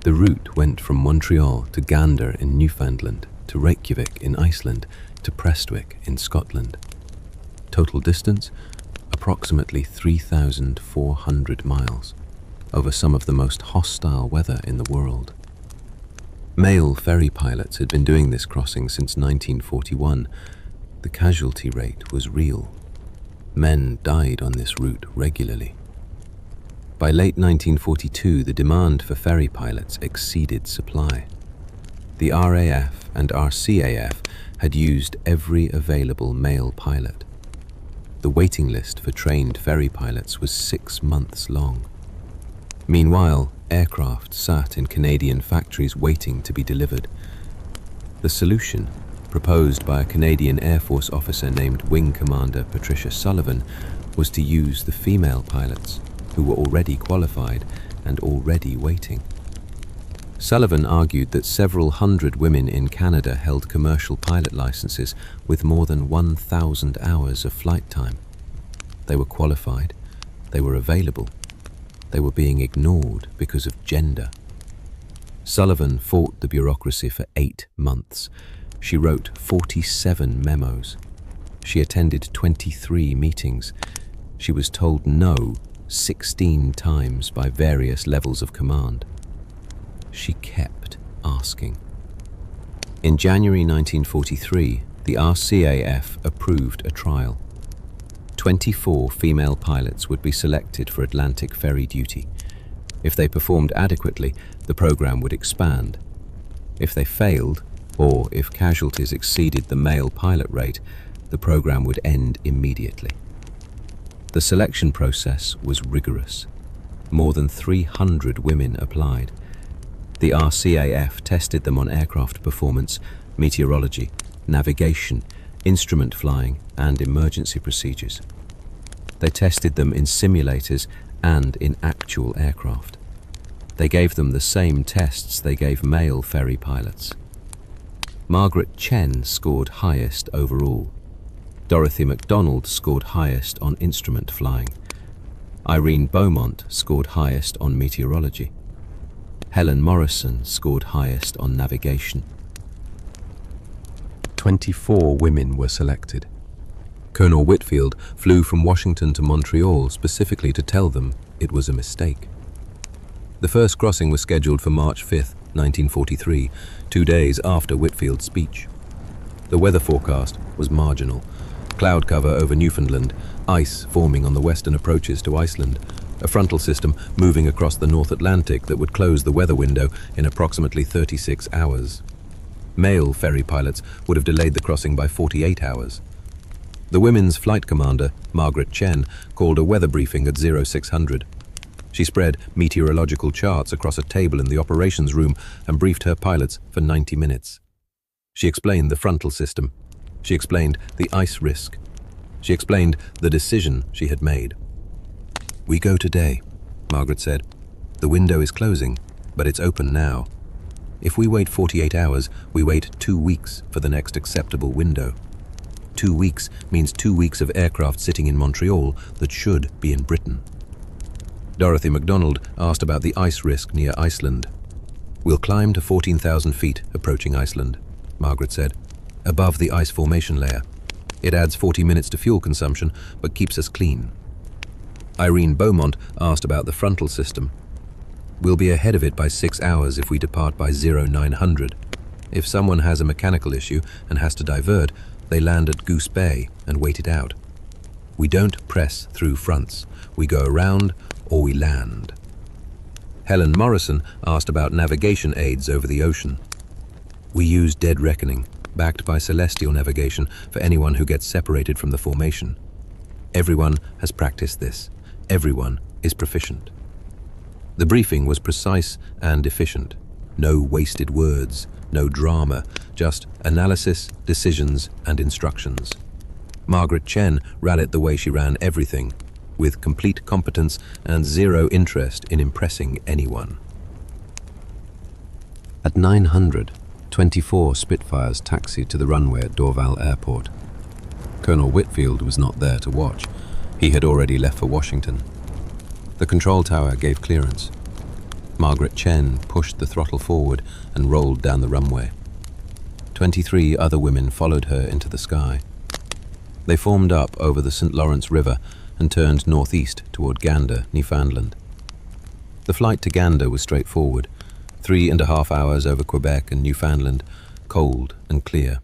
The route went from Montreal to Gander in Newfoundland, to Reykjavik in Iceland, to Prestwick in Scotland. Total distance? Approximately 3,400 miles, over some of the most hostile weather in the world. Male ferry pilots had been doing this crossing since 1941. The casualty rate was real. Men died on this route regularly. By late 1942, the demand for ferry pilots exceeded supply. The RAF and RCAF had used every available male pilot. The waiting list for trained ferry pilots was 6 months long. Meanwhile, aircraft sat in Canadian factories waiting to be delivered. The solution, proposed by a Canadian Air Force officer named Wing Commander Patricia Sullivan, was to use the female pilots, who were already qualified and already waiting. Sullivan argued that several hundred women in Canada held commercial pilot licenses with more than 1,000 hours of flight time. They were qualified, they were available, they were being ignored because of gender. Sullivan fought the bureaucracy for 8 months. She wrote 47 memos. She attended 23 meetings. She was told no 16 times by various levels of command. She kept asking. In January 1943, the RCAF approved a trial. 24 female pilots would be selected for Atlantic ferry duty. If they performed adequately, the program would expand. If they failed, or if casualties exceeded the male pilot rate, the program would end immediately. The selection process was rigorous. More than 300 women applied. The RCAF tested them on aircraft performance, meteorology, navigation, instrument flying, and emergency procedures. They tested them in simulators and in actual aircraft. They gave them the same tests they gave male ferry pilots. Margaret Chen scored highest overall. Dorothy MacDonald scored highest on instrument flying. Irene Beaumont scored highest on meteorology. Helen Morrison scored highest on navigation. 24 women were selected. Colonel Whitfield flew from Washington to Montreal specifically to tell them it was a mistake. The first crossing was scheduled for March 5, 1943, 2 days after Whitfield's speech. The weather forecast was marginal. Cloud cover over Newfoundland, ice forming on the western approaches to Iceland, a frontal system moving across the North Atlantic that would close the weather window in approximately 36 hours. Male ferry pilots would have delayed the crossing by 48 hours. The women's flight commander, Margaret Chen, called a weather briefing at 0600. She spread meteorological charts across a table in the operations room and briefed her pilots for 90 minutes. She explained the frontal system. She explained the ice risk. She explained the decision she had made. "We go today," Margaret said. "The window is closing, but it's open now. If we wait 48 hours, we wait 2 weeks for the next acceptable window. 2 weeks means 2 weeks of aircraft sitting in Montreal that should be in Britain." Dorothy MacDonald asked about the ice risk near Iceland. "We'll climb to 14,000 feet approaching Iceland," Margaret said, "above the ice formation layer. It adds 40 minutes to fuel consumption, but keeps us clean." Irene Beaumont asked about the frontal system. "We'll be ahead of it by 6 hours if we depart by 0900. If someone has a mechanical issue and has to divert, they land at Goose Bay and wait it out. We don't press through fronts. We go around or we land." Helen Morrison asked about navigation aids over the ocean. "We use dead reckoning, backed by celestial navigation for anyone who gets separated from the formation. Everyone has practiced this. Everyone is proficient." The briefing was precise and efficient. No wasted words, no drama, just analysis, decisions, and instructions. Margaret Chen ran it the way she ran everything, with complete competence and zero interest in impressing anyone. At 900, 24 Spitfires taxied to the runway at Dorval Airport. Colonel Whitfield was not there to watch. He had already left for Washington. The control tower gave clearance. Margaret Chen pushed the throttle forward and rolled down the runway. 23 other women followed her into the sky. They formed up over the St. Lawrence River and turned northeast toward Gander, Newfoundland. The flight to Gander was straightforward, 3.5 hours over Quebec and Newfoundland, cold and clear.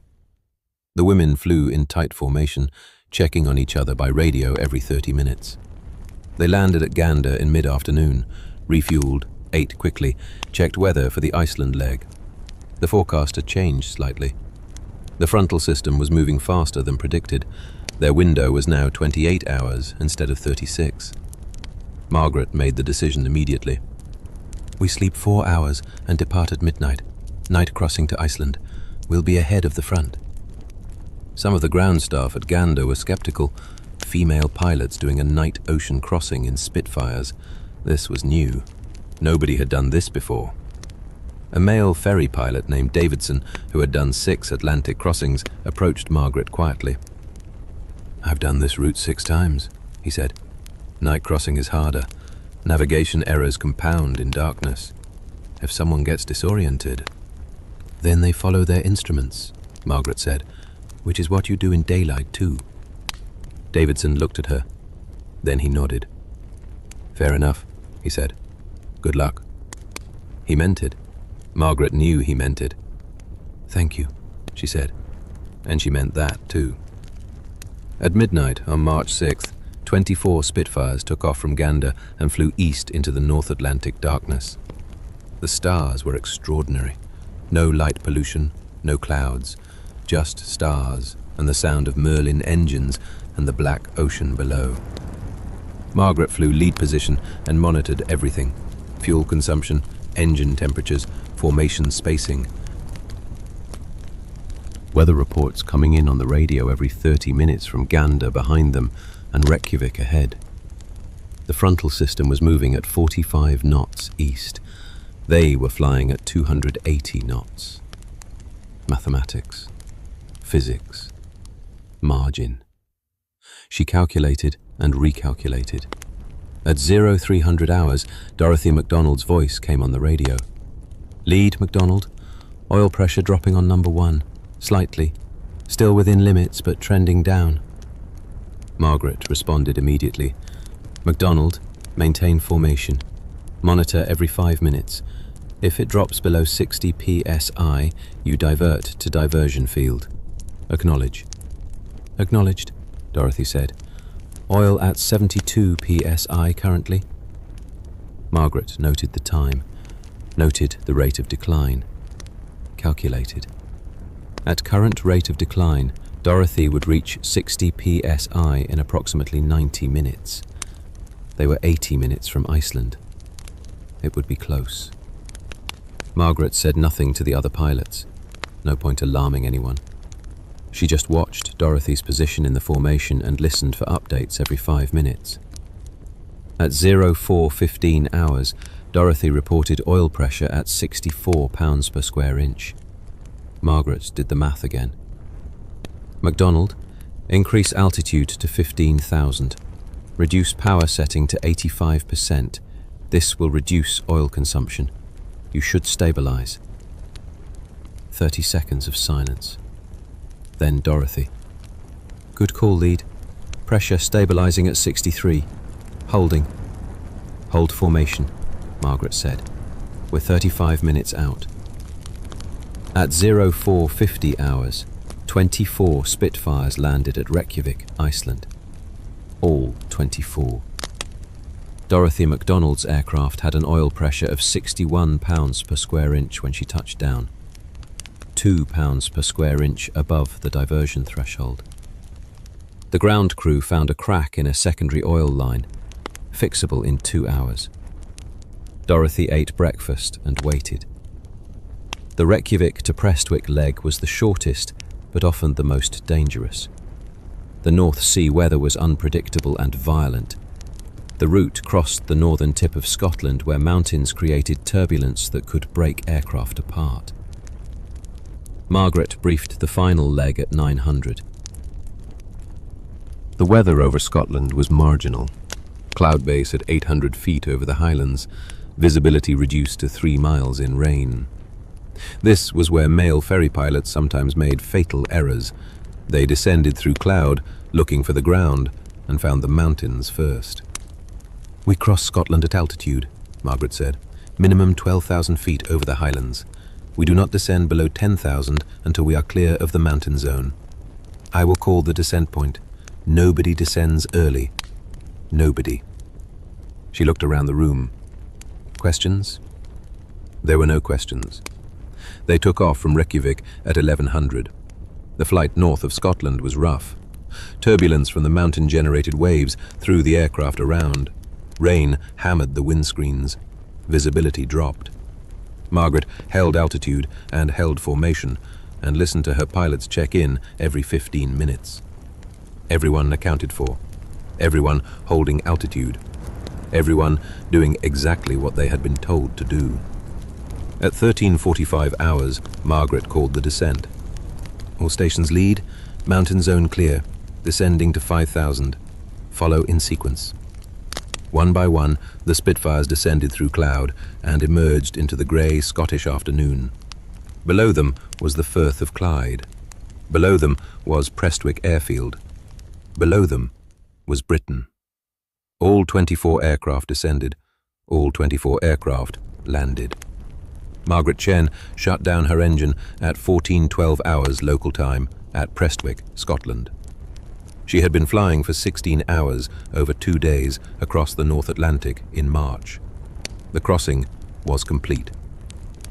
The women flew in tight formation, checking on each other by radio every 30 minutes. They landed at Gander in mid-afternoon, refueled, ate quickly, checked weather for the Iceland leg. The forecast had changed slightly. The frontal system was moving faster than predicted. Their window was now 28 hours instead of 36. Margaret made the decision immediately. "We sleep 4 hours and depart at midnight. Night crossing to Iceland. We'll be ahead of the front." Some of the ground staff at Gander were skeptical. Female pilots doing a night ocean crossing in Spitfires. This was new. Nobody had done this before. A male ferry pilot named Davidson, who had done 6 Atlantic crossings, approached Margaret quietly. "I've done this route 6 times, he said. "Night crossing is harder. Navigation errors compound in darkness. If someone gets disoriented..." "Then they follow their instruments," Margaret said, "which is what you do in daylight too." Davidson looked at her. Then he nodded. "Fair enough," he said. "Good luck." He meant it. Margaret knew he meant it. "Thank you," she said. And she meant that too. At midnight on March 6th, 24 Spitfires took off from Gander and flew east into the North Atlantic darkness. The stars were extraordinary. No light pollution, no clouds, just stars and the sound of Merlin engines and the black ocean below. Margaret flew lead position and monitored everything: fuel consumption, engine temperatures, formation spacing. Weather reports coming in on the radio every 30 minutes from Gander behind them and Reykjavik ahead. The frontal system was moving at 45 knots east. They were flying at 280 knots. Mathematics, physics, margin. She calculated and recalculated. At 0300 hours, Dorothy MacDonald's voice came on the radio. "Lead, MacDonald. Oil pressure dropping on number 1. Slightly. Still within limits, but trending down." Margaret responded immediately. "MacDonald, maintain formation. Monitor every 5 minutes. If it drops below 60 psi, you divert to diversion field. Acknowledge." "Acknowledged," Dorothy said. "Oil at 72 psi currently." Margaret noted the time, noted the rate of decline, calculated. At current rate of decline, Dorothy would reach 60 psi in approximately 90 minutes. They were 80 minutes from Iceland. It would be close. Margaret said nothing to the other pilots. No point alarming anyone. She just watched Dorothy's position in the formation and listened for updates every 5 minutes. At 0415 hours, Dorothy reported oil pressure at 64 pounds per square inch. Margaret did the math again. "MacDonald, increase altitude to 15,000. Reduce power setting to 85%. This will reduce oil consumption. You should stabilize." 30 seconds of silence. Then Dorothy. "Good call, lead. Pressure stabilizing at 63. Holding." "Hold formation," Margaret said. "We're 35 minutes out." At 0450 hours, 24 Spitfires landed at Reykjavik, Iceland. All 24. Dorothy MacDonald's aircraft had an oil pressure of 61 pounds per square inch when she touched down. 2 pounds per square inch above the diversion threshold. The ground crew found a crack in a secondary oil line, fixable in 2 hours. Dorothy ate breakfast and waited. The Reykjavik to Prestwick leg was the shortest, but often the most dangerous. The North Sea weather was unpredictable and violent. The route crossed the northern tip of Scotland, where mountains created turbulence that could break aircraft apart. Margaret briefed the final leg at 900. The weather over Scotland was marginal. Cloud base at 800 feet over the Highlands, visibility reduced to 3 miles in rain. This was where male ferry pilots sometimes made fatal errors. They descended through cloud, looking for the ground, and found the mountains first. "We cross Scotland at altitude," Margaret said. "Minimum 12,000 feet over the Highlands. We do not descend below 10,000 until we are clear of the mountain zone. I will call the descent point. Nobody descends early. Nobody." She looked around the room. Questions? There were no questions. They took off from Reykjavik at 1100. The flight north of Scotland was rough. Turbulence from the mountain-generated waves threw the aircraft around. Rain hammered the windscreens. Visibility dropped. Margaret held altitude and held formation and listened to her pilots check in every 15 minutes. Everyone accounted for. Everyone holding altitude. Everyone doing exactly what they had been told to do. At 1345 hours, Margaret called the descent. "All stations lead, mountain zone clear, descending to 5,000. Follow in sequence." One by one, the Spitfires descended through cloud and emerged into the grey Scottish afternoon. Below them was the Firth of Clyde. Below them was Prestwick Airfield. Below them was Britain. All 24 aircraft descended. All 24 aircraft landed. Margaret Chen shut down her engine at 1412 hours local time at Prestwick, Scotland. She had been flying for 16 hours over 2 days across the North Atlantic in March. The crossing was complete.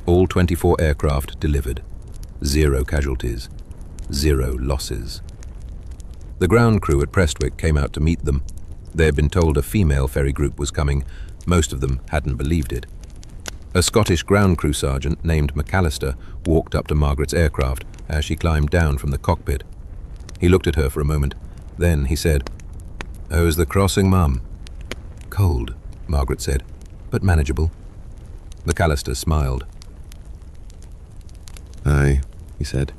All 24 aircraft delivered. 0 casualties. 0 losses. The ground crew at Prestwick came out to meet them. They had been told a female ferry group was coming. Most of them hadn't believed it. A Scottish ground crew sergeant named McAllister walked up to Margaret's aircraft as she climbed down from the cockpit. He looked at her for a moment. Then he said, "How's the crossing, Mum?" "Cold," Margaret said, "but manageable." McAllister smiled. "Aye," he said,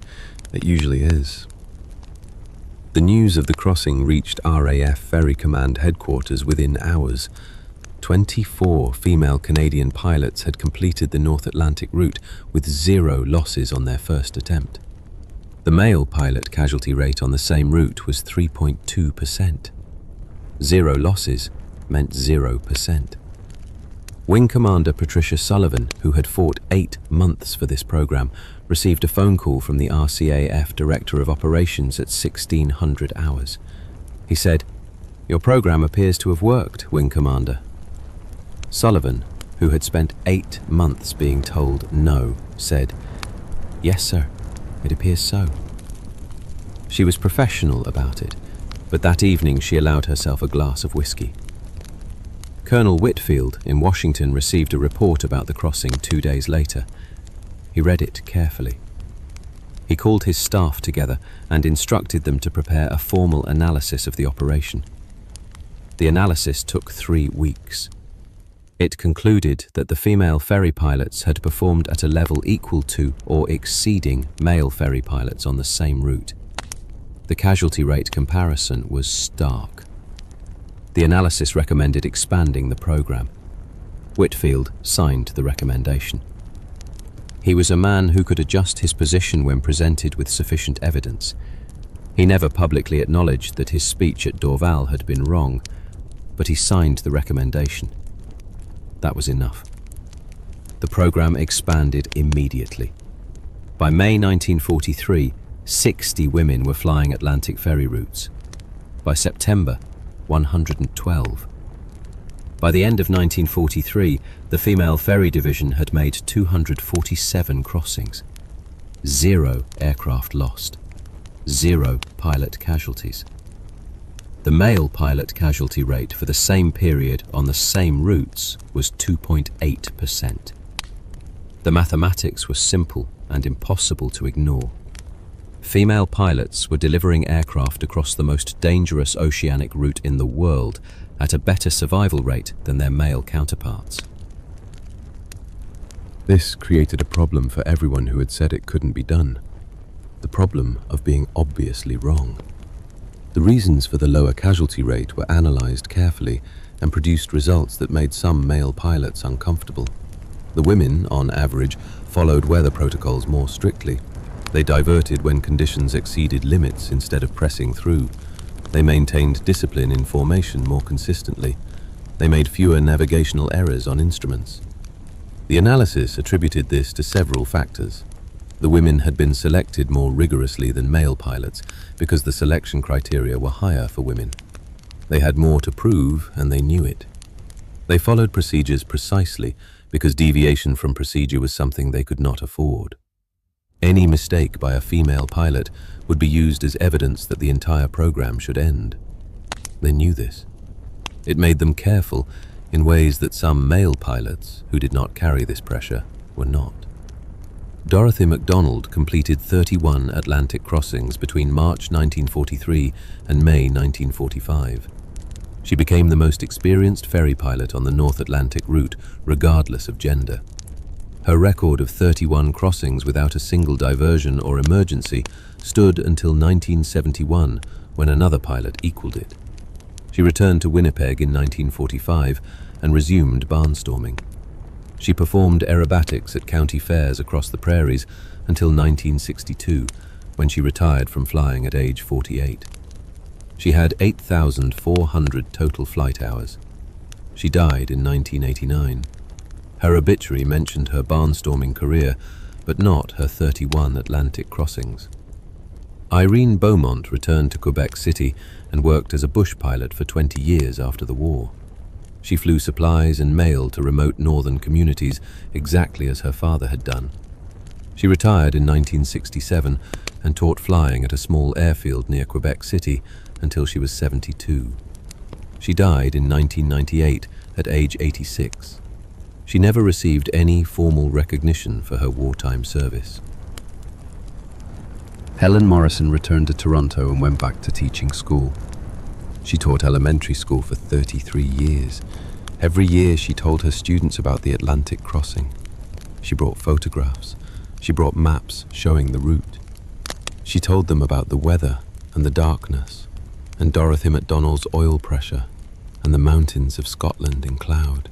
"it usually is." The news of the crossing reached RAF Ferry Command headquarters within hours. 24 female Canadian pilots had completed the North Atlantic route with 0 losses on their first attempt. The male pilot casualty rate on the same route was 3.2%. 0 losses meant 0%. Wing Commander Patricia Sullivan, who had fought 8 months for this program, received a phone call from the RCAF Director of Operations at 1600 hours. He said, "Your program appears to have worked, Wing Commander." Sullivan, who had spent 8 months being told no, said, "Yes, sir, it appears so." She was professional about it, but that evening she allowed herself a glass of whiskey. Colonel Whitfield in Washington received a report about the crossing 2 days later. He read it carefully. He called his staff together and instructed them to prepare a formal analysis of the operation. The analysis took 3 weeks. It concluded that the female ferry pilots had performed at a level equal to or exceeding male ferry pilots on the same route. The casualty rate comparison was stark. The analysis recommended expanding the program. Whitfield signed the recommendation. He was a man who could adjust his position when presented with sufficient evidence. He never publicly acknowledged that his speech at Dorval had been wrong, but he signed the recommendation. That was enough. The program expanded immediately. By May 1943, 60 women were flying Atlantic ferry routes. By September, 112. By the end of 1943, the female ferry division had made 247 crossings. 0 aircraft lost. 0 pilot casualties. The male pilot casualty rate for the same period on the same routes was 2.8%. The mathematics were simple and impossible to ignore. Female pilots were delivering aircraft across the most dangerous oceanic route in the world at a better survival rate than their male counterparts. This created a problem for everyone who had said it couldn't be done. The problem of being obviously wrong. The reasons for the lower casualty rate were analysed carefully and produced results that made some male pilots uncomfortable. The women, on average, followed weather protocols more strictly. They diverted when conditions exceeded limits instead of pressing through. They maintained discipline in formation more consistently. They made fewer navigational errors on instruments. The analysis attributed this to several factors. The women had been selected more rigorously than male pilots because the selection criteria were higher for women. They had more to prove and they knew it. They followed procedures precisely because deviation from procedure was something they could not afford. Any mistake by a female pilot would be used as evidence that the entire program should end. They knew this. It made them careful in ways that some male pilots, who did not carry this pressure, were not. Dorothy MacDonald completed 31 Atlantic crossings between March 1943 and May 1945. She became the most experienced ferry pilot on the North Atlantic route, regardless of gender. Her record of 31 crossings without a single diversion or emergency stood until 1971, when another pilot equaled it. She returned to Winnipeg in 1945 and resumed barnstorming. She performed aerobatics at county fairs across the prairies until 1962, when she retired from flying at age 48. She had 8,400 total flight hours. She died in 1989. Her obituary mentioned her barnstorming career, but not her 31 Atlantic crossings. Irene Beaumont returned to Quebec City and worked as a bush pilot for 20 years after the war. She flew supplies and mail to remote northern communities exactly as her father had done. She retired in 1967 and taught flying at a small airfield near Quebec City until she was 72. She died in 1998 at age 86. She never received any formal recognition for her wartime service. Helen Morrison returned to Toronto and went back to teaching school. She taught elementary school for 33 years. Every year she told her students about the Atlantic crossing. She brought photographs. She brought maps showing the route. She told them about the weather and the darkness, and Dorothy MacDonald's oil pressure, and the mountains of Scotland in cloud.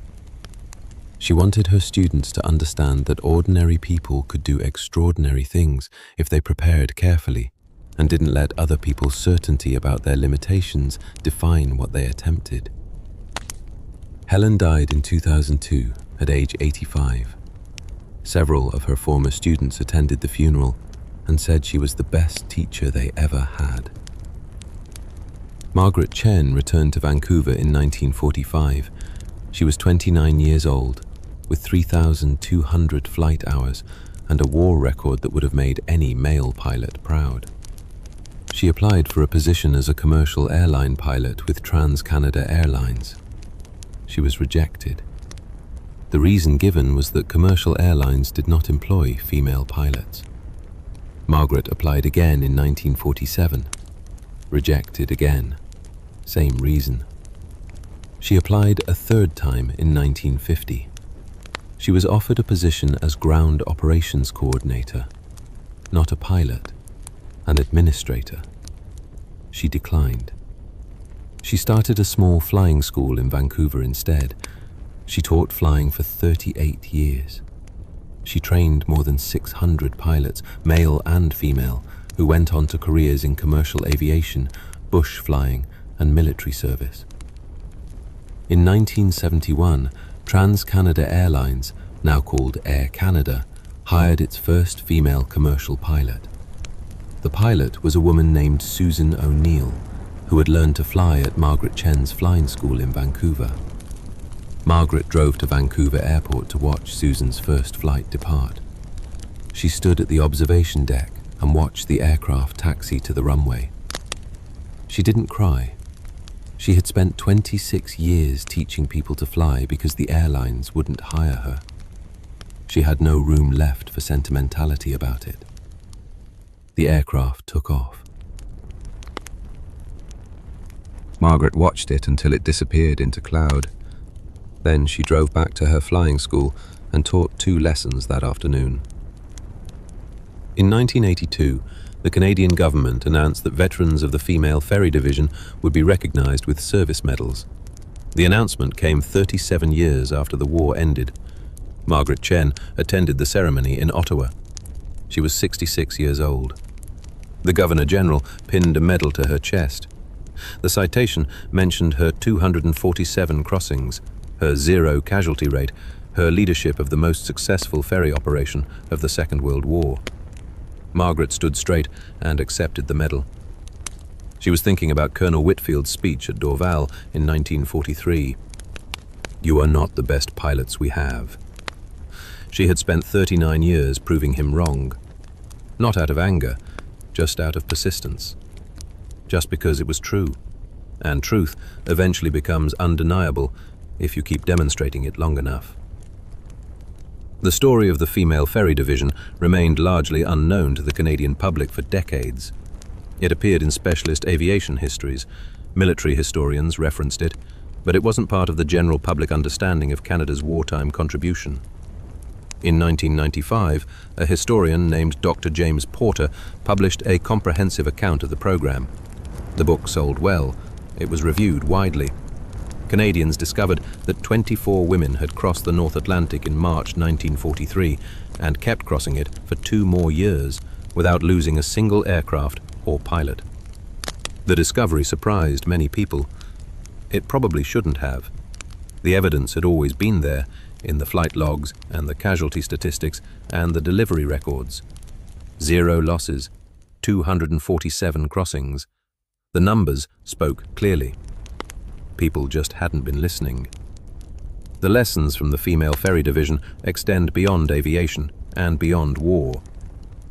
She wanted her students to understand that ordinary people could do extraordinary things if they prepared carefully and didn't let other people's certainty about their limitations define what they attempted. Helen died in 2002 at age 85. Several of her former students attended the funeral and said she was the best teacher they ever had. Margaret Chen returned to Vancouver in 1945. She was 29 years old, with 3,200 flight hours and a war record that would have made any male pilot proud. She applied for a position as a commercial airline pilot with Trans-Canada Airlines. She was rejected. The reason given was that commercial airlines did not employ female pilots. Margaret applied again in 1947. Rejected again. Same reason. She applied a third time in 1950. She was offered a position as ground operations coordinator, not a pilot, an administrator. She declined. She started a small flying school in Vancouver instead. She taught flying for 38 years. She trained more than 600 pilots, male and female, who went on to careers in commercial aviation, bush flying, and military service. In 1971, Trans-Canada Airlines, now called Air Canada, hired its first female commercial pilot. The pilot was a woman named Susan O'Neill, who had learned to fly at Margaret Chen's flying school in Vancouver. Margaret drove to Vancouver Airport to watch Susan's first flight depart. She stood at the observation deck and watched the aircraft taxi to the runway. She didn't cry. She had spent 26 years teaching people to fly because the airlines wouldn't hire her. She had no room left for sentimentality about it. The aircraft took off. Margaret watched it until it disappeared into cloud. Then she drove back to her flying school and taught 2 lessons that afternoon. In 1982, the Canadian government announced that veterans of the Female Ferry Division would be recognized with service medals. The announcement came 37 years after the war ended. Margaret Chen attended the ceremony in Ottawa. She was 66 years old. The Governor-General pinned a medal to her chest. The citation mentioned her 247 crossings, her 0 casualty rate, her leadership of the most successful ferry operation of the Second World War. Margaret stood straight and accepted the medal. She was thinking about Colonel Whitfield's speech at Dorval in 1943. "You are not the best pilots we have." She had spent 39 years proving him wrong. Not out of anger, just out of persistence. Just because it was true. And truth eventually becomes undeniable if you keep demonstrating it long enough. The story of the Female Ferry Division remained largely unknown to the Canadian public for decades. It appeared in specialist aviation histories. Military historians referenced it, but it wasn't part of the general public understanding of Canada's wartime contribution. In 1995, a historian named Dr. James Porter published a comprehensive account of the program. The book sold well. It was reviewed widely. Canadians discovered that 24 women had crossed the North Atlantic in March 1943 and kept crossing it for 2 more years without losing a single aircraft or pilot. The discovery surprised many people. It probably shouldn't have. The evidence had always been there in the flight logs and the casualty statistics and the delivery records. 0 losses, 247 crossings. The numbers spoke clearly. People just hadn't been listening. The lessons from the Female Ferry Division extend beyond aviation and beyond war.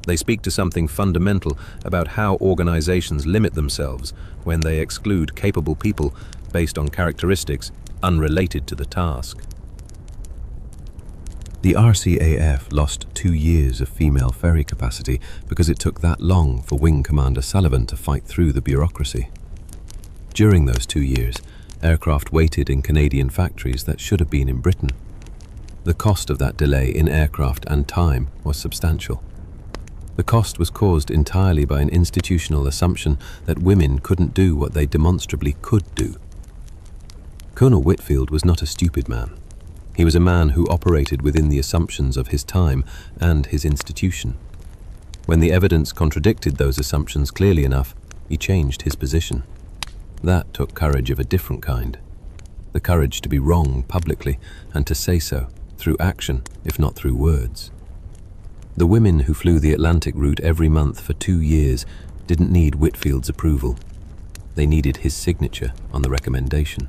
They speak to something fundamental about how organizations limit themselves when they exclude capable people based on characteristics unrelated to the task. The RCAF lost 2 years of female ferry capacity because it took that long for Wing Commander Sullivan to fight through the bureaucracy. During those 2 years, aircraft waited in Canadian factories that should have been in Britain. The cost of that delay in aircraft and time was substantial. The cost was caused entirely by an institutional assumption that women couldn't do what they demonstrably could do. Colonel Whitfield was not a stupid man. He was a man who operated within the assumptions of his time and his institution. When the evidence contradicted those assumptions clearly enough, he changed his position. That took courage of a different kind. The courage to be wrong publicly and to say so, through action, if not through words. The women who flew the Atlantic route every month for 2 years didn't need Whitfield's approval. They needed his signature on the recommendation.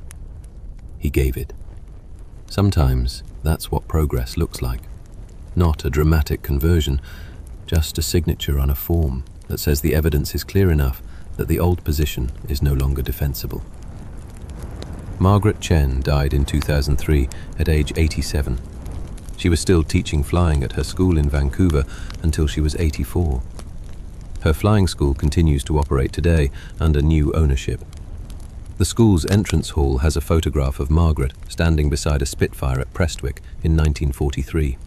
He gave it. Sometimes that's what progress looks like. Not a dramatic conversion, just a signature on a form that says the evidence is clear enough that the old position is no longer defensible. Margaret Chen died in 2003 at age 87. She was still teaching flying at her school in Vancouver until she was 84. Her flying school continues to operate today under new ownership. The school's entrance hall has a photograph of Margaret standing beside a Spitfire at Prestwick in 1943.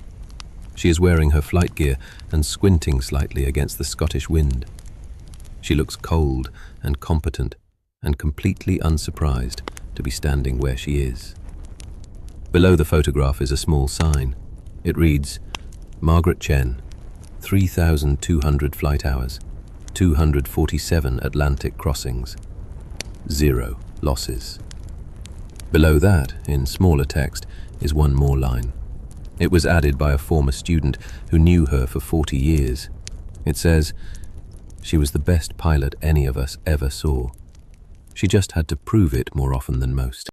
She is wearing her flight gear and squinting slightly against the Scottish wind. She looks cold and competent and completely unsurprised to be standing where she is. Below the photograph is a small sign. It reads, Margaret Chen, 3,200 flight hours, 247 Atlantic crossings, 0 losses. Below that, in smaller text, is one more line. It was added by a former student who knew her for 40 years. It says, she was the best pilot any of us ever saw. She just had to prove it more often than most.